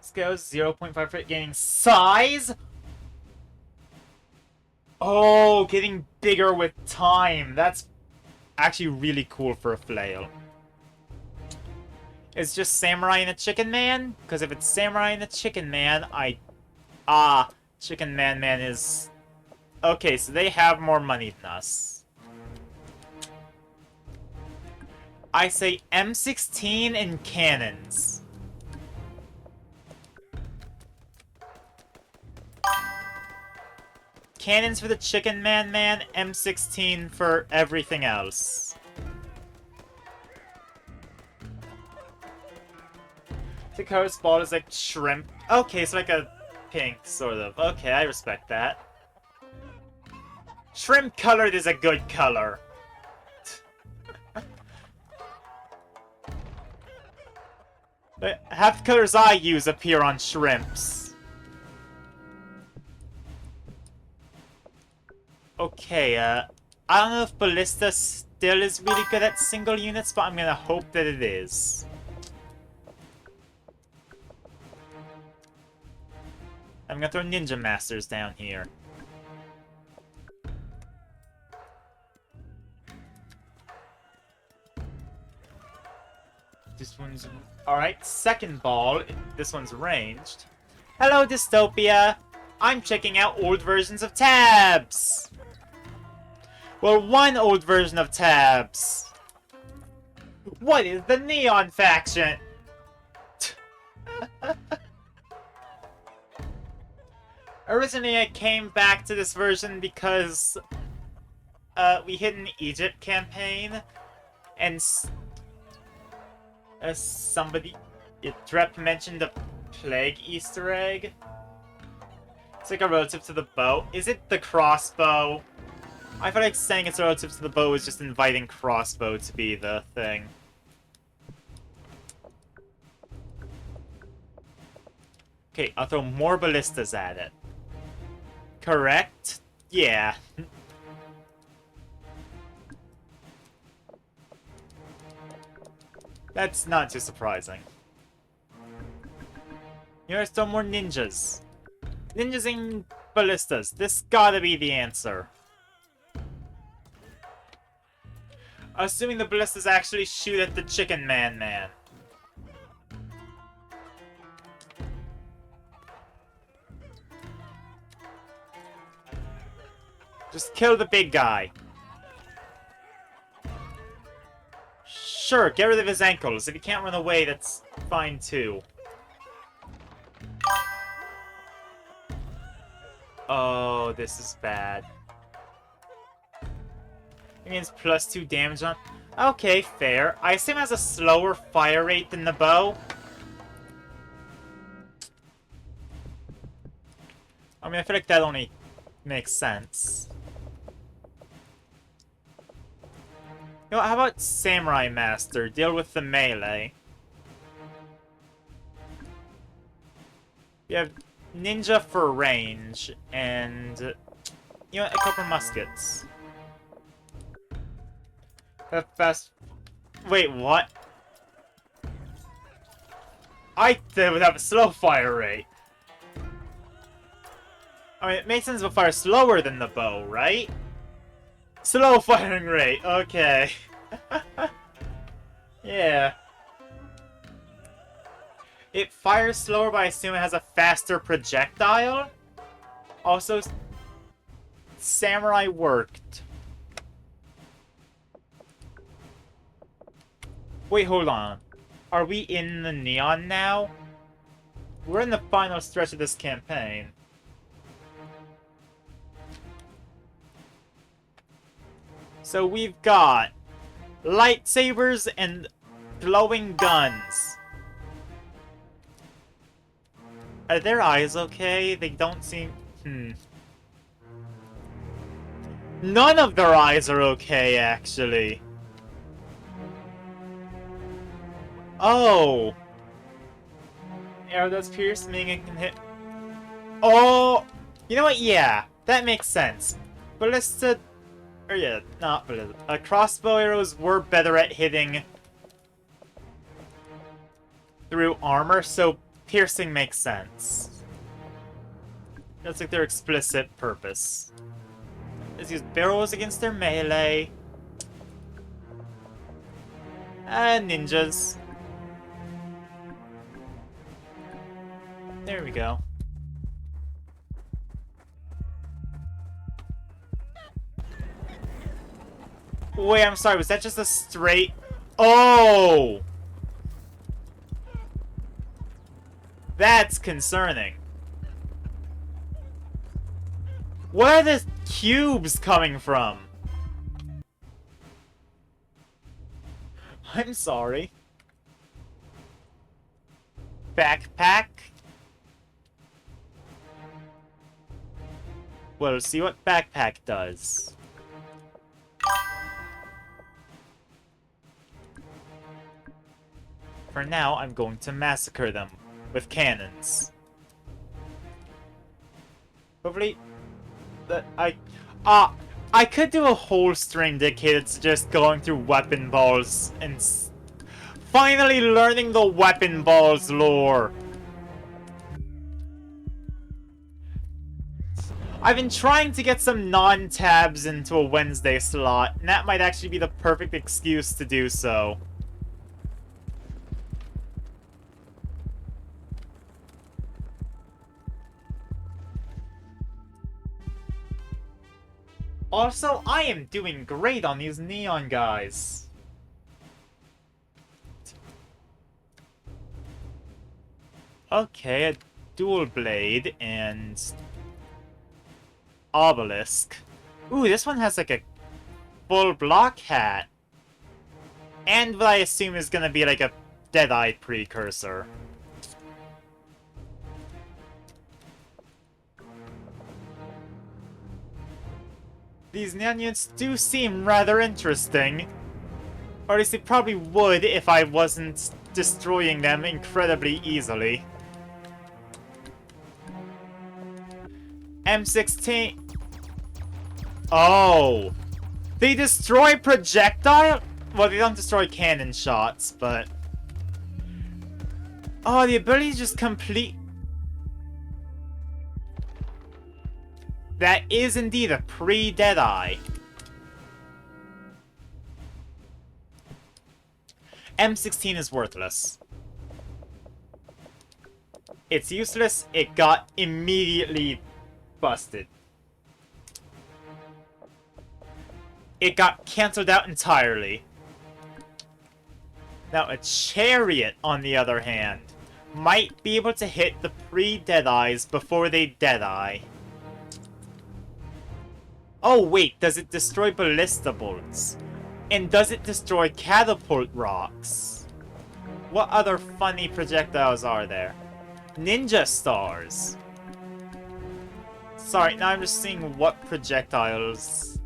Scales 0.5 for gaining size? Oh, getting bigger with time. That's actually really cool for a flail. It's just Samurai and a Chicken Man? Because if it's Samurai and a Chicken Man, Chicken Man is... Okay, so they have more money than us. I say M16 and cannons. Cannons for the Chicken Man, M16 for everything else. The color's ball is like shrimp. Okay, it's like a pink, sort of. Okay, I respect that. Shrimp colored is a good color. Half the colors I use appear on shrimps. Okay, I don't know if Ballista still is really good at single units, but I'm gonna hope that it is. I'm gonna throw Ninja Masters down here. This one's... Alright, second ball. This one's ranged. Hello, Dystopia! I'm checking out old versions of tabs! Well, one old version of tabs! What is the Neon faction? Originally, I came back to this version because we hit an Egypt campaign, and Drep mentioned the Plague Easter egg. It's like a relative to the bow. Is it the crossbow? I feel like saying it's relative to the bow is just inviting crossbow to be the thing. Okay, I'll throw more ballistas at it. Correct? Yeah. That's not too surprising. Here are still more ninjas. Ninjas and ballistas. This gotta be the answer. Assuming the ballistas actually shoot at the Chicken Man. Just kill the big guy. Sure, get rid of his ankles. If he can't run away, that's fine too. Oh, this is bad. It means +2 damage on... Okay, fair. I assume it has a slower fire rate than the bow. I mean, I feel like that only makes sense. You know, how about Samurai Master? Deal with the melee. You have Ninja for range, and... You know, a couple muskets. Fast... Wait, what? They would have a slow fire rate. I mean, it makes sense to fire slower than the bow, right? Slow firing rate, okay. Yeah. It fires slower, but I assume it has a faster projectile? Also, Samurai worked. Wait, hold on. Are we in the neon now? We're in the final stretch of this campaign. So we've got lightsabers and glowing guns. Are their eyes okay? They don't seem... None of their eyes are okay, actually. Oh! Arrow does pierce, meaning it can hit... Oh! You know what? Yeah, that makes sense. Ballista... Or yeah, not ballista. Crossbow arrows were better at hitting through armor, so piercing makes sense. That's like their explicit purpose. Let's use barrels against their melee. And ninjas. There we go. Wait, I'm sorry, was that just a straight... Oh! That's concerning. Where are the cubes coming from? I'm sorry. Backpack? Well, see what backpack does. For now, I'm going to massacre them with cannons. Hopefully, I could do a whole stream dedicated to just going through weapon balls and finally learning the weapon balls lore. I've been trying to get some non-tabs into a Wednesday slot, and that might actually be the perfect excuse to do so. Also, I am doing great on these neon guys. Okay, a dual blade and obelisk. Ooh, this one has like a full block hat. And what I assume is gonna be like a Deadeye precursor. These neon units do seem rather interesting. Or at least they probably would if I wasn't destroying them incredibly easily. M16... Oh! They destroy projectile? Well, they don't destroy cannon shots, but... Oh, the ability to just complete... That is indeed a pre-Deadeye. M16 is worthless. It's useless, it got immediately busted. It got cancelled out entirely. Now, a chariot, on the other hand, might be able to hit the pre-Deadeyes before they Deadeye. Oh wait, does it destroy ballista bolts? And does it destroy catapult rocks? What other funny projectiles are there? Ninja stars. Sorry, now I'm just seeing what projectiles...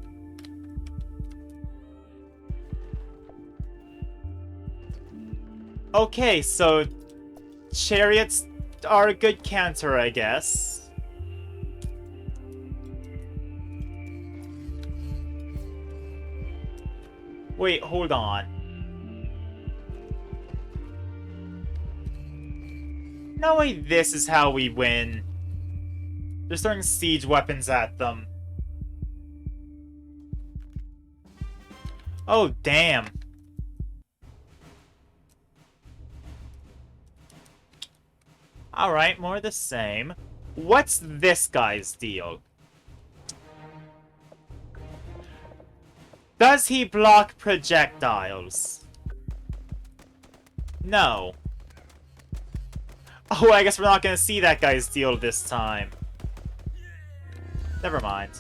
Okay, so... chariots are a good counter, I guess. Wait, hold on. No way this is how we win. They're throwing siege weapons at them. Oh, damn. Alright, more the same. What's this guy's deal? Does he block projectiles? No. Oh, I guess we're not gonna see that guy's deal this time. Never mind.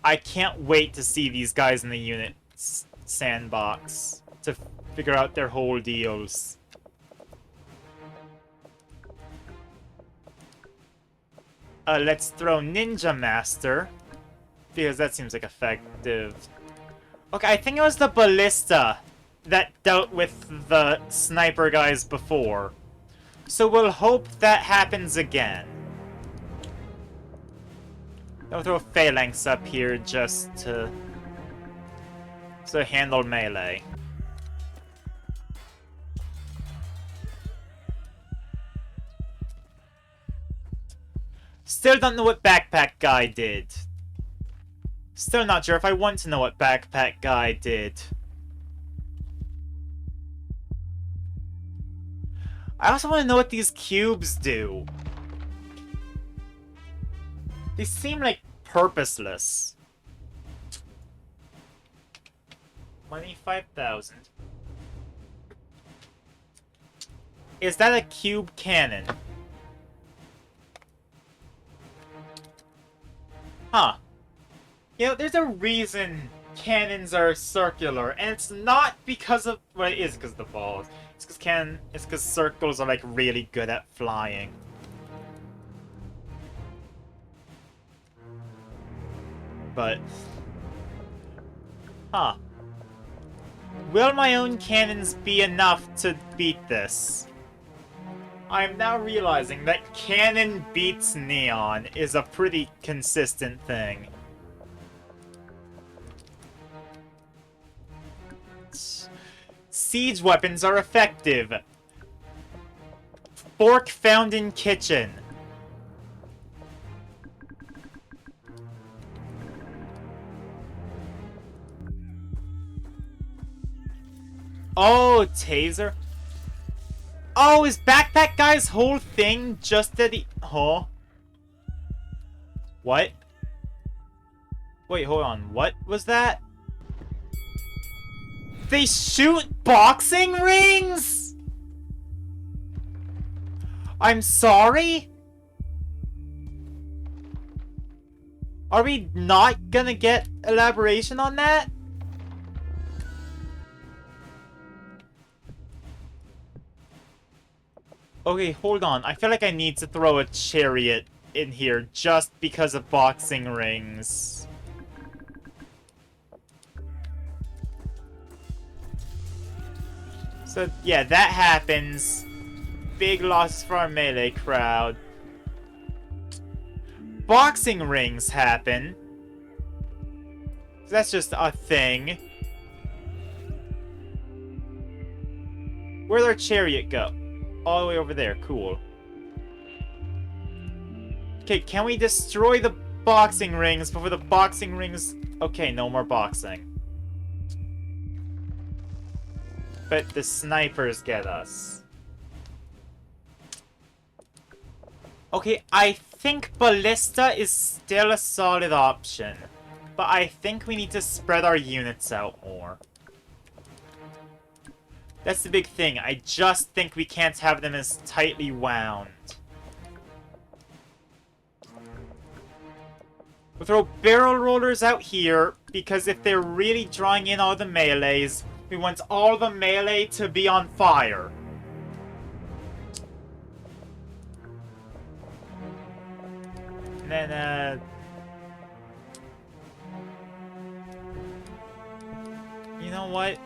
I can't wait to see these guys in the unit sandbox to figure out their whole deals. Let's throw Ninja Master, because that seems like effective. Okay, I think it was the Ballista that dealt with the sniper guys before. So we'll hope that happens again. I'll throw Phalanx up here just to handle melee. Still don't know what Backpack Guy did. Still not sure if I want to know what Backpack Guy did. I also want to know what these cubes do. They seem like purposeless. 25,000. Is that a cube cannon? Huh. You know, there's a reason cannons are circular, and it's not because of... Well, it is because of the balls. It's because circles are, like, really good at flying. But... Huh. Will my own cannons be enough to beat this? I'm now realizing that cannon beats neon is a pretty consistent thing. Siege weapons are effective. Fork found in kitchen. Oh, taser. Oh, is Backpack Guy's whole thing just that he... Huh? What? Wait, hold on. What was that? They shoot boxing rings?! I'm sorry? Are we not gonna get elaboration on that? Okay, hold on. I feel like I need to throw a chariot in here just because of boxing rings. So, yeah, that happens. Big losses for our melee crowd. Boxing rings happen. So that's just a thing. Where'd our chariot go? All the way over there. Cool. Okay, can we destroy the boxing rings before the boxing rings... Okay, no more boxing. But the snipers get us. Okay, I think Ballista is still a solid option. But I think we need to spread our units out more. That's the big thing. I just think we can't have them as tightly wound. We'll throw barrel rollers out here, because if they're really drawing in all the melees, we want all the melee to be on fire. And then, you know what?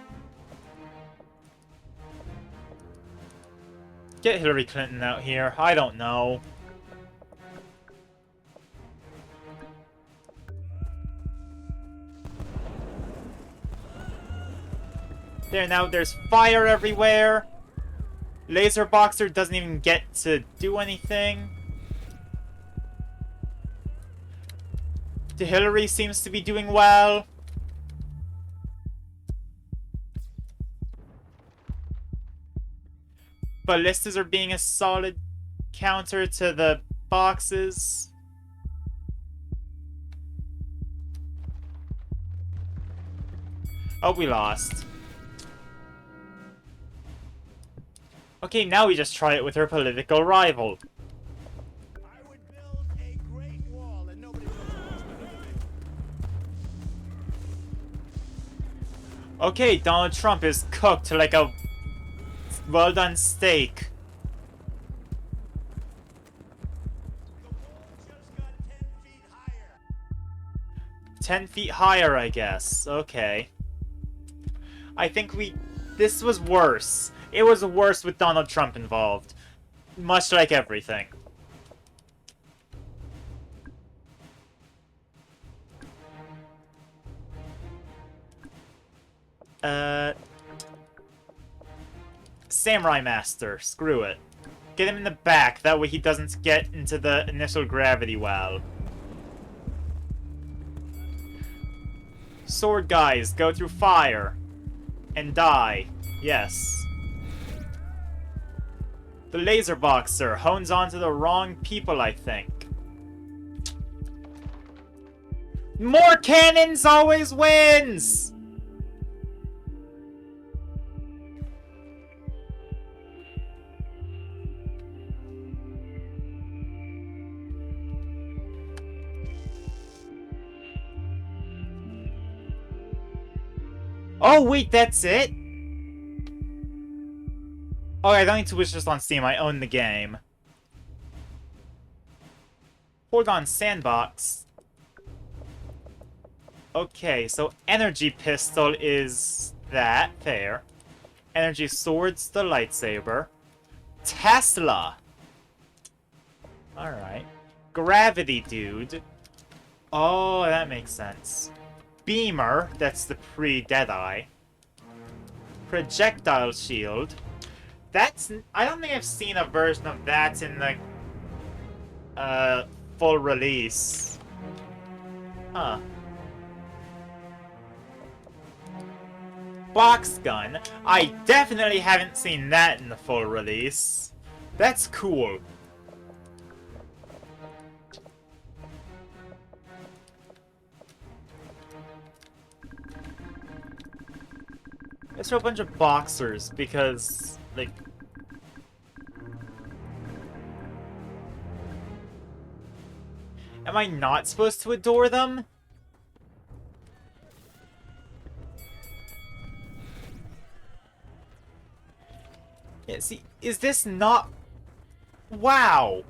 Get Hillary Clinton out here. I don't know. There, now there's fire everywhere. Laser Boxer doesn't even get to do anything. The Hillary seems to be doing well. ballistas are being a solid counter to the boxes. Oh, we lost. Okay, now we just try it with her political rival. I would build a great wall, and nobody builds walls better than me. Okay, Donald Trump is cooked like a well-done steak. The wall just got 10 feet higher. 10 feet higher, I guess. Okay. I think this was worse. It was worse with Donald Trump involved. Much like everything. Samurai Master. Screw it. Get him in the back, that way he doesn't get into the initial gravity well. Sword guys, go through fire. And die. Yes. The laser boxer hones onto the wrong people, I think. More cannons always wins! Oh, wait, that's it? Oh, I don't need to wish this on Steam. I own the game. Hold on, sandbox. Okay, so energy pistol is that. Fair. Energy sword's the lightsaber. Tesla. Alright. Gravity dude. Oh, that makes sense. Beamer, that's the pre-Deadeye. Projectile shield. That's... I don't think I've seen a version of that in the... full release. Huh. Box gun. I definitely haven't seen that in the full release. That's cool. Let's throw a bunch of boxers, because, like... Am I not supposed to adore them? Yeah, see, is this not... Wow!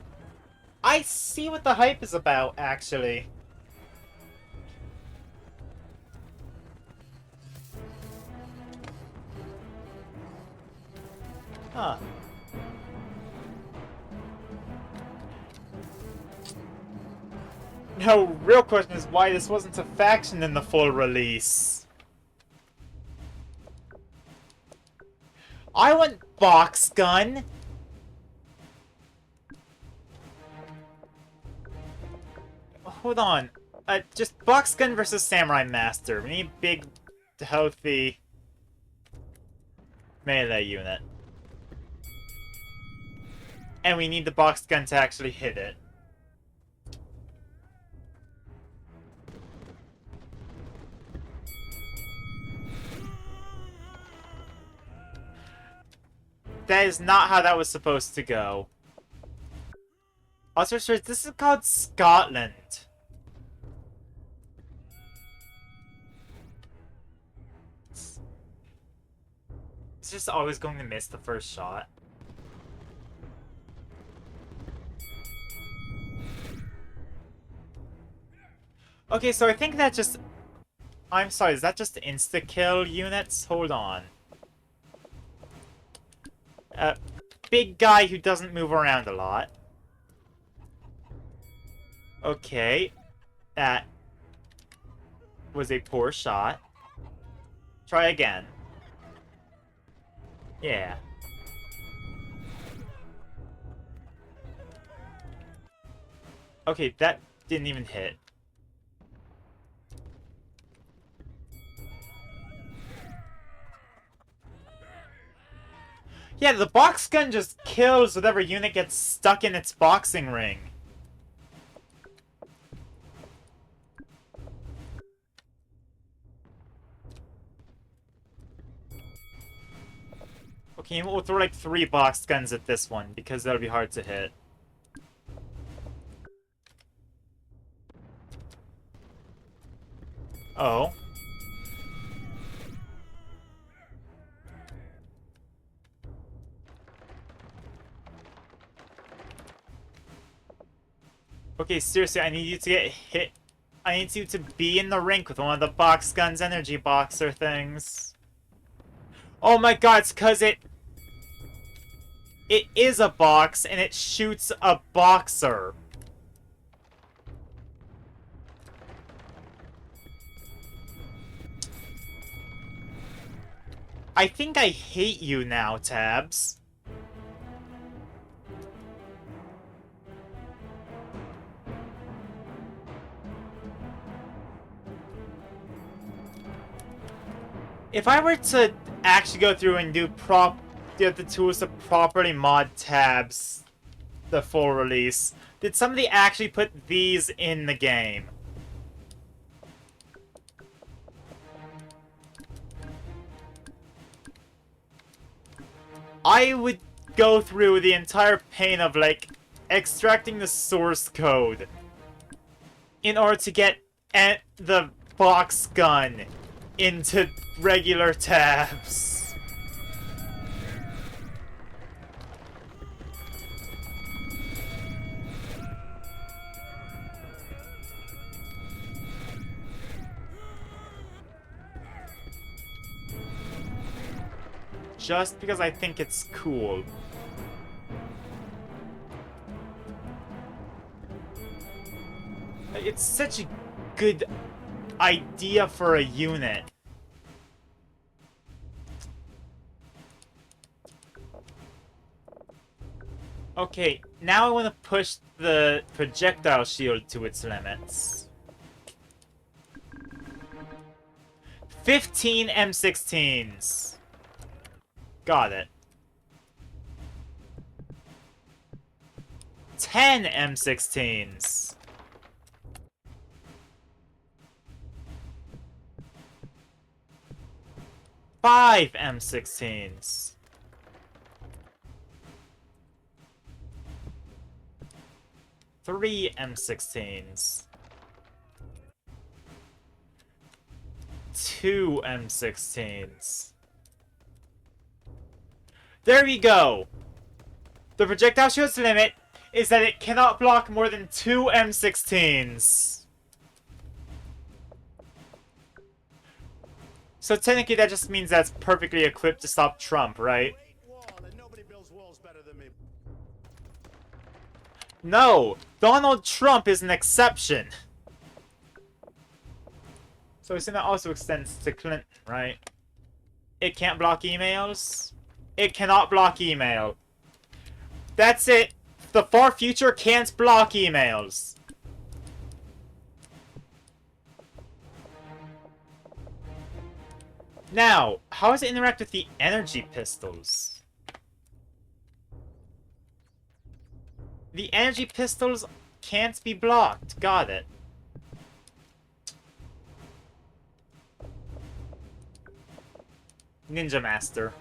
I see what the hype is about, actually. Huh. No, real question is why this wasn't a faction in the full release. I want box gun. Hold on. Just box gun versus samurai master. We need big, healthy melee unit. And we need the box gun to actually hit it. That is not how that was supposed to go. Also, sure, this is called Scotland. It's just always going to miss the first shot. Okay, so I think that just... I'm sorry, is that just insta-kill units? Hold on. Big guy who doesn't move around a lot. Okay. That was a poor shot. Try again. Yeah. Okay, that didn't even hit. Yeah, the box gun just kills whatever unit gets stuck in its boxing ring. Okay, we'll throw like 3 box guns at this one, because that'll be hard to hit. Oh. Okay, seriously, I need you to get hit. I need you to be in the rink with one of the box guns energy boxer things. Oh my god, it's because it is a box and it shoots a boxer. I think I hate you now, Tabs. If I were to actually go through and do the tools to properly mod Tabs, the full release, did somebody actually put these in the game? I would go through the entire pain of, like, extracting the source code in order to get the box gun into regular Tabs. Just because I think it's cool. It's such a good idea for a unit. Okay, now I want to push the projectile shield to its limits. 15 M16s. Got it. 10 M16s. Five M16s. 3 M16s. 2 M16s. There we go! The projectile shield's limit is that it cannot block more than 2 M16s. So technically that just means that's perfectly equipped to stop Trump, right? Great wall, and nobody builds walls better than me. No! Donald Trump is an exception! So it's gonna also extends to Clinton, right? It can't block emails? It cannot block email. That's it! The far future can't block emails. Now, how does it interact with the energy pistols? The energy pistols can't be blocked. Got it. Ninja Master.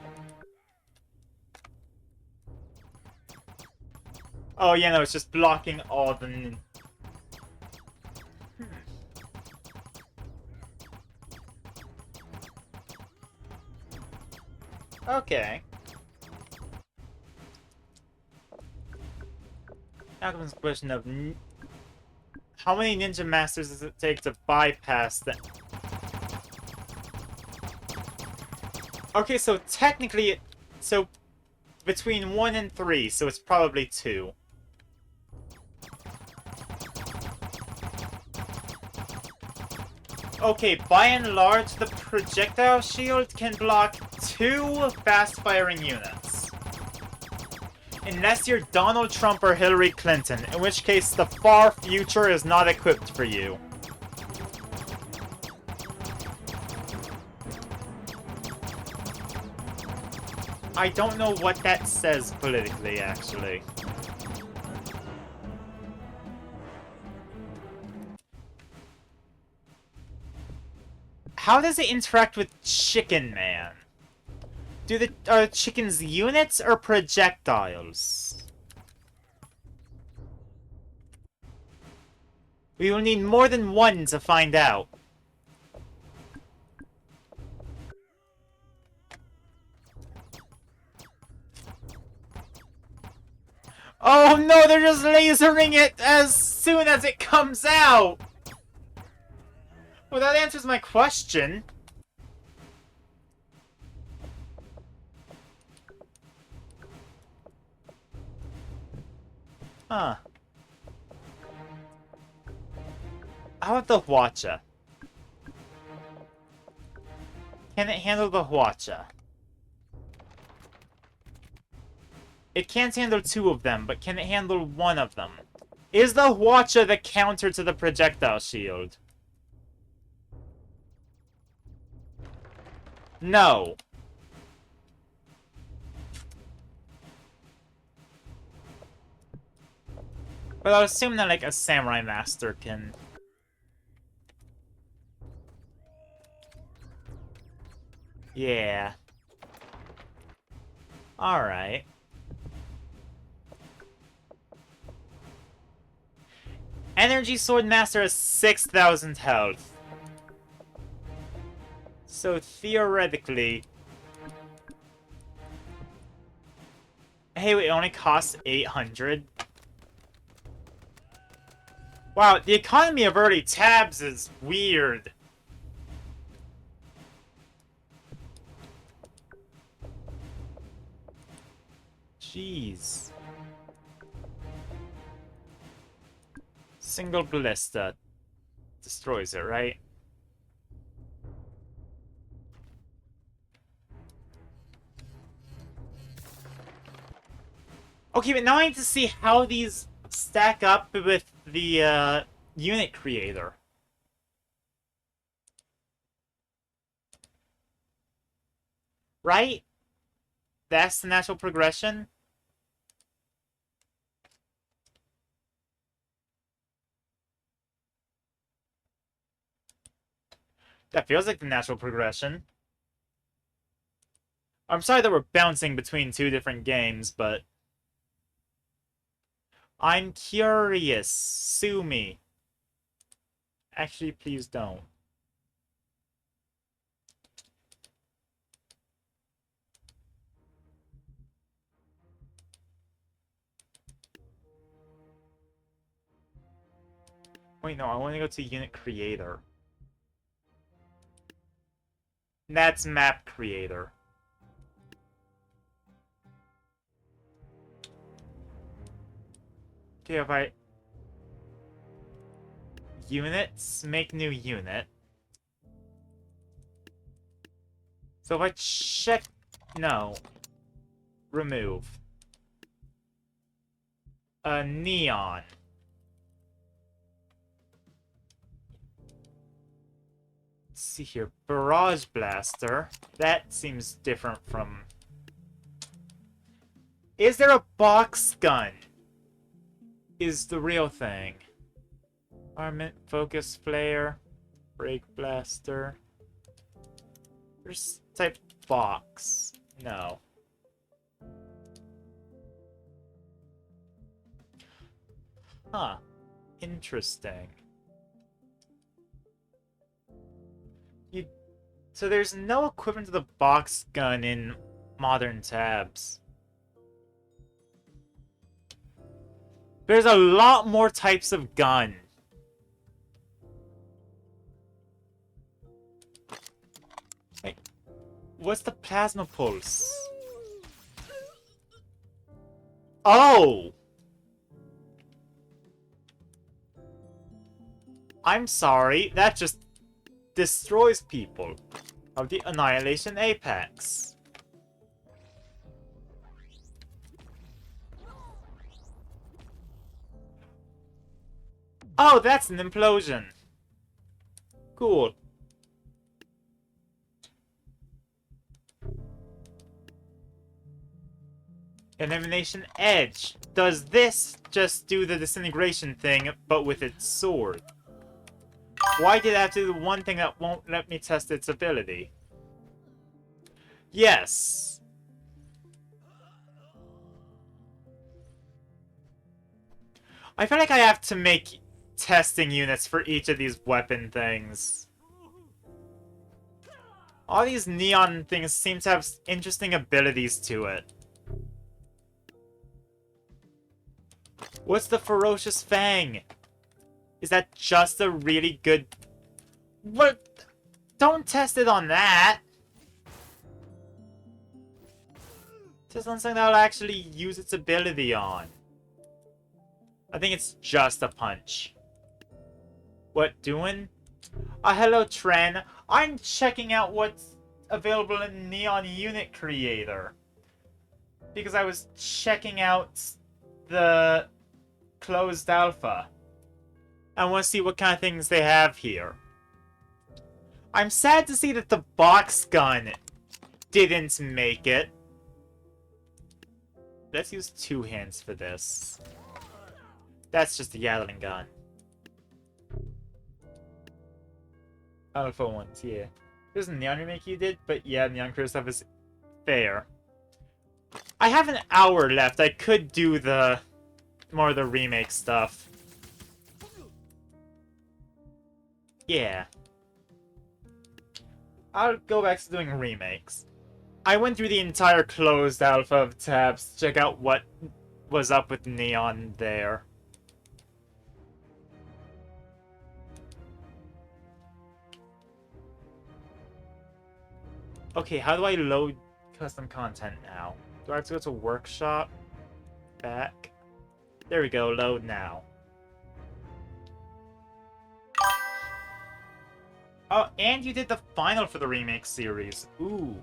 Oh, yeah, no, it's just blocking all the... Okay. Now comes the question of... How many Ninja Masters does it take to bypass them? Okay, so technically... So, between 1 and 3, so it's probably 2. Okay, by and large, the projectile shield can block 2 fast-firing units. Unless you're Donald Trump or Hillary Clinton, in which case the far future is not equipped for you. I don't know what that says politically, actually. How does it interact with Chicken Man? Are chickens units or projectiles? We will need more than one to find out. Oh no, they're just lasering it as soon as it comes out! Well, that answers my question. Huh. How about the Hwacha? Can it handle the Hwacha? It can't handle two of them, but can it handle one of them? Is the Hwacha the counter to the projectile shield? No. But I'll assume that, like, a Samurai Master can... Yeah. Alright. Energy Sword Master has 6,000 health. So theoretically... Hey, wait, it only costs 800? Wow, the economy of early tabs is weird. Jeez. Single ballista destroys it, right? Okay, but now I need to see how these stack up with the unit creator. Right? That's the natural progression? That feels like the natural progression. I'm sorry that we're bouncing between two different games, but... I'm curious. Sue me. Actually, please don't. Wait, no, I want to go to Unit Creator. That's Map Creator. Okay, if I... Units, make new unit. So if I check... No. Remove. Neon. Let's see here. Barrage Blaster. That seems different from... Is there a box gun? Is the real thing. Armament, Focus Flare, Break Blaster. There's type box. No. Huh. Interesting. So there's no equivalent to the box gun in modern tabs. There's a lot more types of gun. Wait, what's the plasma pulse? Oh! I'm sorry, that just destroys people of the Annihilation Apex. Oh, that's an implosion. Cool. Elimination Edge. Does this just do the disintegration thing, but with its sword? Why did I have to do the one thing that won't let me test its ability? Yes. I feel like I have to make testing units for each of these weapon things. All these neon things seem to have interesting abilities to it. What's the Ferocious Fang? Is that just a really good... What? Don't test it on that! Test on something that'll actually use its ability on. I think it's just a punch. What, doing? Hello, Tren. I'm checking out what's available in Neon Unit Creator. Because I was checking out the closed alpha. I want to see what kind of things they have here. I'm sad to see that the box gun didn't make it. Let's use 2 hands for this. That's just a Gatling gun. Alpha ones, yeah. There's a Neon remake you did, but yeah, Neon Crew stuff is fair. I have an hour left. I could do the more of the remake stuff. Yeah. I'll go back to doing remakes. I went through the entire closed alpha of tabs to check out what was up with Neon there. Okay, how do I load custom content now? Do I have to go to workshop? Back? There we go, load now. Oh, and you did the final for the remake series. Ooh.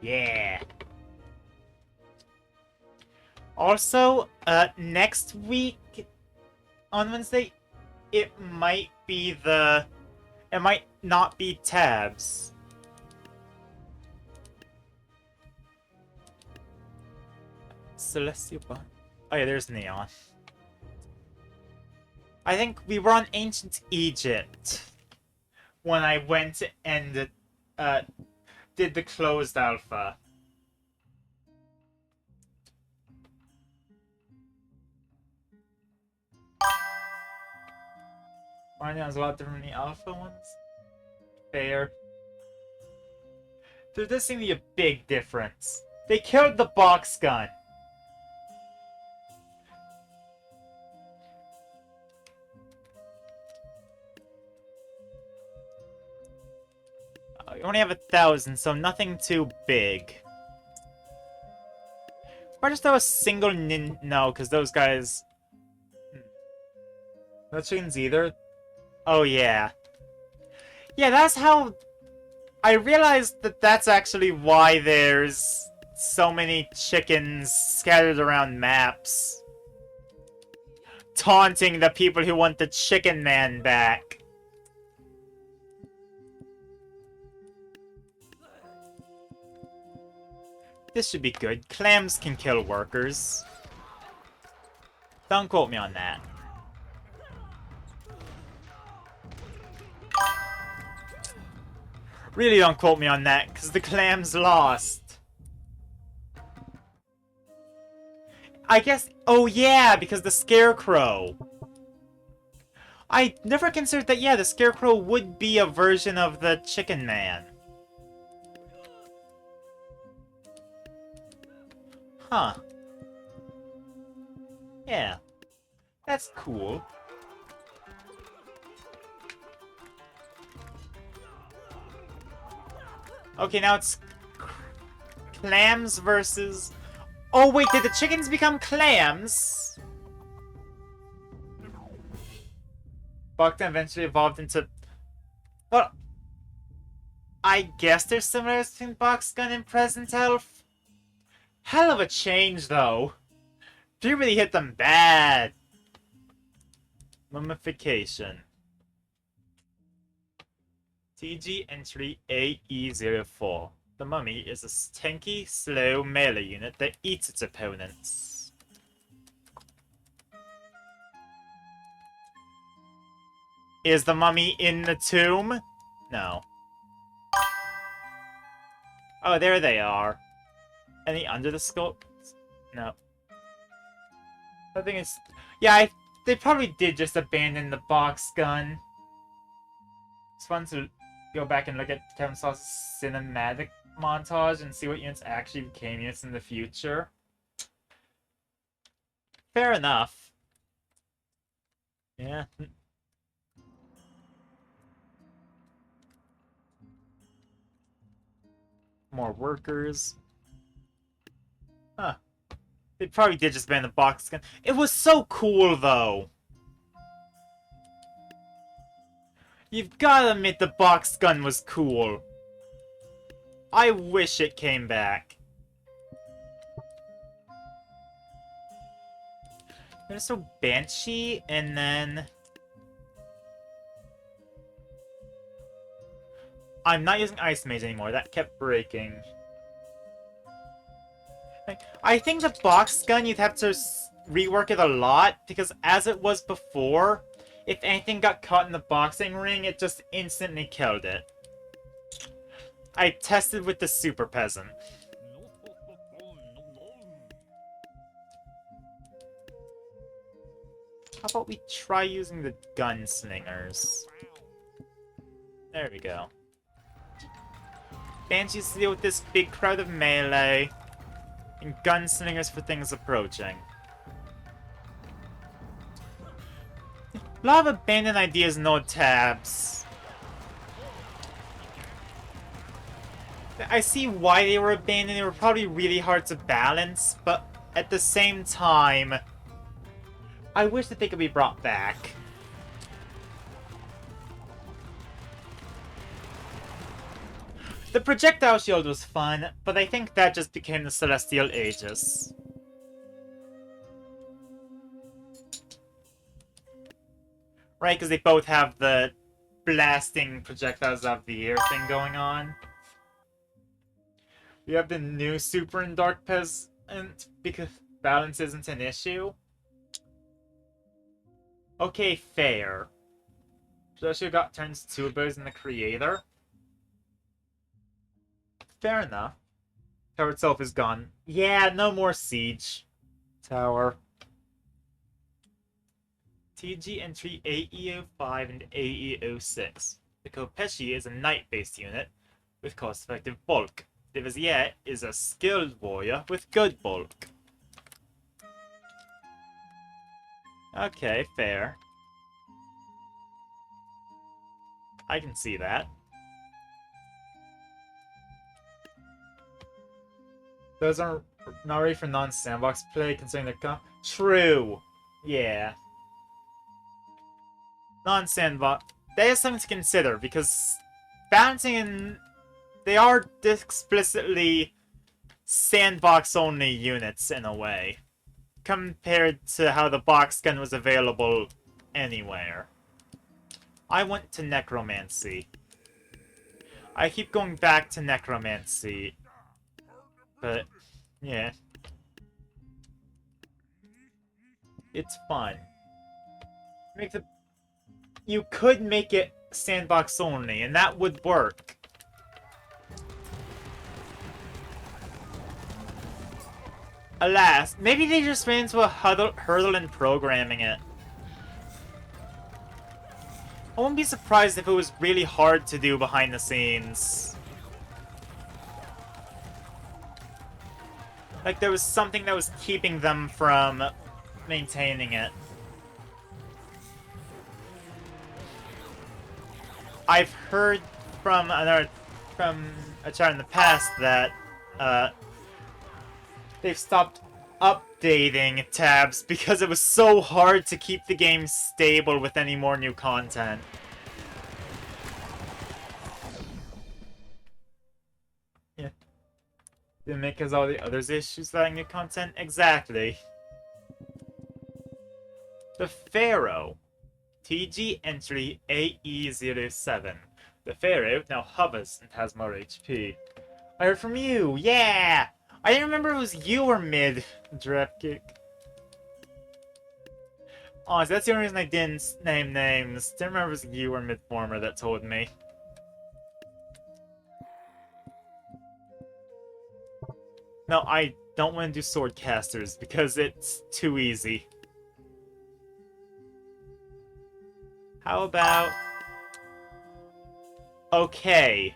Yeah. Also, next week, on Wednesday, it might not be tabs. Celestial Bond. Oh yeah, there's Neon. I think we were on Ancient Egypt when I went and did the closed alpha. Neon's a lot different from the alpha ones. Fair. There does seem to be a big difference. They killed the box gun. We only have 1,000, so nothing too big. Or just throw a single no, because those guys... No chickens either? Oh, yeah. Yeah, that's how... I realized that that's actually why there's so many chickens scattered around maps. Taunting the people who want the Chicken Man back. This should be good. Clams can kill workers. Don't quote me on that. Really don't quote me on that, because the clams lost. I guess... Oh yeah, because the Scarecrow. I never considered that, yeah, the Scarecrow would be a version of the Chicken Man. Huh. Yeah. That's cool. Okay, now it's... Clams versus... Oh wait, did the chickens become clams? Buckton eventually evolved into... Well... I guess there's similarities between Box Gun and Present Elf. Hell of a change, though. Puberty hit them bad. Mummification. TG entry AE04. The mummy is a tanky, slow melee unit that eats its opponents. Is the mummy in the tomb? No. Oh, there they are. Any under the skull? No. The thing is... Yeah, they probably did just abandon the box gun. It's fun to go back and look at Kevin Sauce's cinematic montage and see what units actually became units in the future. Fair enough. Yeah. More workers. Huh. They probably did just ban the box gun. It was so cool, though. You've gotta admit the box gun was cool. I wish it came back. There's so Banshee, and then... I'm not using Ice Mage anymore. That kept breaking. I think the box gun, you'd have to rework it a lot, because as it was before, if anything got caught in the boxing ring, it just instantly killed it. I tested with the Super Peasant. How about we try using the Gunslingers? There we go. Banshees deal with this big crowd of melee, and Gunslingers for things approaching. A lot of abandoned ideas, no tabs. I see why they were abandoned. They were probably really hard to balance, but at the same time, I wish that they could be brought back. The projectile shield was fun, but I think that just became the Celestial Aegis. Right, because they both have the blasting projectiles out of the air thing going on. We have the new Super and Dark Peasant because balance isn't an issue. Okay, fair. Joshua got turns 2 abilities in the Creator. Fair enough. Tower itself is gone. Yeah, no more Siege Tower. TG entry AE05 and AE06. The Kopeshi is a knight-based unit with cost-effective bulk. The Vizier is a skilled warrior with good bulk. Okay, fair. I can see that. Those are not ready for non-sandbox play, considering their True! Yeah. Non-sandbox... That is something to consider, because balancing and... They are explicitly sandbox-only units, in a way. Compared to how the box gun was available anywhere. I went to Necromancy. I keep going back to Necromancy. But, yeah. It's fun. You could make it sandbox only, and that would work. Alas, maybe they just ran into a hurdle in programming it. I wouldn't be surprised if it was really hard to do behind the scenes. Like there was something that was keeping them from maintaining it. I've heard from a chat in the past that they've stopped updating tabs because it was so hard to keep the game stable with any more new content. Yeah. Didn't make us all the others issues like new content? Exactly. The Pharaoh. TG entry AE07. The Pharaoh now hovers and has more HP. I heard from you. Yeah. I didn't remember it was you or mid draft kick. Honestly, that's the only reason I didn't name names. Didn't remember if it was you or mid former that told me. No, I don't want to do swordcasters because it's too easy. How about... Okay.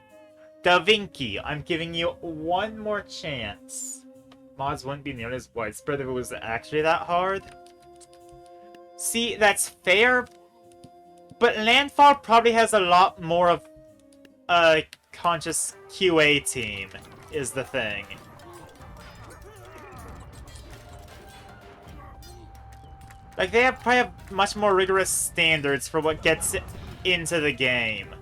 Da Vinci, I'm giving you one more chance. Mods wouldn't be nearly as widespread if it was actually that hard. See, that's fair, but Landfall probably has a lot more of a conscious QA team, is the thing. Like, they probably have much more rigorous standards for what gets into the game.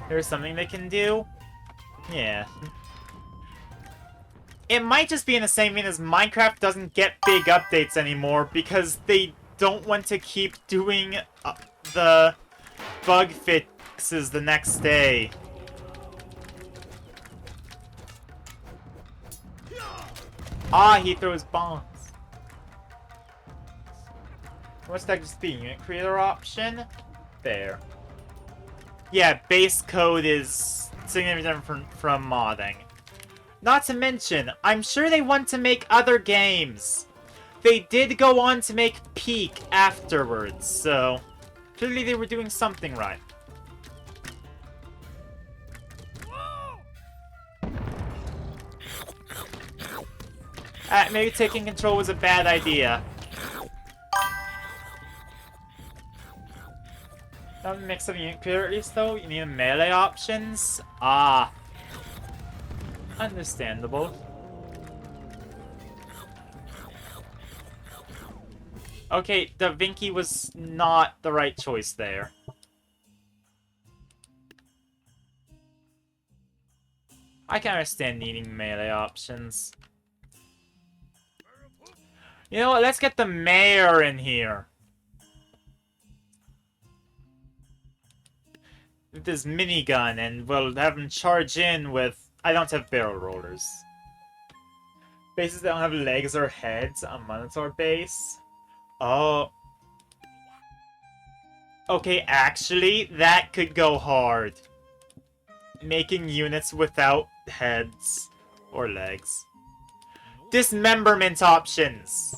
There's something they can do? Yeah. It might just be in the same vein as Minecraft doesn't get big updates anymore because they don't want to keep doing the bug fixes the next day. Ah, he throws bombs. What's that just be? Unit creator option? There. Yeah, base code is significantly different from modding. Not to mention, I'm sure they want to make other games. They did go on to make Peak afterwards, so clearly they were doing something right. Maybe taking control was a bad idea. Not a mix of unit creator at least, though. You need melee options. Ah. Understandable. Okay, Da Vinci was not the right choice there. I can understand needing melee options. You know what? Let's get the mayor in here. With this minigun, and we'll have him charge in with... I don't have barrel rollers. Bases that don't have legs or heads. A Minotaur base. Oh. Okay, actually, that could go hard. Making units without heads or legs. Dismemberment options.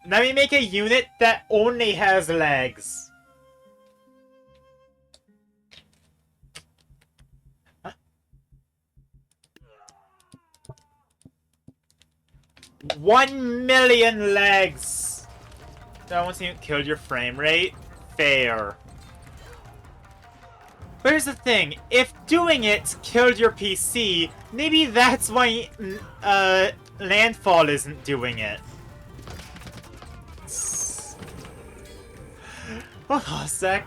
Let me make a unit that only has legs. Huh? 1,000,000 legs. That once you killed your frame rate. Fair. But here's the thing, if doing it killed your PC, maybe that's why Landfall isn't doing it. Hold on a sec.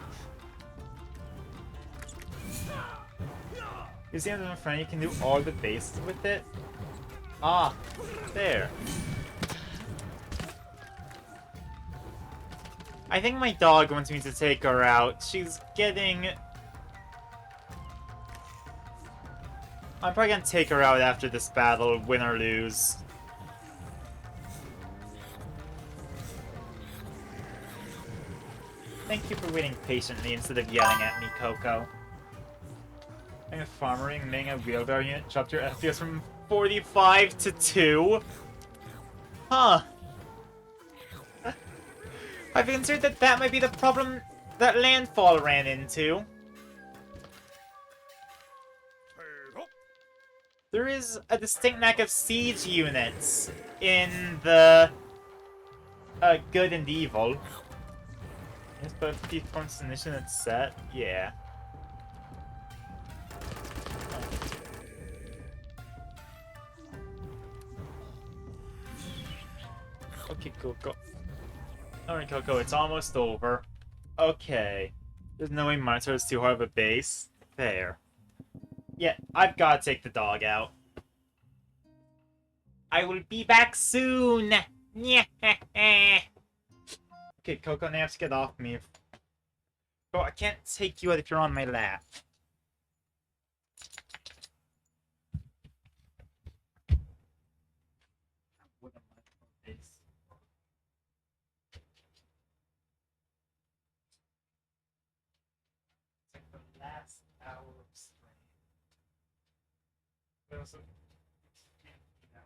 You see, in front, you can do all the bases with it. Ah, there. I think my dog wants me to take her out. She's getting... I'm probably gonna take her out after this battle, win or lose. Thank you for waiting patiently instead of yelling at me, Coco. I'm a farmering, making a wheelbarrow unit, dropped your FPS from 45 to 2? Huh. I've considered that that might be the problem that Landfall ran into. There is a distinct lack of siege units in the good and evil. Yes, but if the constellation it's set, yeah. Okay, Coco. Alright, Coco, it's almost over. Okay. There's no way Minotaur is too hard of a base. Fair. Yeah, I've got to take the dog out. I will be back soon! Okay, Coco, now you have to get off me. Well, I can't take you out if you're on my lap. Wouldn't mind this. It's like the last hour of stream. But also, you know.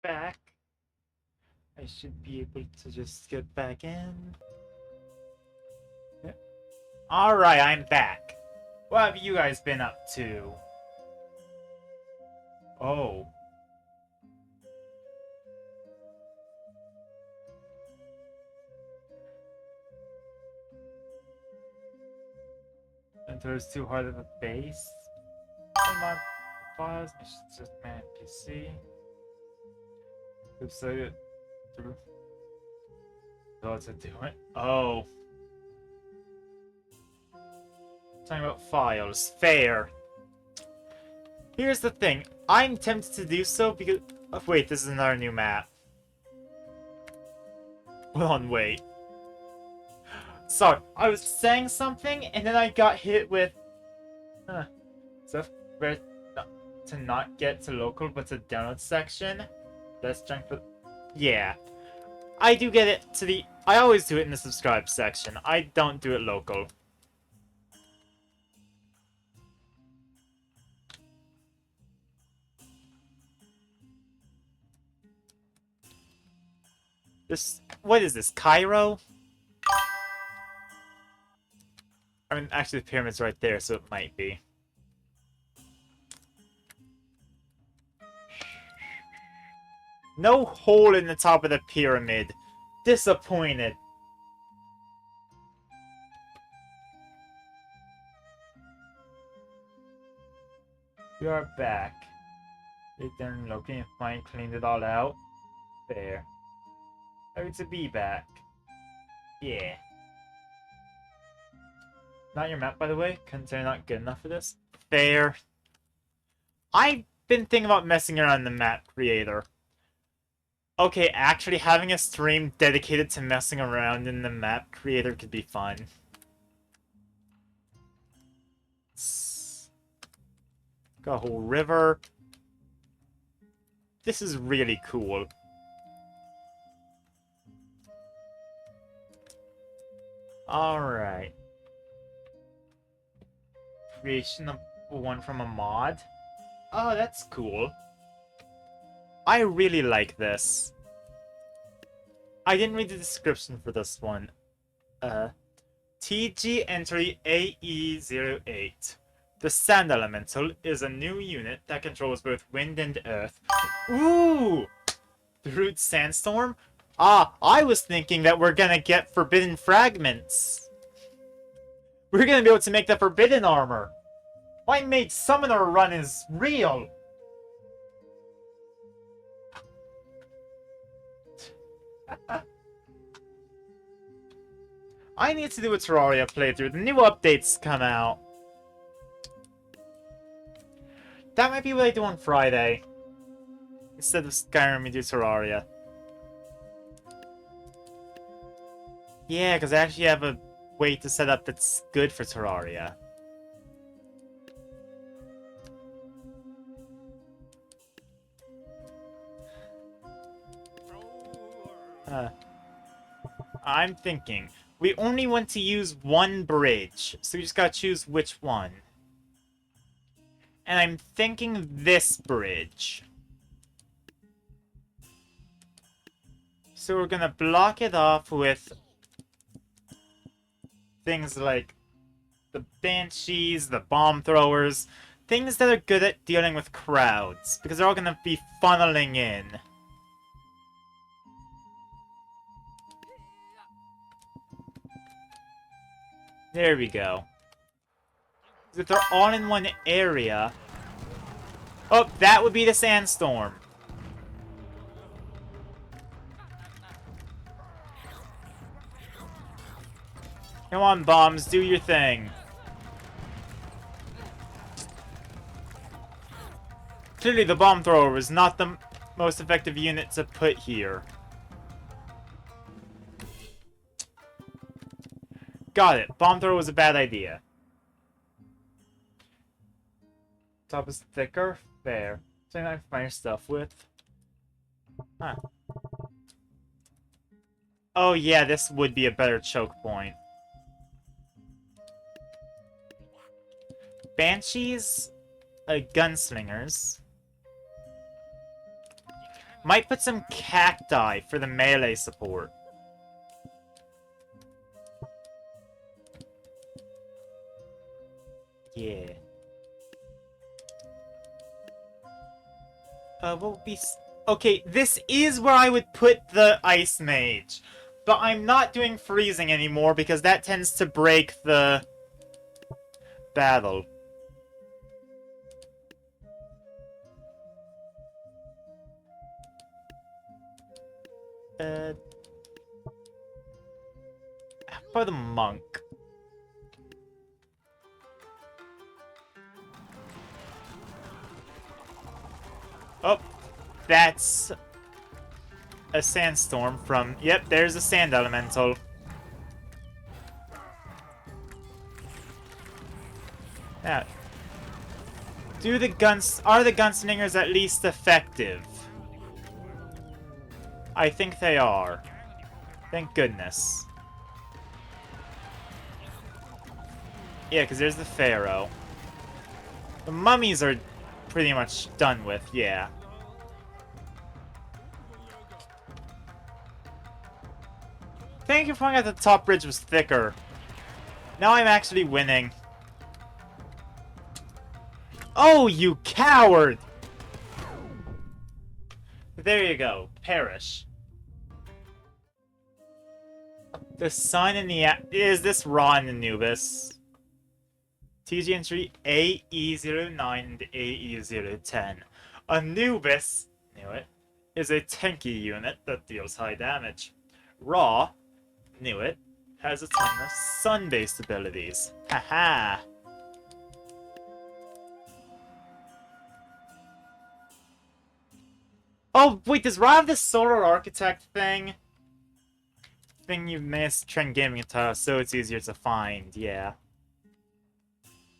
back. I should be able to just get back in. Yeah. Alright, I'm back. What have you guys been up to? Oh. Enters too hard of a base. Come on. Files. It's just man PC. Website through. What's it doing? Oh. Talking about files. Fair. Here's the thing. I'm tempted to do so because... Oh, wait, this is another new map. Hold on, wait. Sorry, I was saying something and then I got hit with... So, where to not get to local but to download section? That's junk for... Yeah. I do get it to the... I always do it in the subscribe section. I don't do it local. This... What is this? Cairo? I mean, actually the pyramid's right there, so it might be. No hole in the top of the pyramid. Disappointed. We are back. They done looking and fine, cleaned it all out. There. Happy to be back. Yeah. Not your map, by the way. Consider not good enough for this. Fair. I've been thinking about messing around in the map creator. Okay, actually having a stream dedicated to messing around in the map creator could be fun. Got a whole river. This is really cool. Alright. Creation of one from a mod. Oh, that's cool. I really like this. I didn't read the description for this one. TG Entry AE08. The Sand Elemental is a new unit that controls both wind and earth. Ooh! The Root Sandstorm? Ah, I was thinking that we're gonna get Forbidden Fragments. We're gonna be able to make the Forbidden Armor. My Mage Summoner run is real. I need to do a Terraria playthrough. The new updates come out. That might be what I do on Friday. Instead of Skyrim, we do Terraria. Yeah, because I actually have a way to set up that's good for Terraria. I'm thinking. We only want to use one bridge, so we just gotta choose which one. And I'm thinking this bridge. So we're gonna block it off with things like the Banshees, the Bomb Throwers, things that are good at dealing with crowds, because they're all gonna be funneling in. There we go. If they're all in one area... Oh, that would be the Sandstorm. Come on, bombs, do your thing. Clearly, the Bomb Thrower was not the most effective unit to put here. Got it. Bomb Thrower was a bad idea. Top is thicker? Fair. Something I can fire stuff with. Huh. Oh yeah, this would be a better choke point. Banshees? Gunslingers. Might put some cacti for the melee support. Yeah. What would be... Okay, this is where I would put the Ice Mage. But I'm not doing freezing anymore because that tends to break the battle. How about the Monk? Oh, that's a sandstorm from... Yep, there's a sand elemental. Now, are the gunslingers at least effective? I think they are. Thank goodness. Yeah, because there's the Pharaoh. The mummies are pretty much done with, yeah. Thank you for pointing out the top bridge was thicker. Now I'm actually winning. Oh, you coward! There you go. Perish. The sun in the... Is this Ra in Anubis? TG entry AE09 and AE010. Anubis, knew it, is a tanky unit that deals high damage. Ra, knew it, has a ton of sun-based abilities. Haha! Oh, wait, does Ra have the Solar Architect thing? Thing you missed Trend Gaming Attire, so it's easier to find, yeah.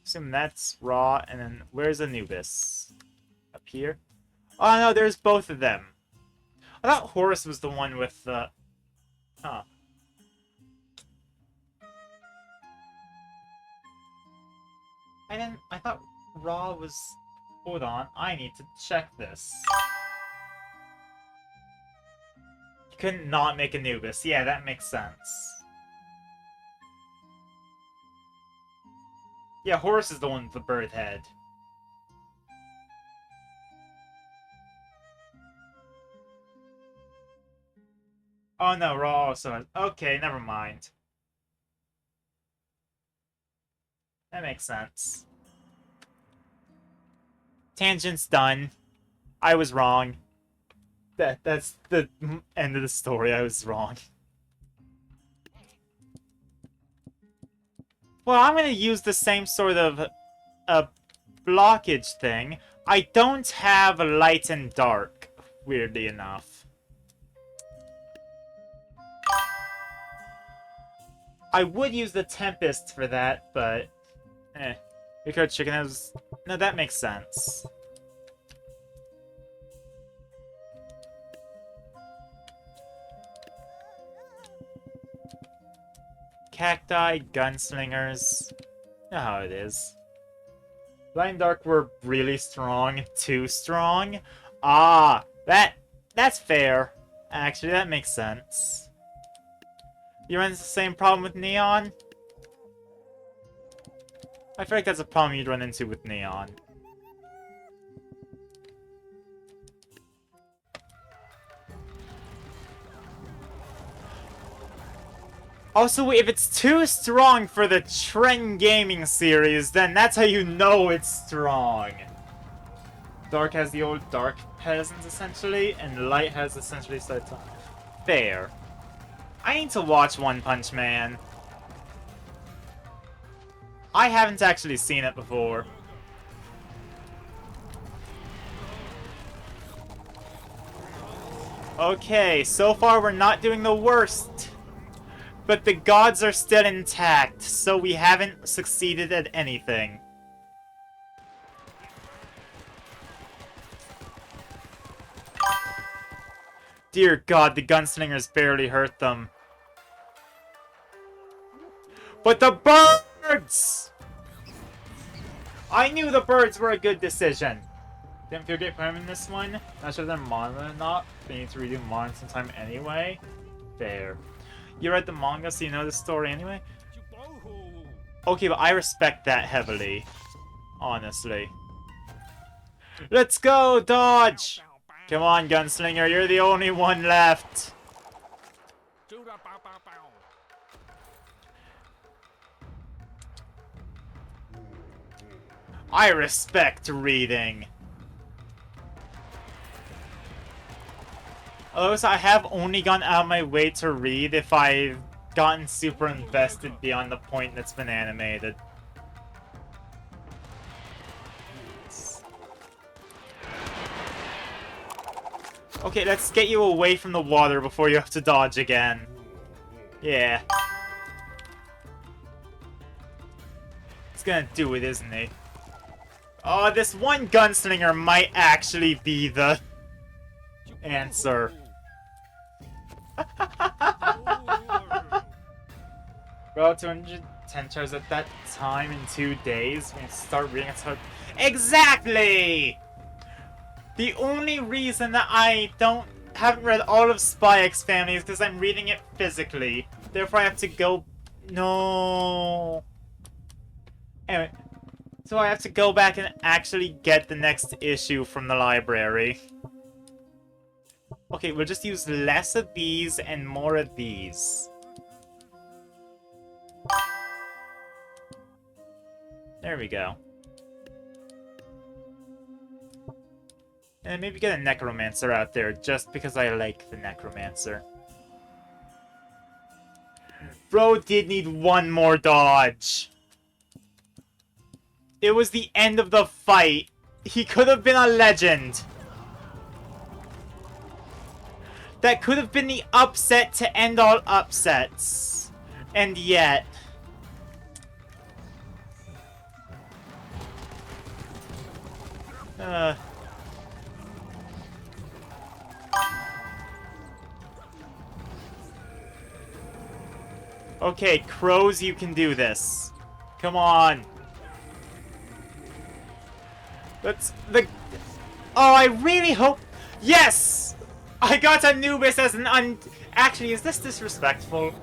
Assume that's Ra, and then where's Anubis? Up here? Oh no, there's both of them. I thought Horus was the one with the... Huh. I thought Ra was... Hold on, I need to check this. You couldn't not make Anubis. Yeah, that makes sense. Yeah, Horus is the one with the bird head. Oh no, Ra also has... Okay, never mind. That makes sense. Tangent's done. I was wrong. That's the end of the story. I was wrong. Well, I'm gonna use the same sort of blockage thing. I don't have light and dark, weirdly enough. I would use the Tempest for that, but... Because chicken has... No, that makes sense. Cacti, gunslingers. You know how it is. Light and dark were really strong. Too strong? Ah, that's fair. Actually, that makes sense. You run into the same problem with Neon? I feel like that's a problem you'd run into with Neon. Also, if it's too strong for the Trend Gaming series, then that's how you know it's strong. Dark has the old Dark Peasants, essentially, and Light has essentially started. Fair. I need to watch One Punch Man. I haven't actually seen it before. Okay, so far we're not doing the worst. But the gods are still intact, so we haven't succeeded at anything. Dear God, the gunslingers barely hurt them. But the birds! I knew the birds were a good decision. Didn't feel great playing in this one. Not sure if they're modern or not. They need to redo modern sometime anyway. Fair. You read the manga, so you know the story anyway? Okay, but I respect that heavily. Honestly. Let's go, dodge! Come on, gunslinger, you're the only one left. I respect reading. Oh, so I have only gone out of my way to read if I've gotten super invested beyond the point that's been animated. Okay, let's get you away from the water before you have to dodge again. Yeah. He's gonna do it, isn't he? Oh, this one gunslinger might actually be the answer. Bro, 210 chars at that time in 2 days. We start reading it. Exactly! The only reason that I haven't read all of Spy X Family is because I'm reading it physically. Therefore, I have to go. No. Anyway, so I have to go back and actually get the next issue from the library. Okay, we'll just use less of these and more of these. There we go. And maybe get a Necromancer out there, just because I like the Necromancer. Bro did need one more dodge. It was the end of the fight. He could have been a legend. That could have been the upset to end all upsets. And yet... Okay, crows, you can do this. Come on. Oh, I really hope... Yes! I got Anubis as an Actually, is this disrespectful?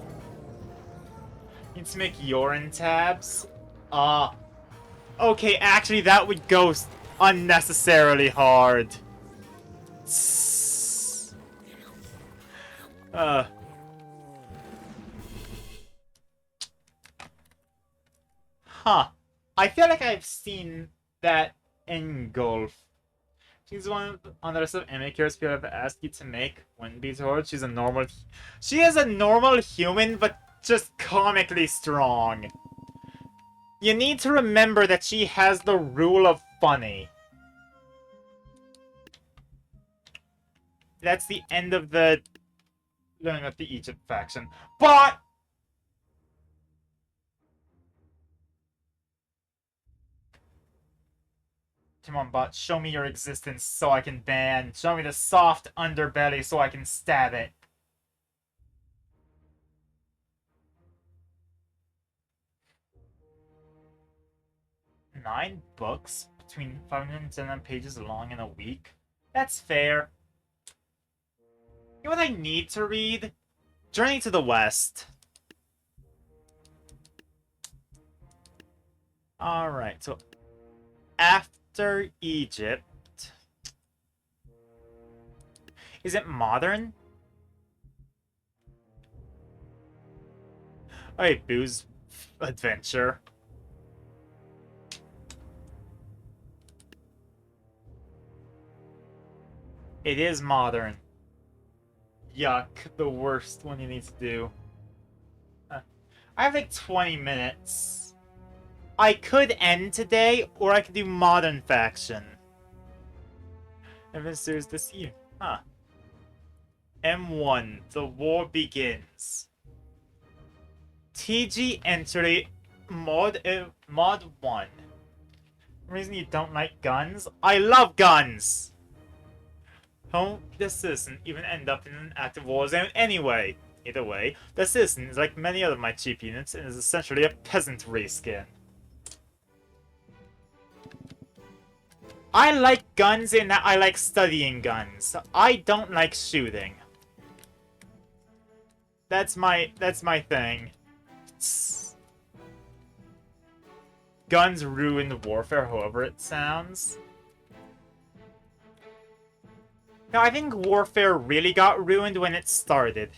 Need to make urine tabs? Okay, actually, that would go unnecessarily hard. Huh. I feel like I've seen that engulf. She's one on the list of anime characters people have asked you to make when beat her. She is a normal human, but just comically strong. You need to remember that she has the rule of funny. That's the end of the learning about the Egypt faction. But come on, bot. Show me your existence so I can ban. Show me the soft underbelly so I can stab it. Nine books between 510 pages long in a week? That's fair. You know what I need to read? Journey to the West. Alright, so after Egypt... Is it modern? Alright, Boo's adventure. It is modern. Yuck, the worst one you need to do. I have like 20 minutes. I could end today, or I could do Modern Faction. Adventures this year. Huh. M1, the war begins. TG entry mod 1. Reason you don't like guns? I love guns! Home, the citizen even end up in an active war zone anyway. Either way, the citizen is like many other of my cheap units and is essentially a peasant reskin. I like guns in that I like studying guns. I don't like shooting. That's my thing. Guns ruined warfare, however it sounds. No, I think warfare really got ruined when it started.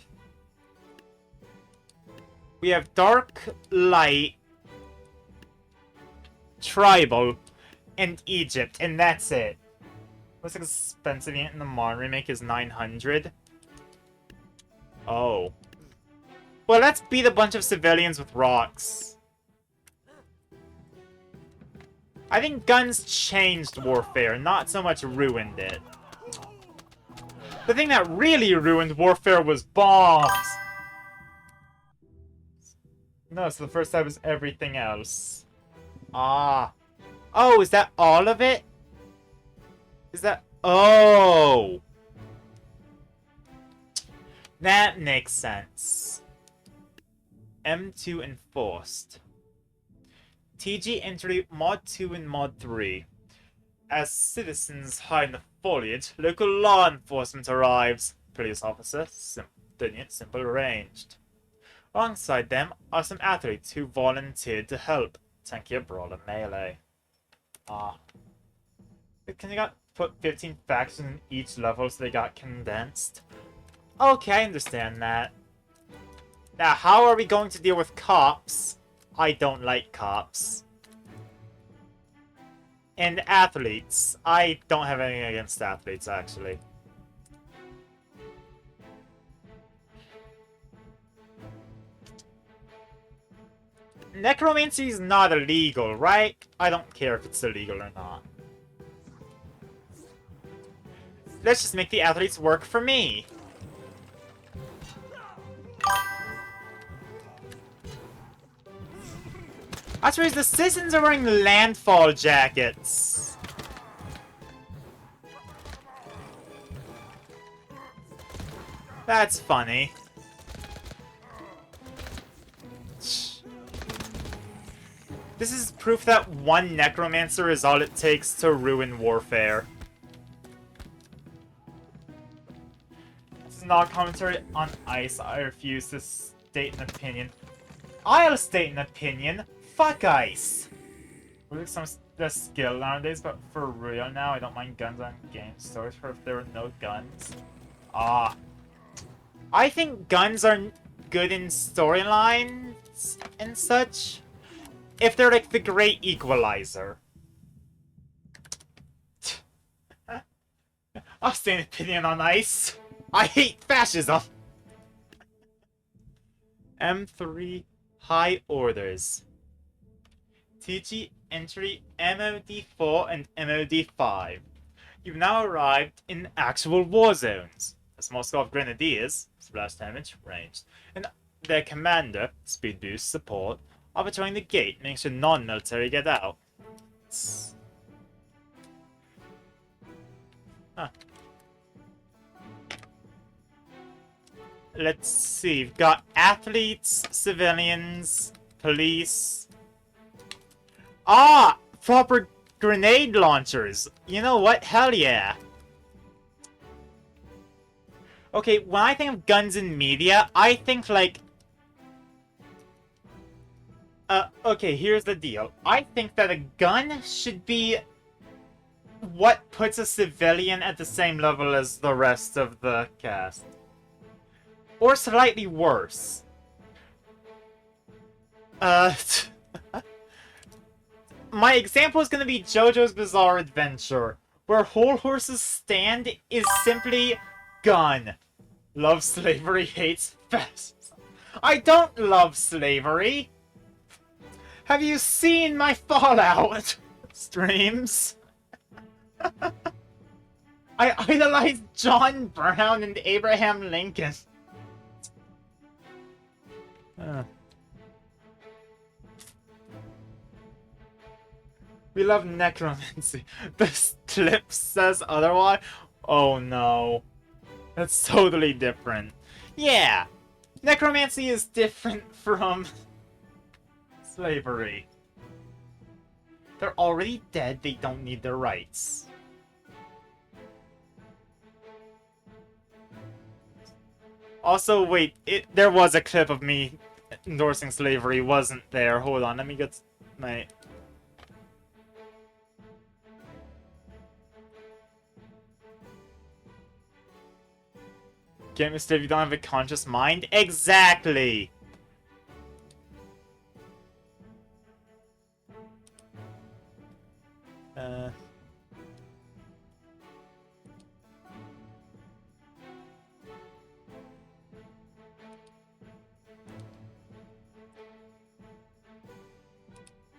We have dark, light, tribal, and Egypt, and that's it. Most expensive unit in the modern remake is 900. Oh. Well, let's beat a bunch of civilians with rocks. I think guns changed warfare, not so much ruined it. The thing that really ruined warfare was bombs! No, so the first time was everything else. Ah. Oh, is that all of it? Is that... Oh! That makes sense. M2 enforced. TG entry Mod 2 and Mod 3. As citizens hide in the foliage, local law enforcement arrives. Police officer, simple arranged. Alongside them are some athletes who volunteered to help. Tankier brawler melee. Ah. Can you put 15 factions in each level so they got condensed? Okay, I understand that. Now, how are we going to deal with cops? I don't like cops. And athletes. I don't have anything against athletes, actually. Necromancy is not illegal, right? I don't care if it's illegal or not. Let's just make the athletes work for me. That's where the citizens are wearing landfall jackets. That's funny. This is proof that one necromancer is all it takes to ruin warfare. This is not commentary on ice. I refuse to state an opinion. I'll state an opinion. Fuck ice. We look some the skill nowadays, but for real now, I don't mind guns on game stores for if there were no guns. Ah. I think guns are good in storylines and such. If they're like the great equalizer. I'll state an opinion on ice. I hate fascism. M3 High Orders. TG entry MOD4 and MOD5. You've now arrived in actual war zones. A small squad of grenadiers, splash damage, ranged, and their commander, speed boost, support, are patrolling the gate, making sure non-military get out. Huh. Let's see, we've got athletes, civilians, police. Ah! Proper grenade launchers! You know what? Hell yeah! Okay, when I think of guns in media, I think like... okay, here's the deal. I think that a gun should be what puts a civilian at the same level as the rest of the cast. Or slightly worse. My example is going to be JoJo's Bizarre Adventure, where Whole Horse's stand is simply gun. Love slavery, hates fascism. I don't love slavery. Have you seen my Fallout streams? I idolize John Brown and Abraham Lincoln. We love necromancy. This clip says otherwise. Oh no. That's totally different. Yeah. Necromancy is different from slavery. They're already dead, they don't need their rights. Also, wait, there was a clip of me endorsing slavery, wasn't there? Hold on, let me get my... Get me still if you don't have a conscious mind? Exactly!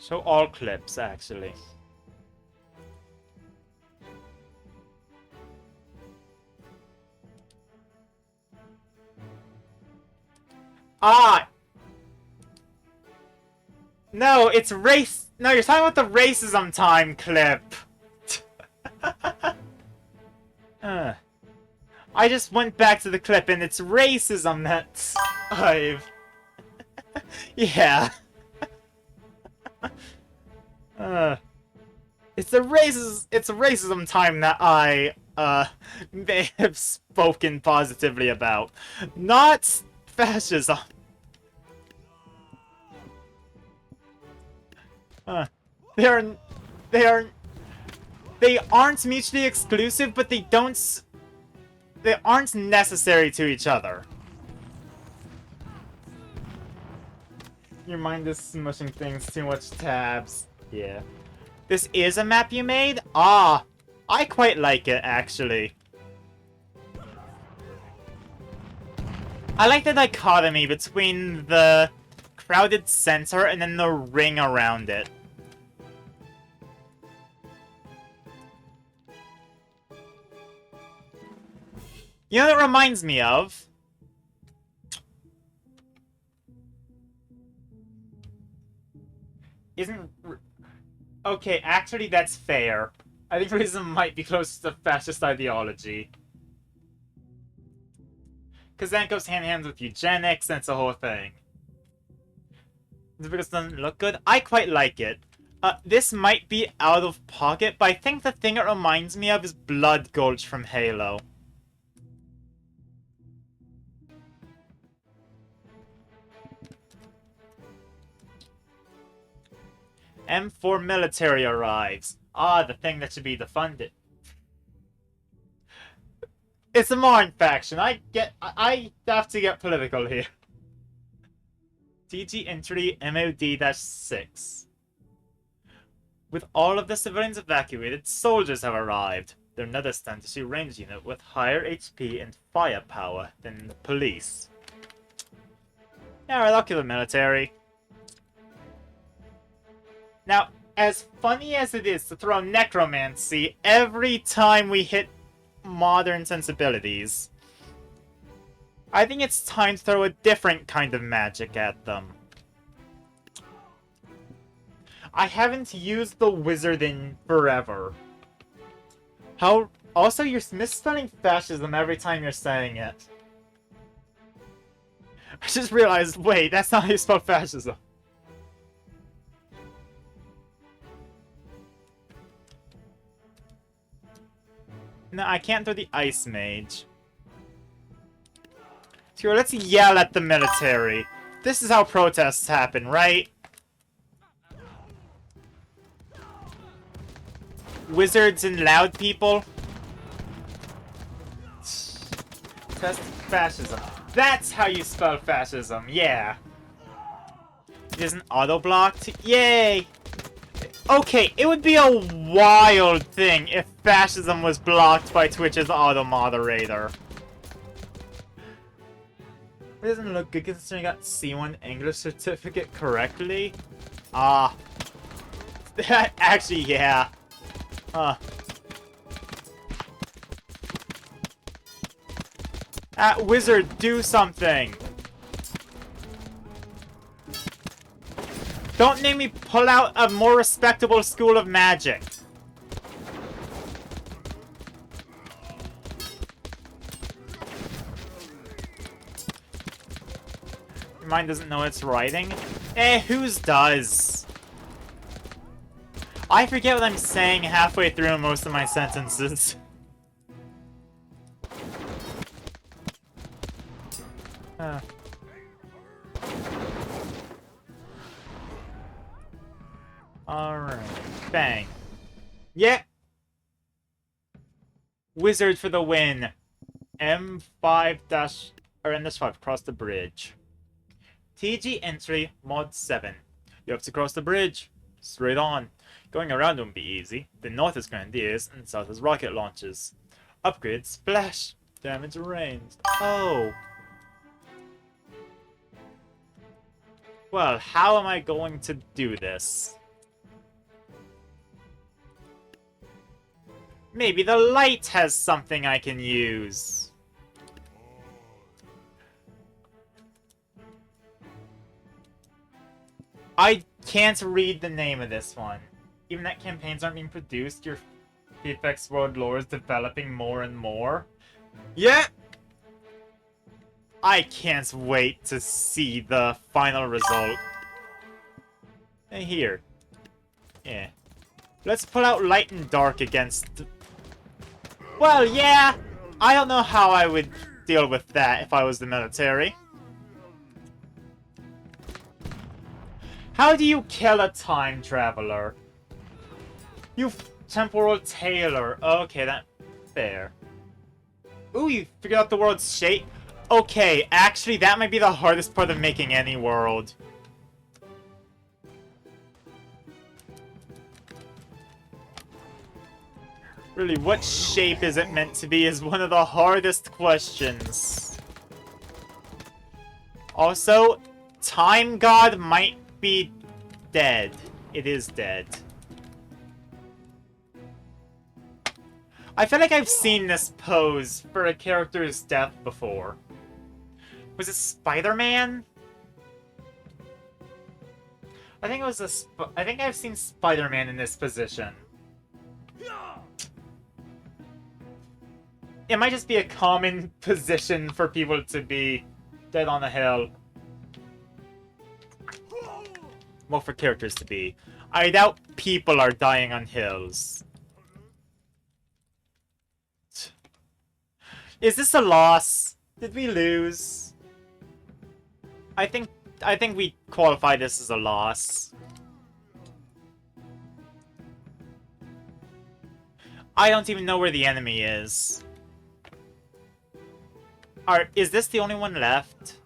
Show all clips, actually. Ah! No, it's race... No, you're talking about the racism time clip. I just went back to the clip and it's racism that I've... Yeah. It's a racism time that I, may have spoken positively about. Not fascism. They aren't mutually exclusive, but they aren't necessary to each other. Your mind is smushing things, too much tabs. Yeah. This is a map you made? Ah, I quite like it, actually. I like the dichotomy between the crowded center and then the ring around it. You know what it reminds me of? Okay, actually that's fair. I think racism might be close to fascist ideology. Because that goes hand in hand with eugenics, and it's a whole thing. Because it doesn't look good? I quite like it. This might be out of pocket, but I think the thing it reminds me of is Blood Gulch from Halo. M4 military arrives. Ah, the thing that should be defunded. It's a Marn faction. I have to get political here. DG entry MOD-6. With all of the civilians evacuated, soldiers have arrived. They're another fantasy range unit with higher HP and firepower than the police. Yeah, right, I'll kill the military. Now, as funny as it is to throw necromancy every time we hit modern sensibilities, I think it's time to throw a different kind of magic at them. I haven't used the wizard in forever. Also, you're misspelling fascism every time you're saying it. I just realized, wait, that's not how you spell fascism. No, I can't throw the Ice Mage. So let's yell at the military. This is how protests happen, right? Wizards and loud people. Test fascism. That's how you spell fascism, yeah. It isn't auto-blocked? Yay! Okay, it would be a wild thing if fascism was blocked by Twitch's auto-moderator. It doesn't look good considering I got C1 English certificate correctly. Ah. Actually, yeah. Wizard, do something! Don't make me pull out a more respectable school of magic. Your mind doesn't know it's writing? Eh, whose does? I forget what I'm saying halfway through most of my sentences. Alright. Bang. Yeah! Wizard for the win. M5 dash... or NS5, cross the bridge. TG entry, mod 7. You have to cross the bridge. Straight on. Going around won't be easy. The north is grenadiers, and south is rocket launches. Upgrade, splash. Damage ranged. Oh. Well, how am I going to do this? Maybe the light has something I can use. I can't read the name of this one. Even that campaigns aren't being produced, your VFX world lore is developing more and more. Yeah! I can't wait to see the final result. Hey, here. Yeah. Let's put out light and dark against... Well, yeah! I don't know how I would deal with that if I was the military. How do you kill a time traveler? You temporal tailor. Okay, that... fair. Ooh, you figured out the world's shape? Okay, actually, that might be the hardest part of making any world. Really, what shape is it meant to be is one of the hardest questions. Also, Time God might be dead. It is dead. I feel like I've seen this pose for a character's death before. Was it Spider-Man? I think it was I think I've seen Spider-Man in this position. It might just be a common position for people to be dead on a hill. Well, for characters to be. I doubt people are dying on hills. Is this a loss? Did we lose? I think we qualify this as a loss. I don't even know where the enemy is. Is this the only one left?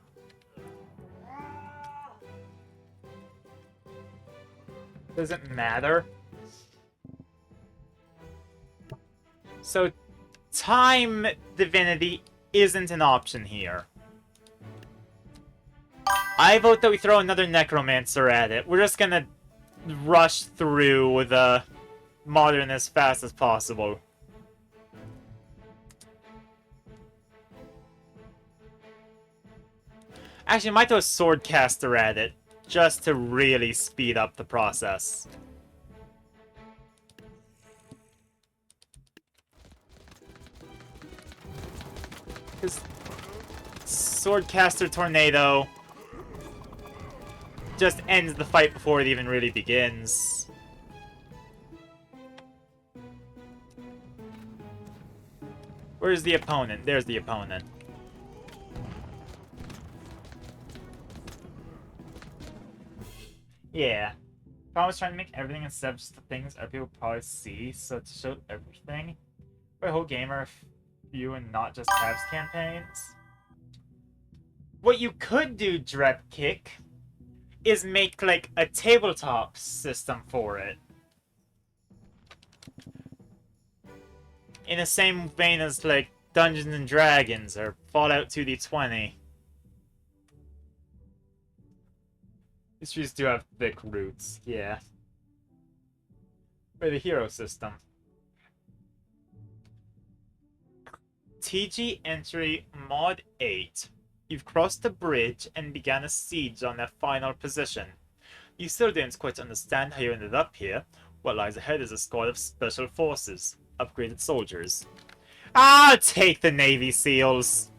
Does it matter? So, time divinity isn't an option here. I vote that we throw another necromancer at it. We're just gonna rush through the modern as fast as possible. Actually, I might throw a swordcaster at it, just to really speed up the process. Because swordcaster tornado just ends the fight before it even really begins. Where's the opponent? There's the opponent. Yeah. If I was trying to make everything instead of just the things other people probably see, so to show everything. For a whole gamer view and not just tabs campaigns. What you could do, Dreadkick, is make like a tabletop system for it. In the same vein as like Dungeons and Dragons or Fallout 2D20. Histories do have thick roots, yeah. Or the hero system. TG entry mod 8. You've crossed the bridge and began a siege on their final position. You still didn't quite understand how you ended up here. What lies ahead is a squad of special forces, upgraded soldiers. I'll take the Navy SEALs!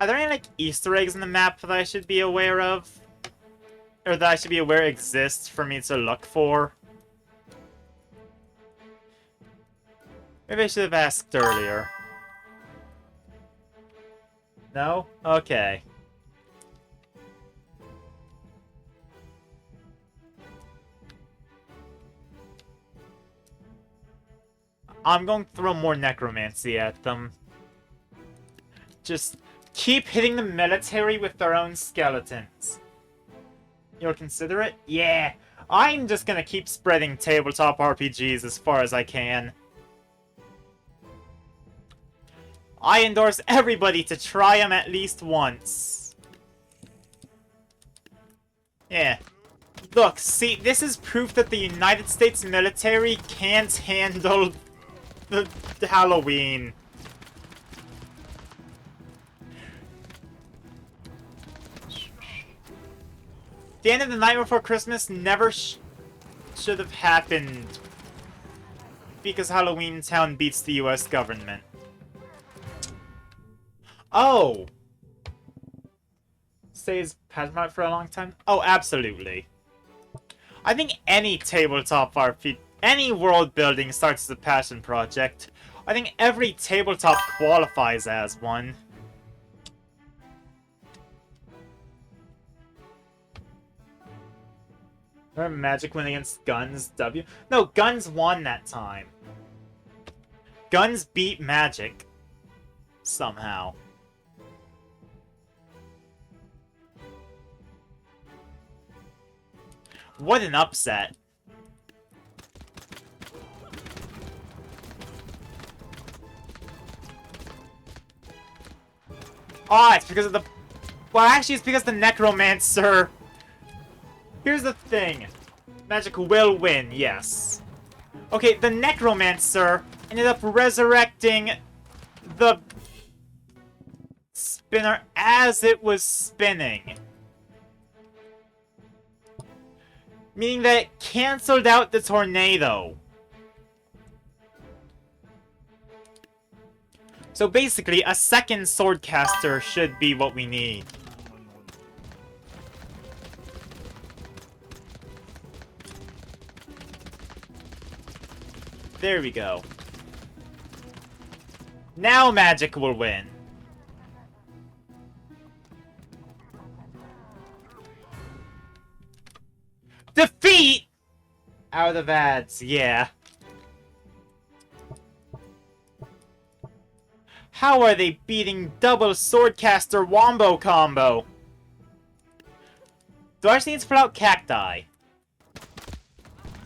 Are there any, like, Easter eggs in the map that I should be aware of? Or that I should be aware exist for me to look for? Maybe I should have asked earlier. No? Okay. I'm going to throw more necromancy at them. Just keep hitting the military with their own skeletons. You'll consider it? Yeah. I'm just gonna keep spreading tabletop RPGs as far as I can. I endorse everybody to try them at least once. Yeah. Look, see, this is proof that the United States military can't handle the Halloween. The end of the Night Before Christmas never should have happened because Halloween Town beats the US government. Oh! Stays paramount for a long time? Oh, absolutely. I think any tabletop RPG, any world building starts as a passion project. I think every tabletop qualifies as one. Remember Magic win against Guns W? No, Guns won that time. Guns beat Magic. Somehow. What an upset. Ah, it's because of the... Well, actually, it's because the Necromancer... Here's the thing. Magic will win, yes. Okay, the Necromancer ended up resurrecting the spinner as it was spinning. Meaning that it cancelled out the tornado. So basically, a second swordcaster should be what we need. There we go. Now Magic will win. Defeat! Out of ads, yeah. How are they beating double swordcaster wombo combo? Do I just need to pull out cacti?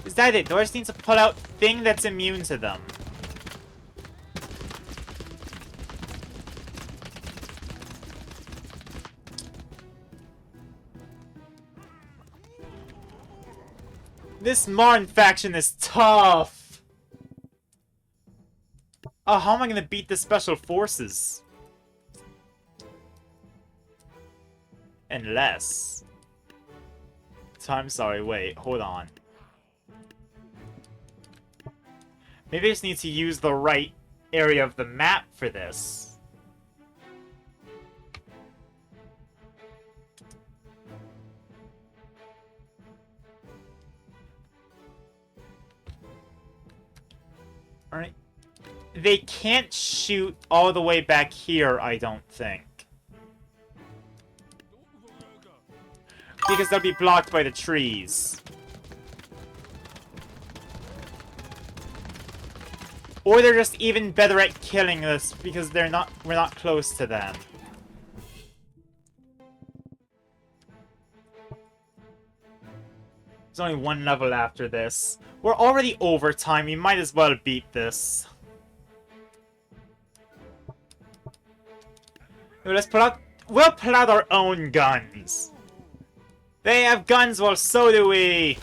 Is that it? Do I just need to pull out thing that's immune to them? This Martin faction is tough! Oh, how am I gonna beat the special forces? Unless... I'm sorry, wait, hold on. Maybe I just need to use the right area of the map for this. Alright. They can't shoot all the way back here, I don't think. Because they'll be blocked by the trees. Or they're just even better at killing us because we're not close to them. There's only one level after this. We're already over time, we might as well beat this. Let's pull out... We'll pull out our own guns. They have guns, well, so do we.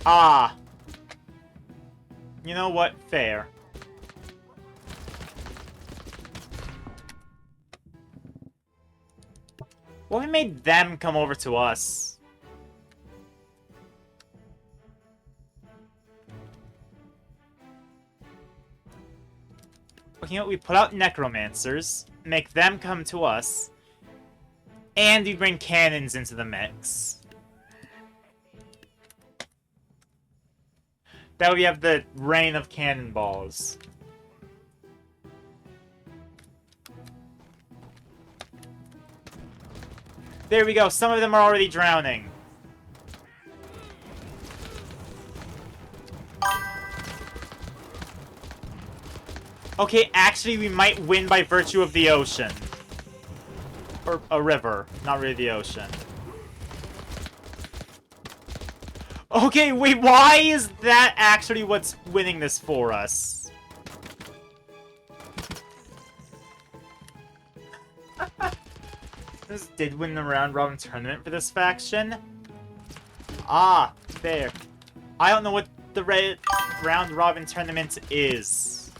Ah. You know what? Fair. What if we made them come over to us? You know, we put out necromancers, make them come to us, and we bring cannons into the mix. That way we have the rain of cannonballs. There we go, some of them are already drowning. Okay, actually we might win by virtue of the ocean. Or a river, not really the ocean. Okay, wait, why is that actually what's winning this for us? This did win the round robin tournament for this faction. Ah, there. I don't know what the round robin tournament is,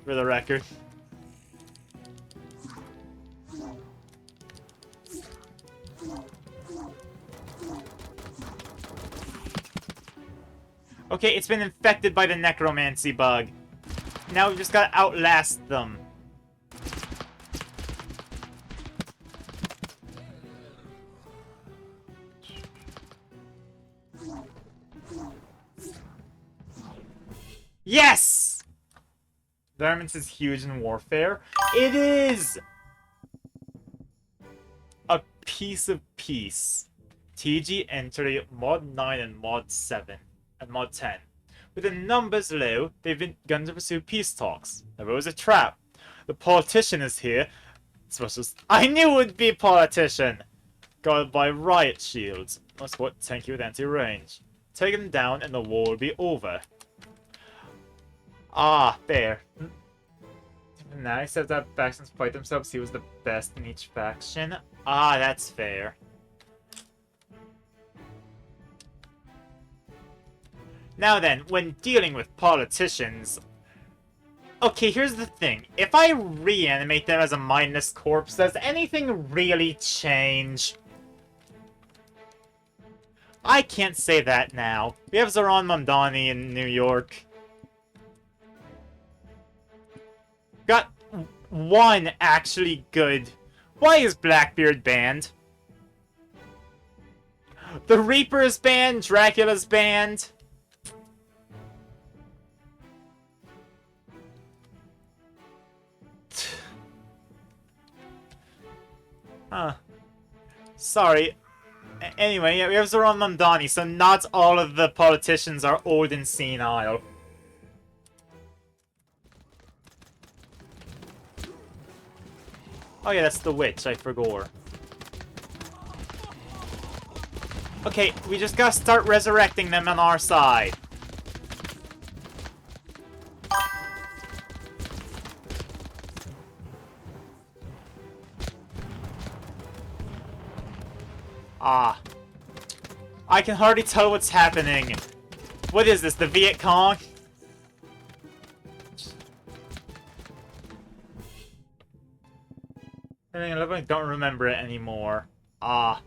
for the record. Okay, it's been infected by the necromancy bug. Now we've just gotta outlast them. Yes! The armament is huge in warfare. It is! A piece of peace. TG entered Mod 9 and Mod 7. And Mod 10. With the numbers low, they've begun to pursue peace talks. There was a trap. The politician is here. I knew it would be a politician! Guarded by riot shields. Must what tank you with anti-range. Take them down and the war will be over. Ah, fair. Now he says that factions fight themselves, he was the best in each faction. Ah, that's fair. Now then, when dealing with politicians... Okay, here's the thing. If I reanimate them as a mindless corpse, does anything really change? I can't say that now. We have Zoran Mamdani in New York. Got one actually good. Why is Blackbeard banned? The Reaper's banned, Dracula's banned. Huh. Sorry. Anyway, yeah, we have Zoran Mamdani, so not all of the politicians are old and senile. Oh yeah, that's the witch, I forgot. Okay, we just gotta start resurrecting them on our side. Ah. I can hardly tell what's happening. What is this, the Viet Cong? I don't remember it anymore. Ah.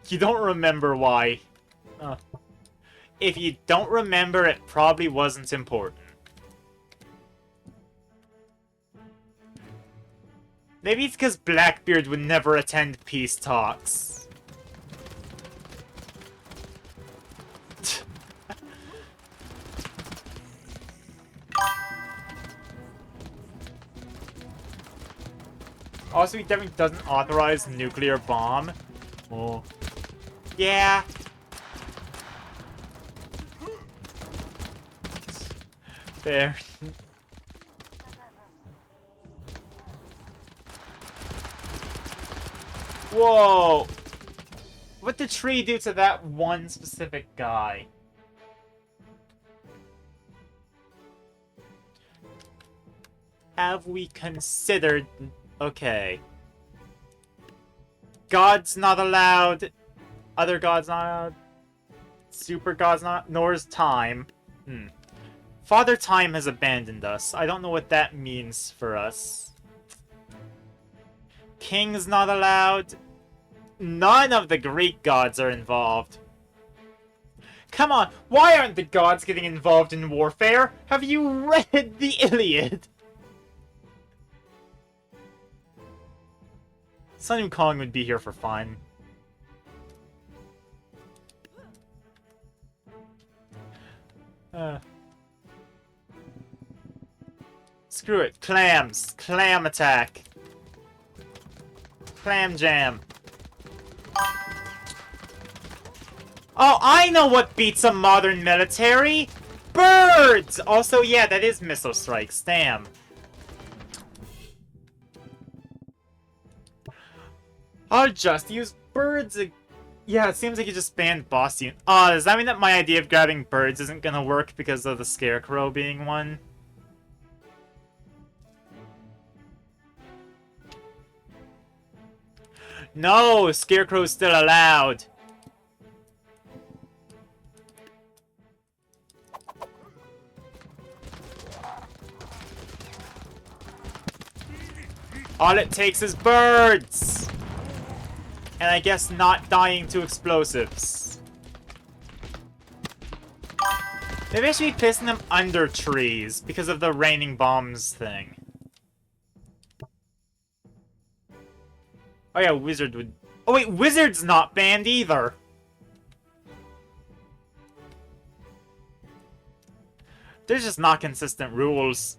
You don't remember why. If you don't remember, it probably wasn't important. Maybe it's because Blackbeard would never attend peace talks. Also, he definitely doesn't authorize nuclear bomb. Oh. Yeah. There. Whoa! What did Tree do to that one specific guy? Have we considered... Okay. Gods not allowed. Other gods not allowed. Super gods not... Nor is time. Father Time has abandoned us. I don't know what that means for us. King's not allowed. none of the Greek gods are involved. Come on, why aren't the gods getting involved in warfare? Have you read the Iliad? Sun Wukong would be here for fun. Screw it. Clams. Clam attack. Clam jam. Oh, I know what beats a modern military! Birds! Also, yeah, that is missile strikes. Damn. I'll just use birds. Yeah, it seems like you just banned boss unit. Does that mean that my idea of grabbing birds isn't gonna work because of the scarecrow being one? No, scarecrow's still allowed. All it takes is birds! And I guess not dying to explosives. Maybe I should be placing them under trees because of the raining bombs thing. Oh yeah, wizard would... Oh wait, wizard's not banned either! There's just not consistent rules.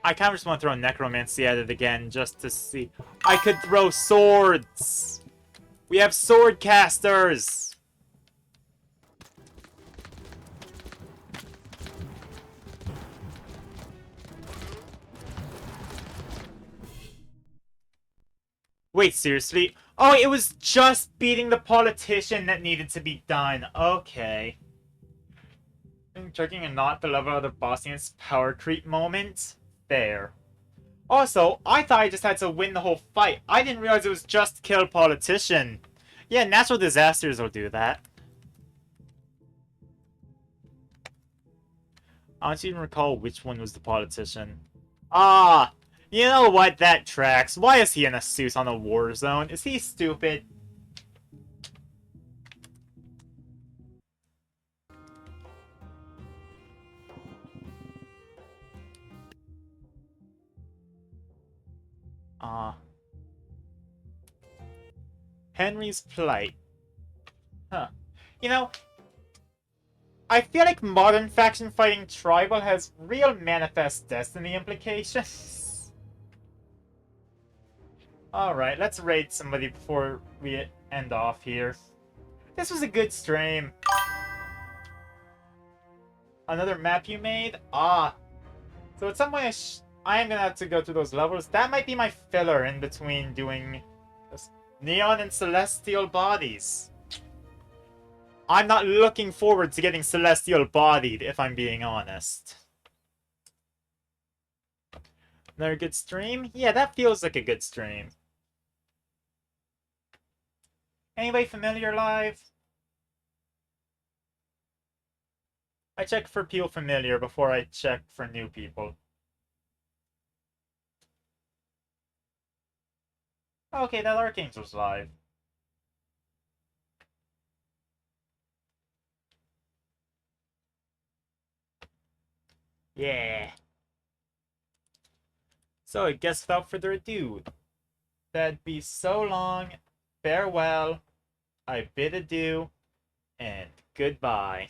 I kind of just want to throw necromancy at it again, just to see. I could throw swords! We have sword casters! Wait, seriously? Oh, it was just beating the politician that needed to be done. Okay. Checking and not the level of the boss unit's power creep moment. There. Also, I thought I just had to win the whole fight. I didn't realize it was just kill politician. Yeah, natural disasters will do that. I don't even recall which one was the politician. Ah! You know what? That tracks. Why is he in a suit on a war zone? Is he stupid? Henry's plight. Huh. You know, I feel like modern faction fighting tribal has real manifest destiny implications. Alright, let's raid somebody before we end off here. This was a good stream. Another map you made? Ah. So at some point I am gonna have to go through those levels. That might be my filler in between doing Neon and Celestial Bodies. I'm not looking forward to getting Celestial Bodied, if I'm being honest. Another good stream? Yeah, that feels like a good stream. Anybody familiar live? I check for people familiar before I check for new people. Okay, that Archangel's live. Yeah. So I guess without further ado, that'd be so long. Farewell. I bid adieu. And goodbye.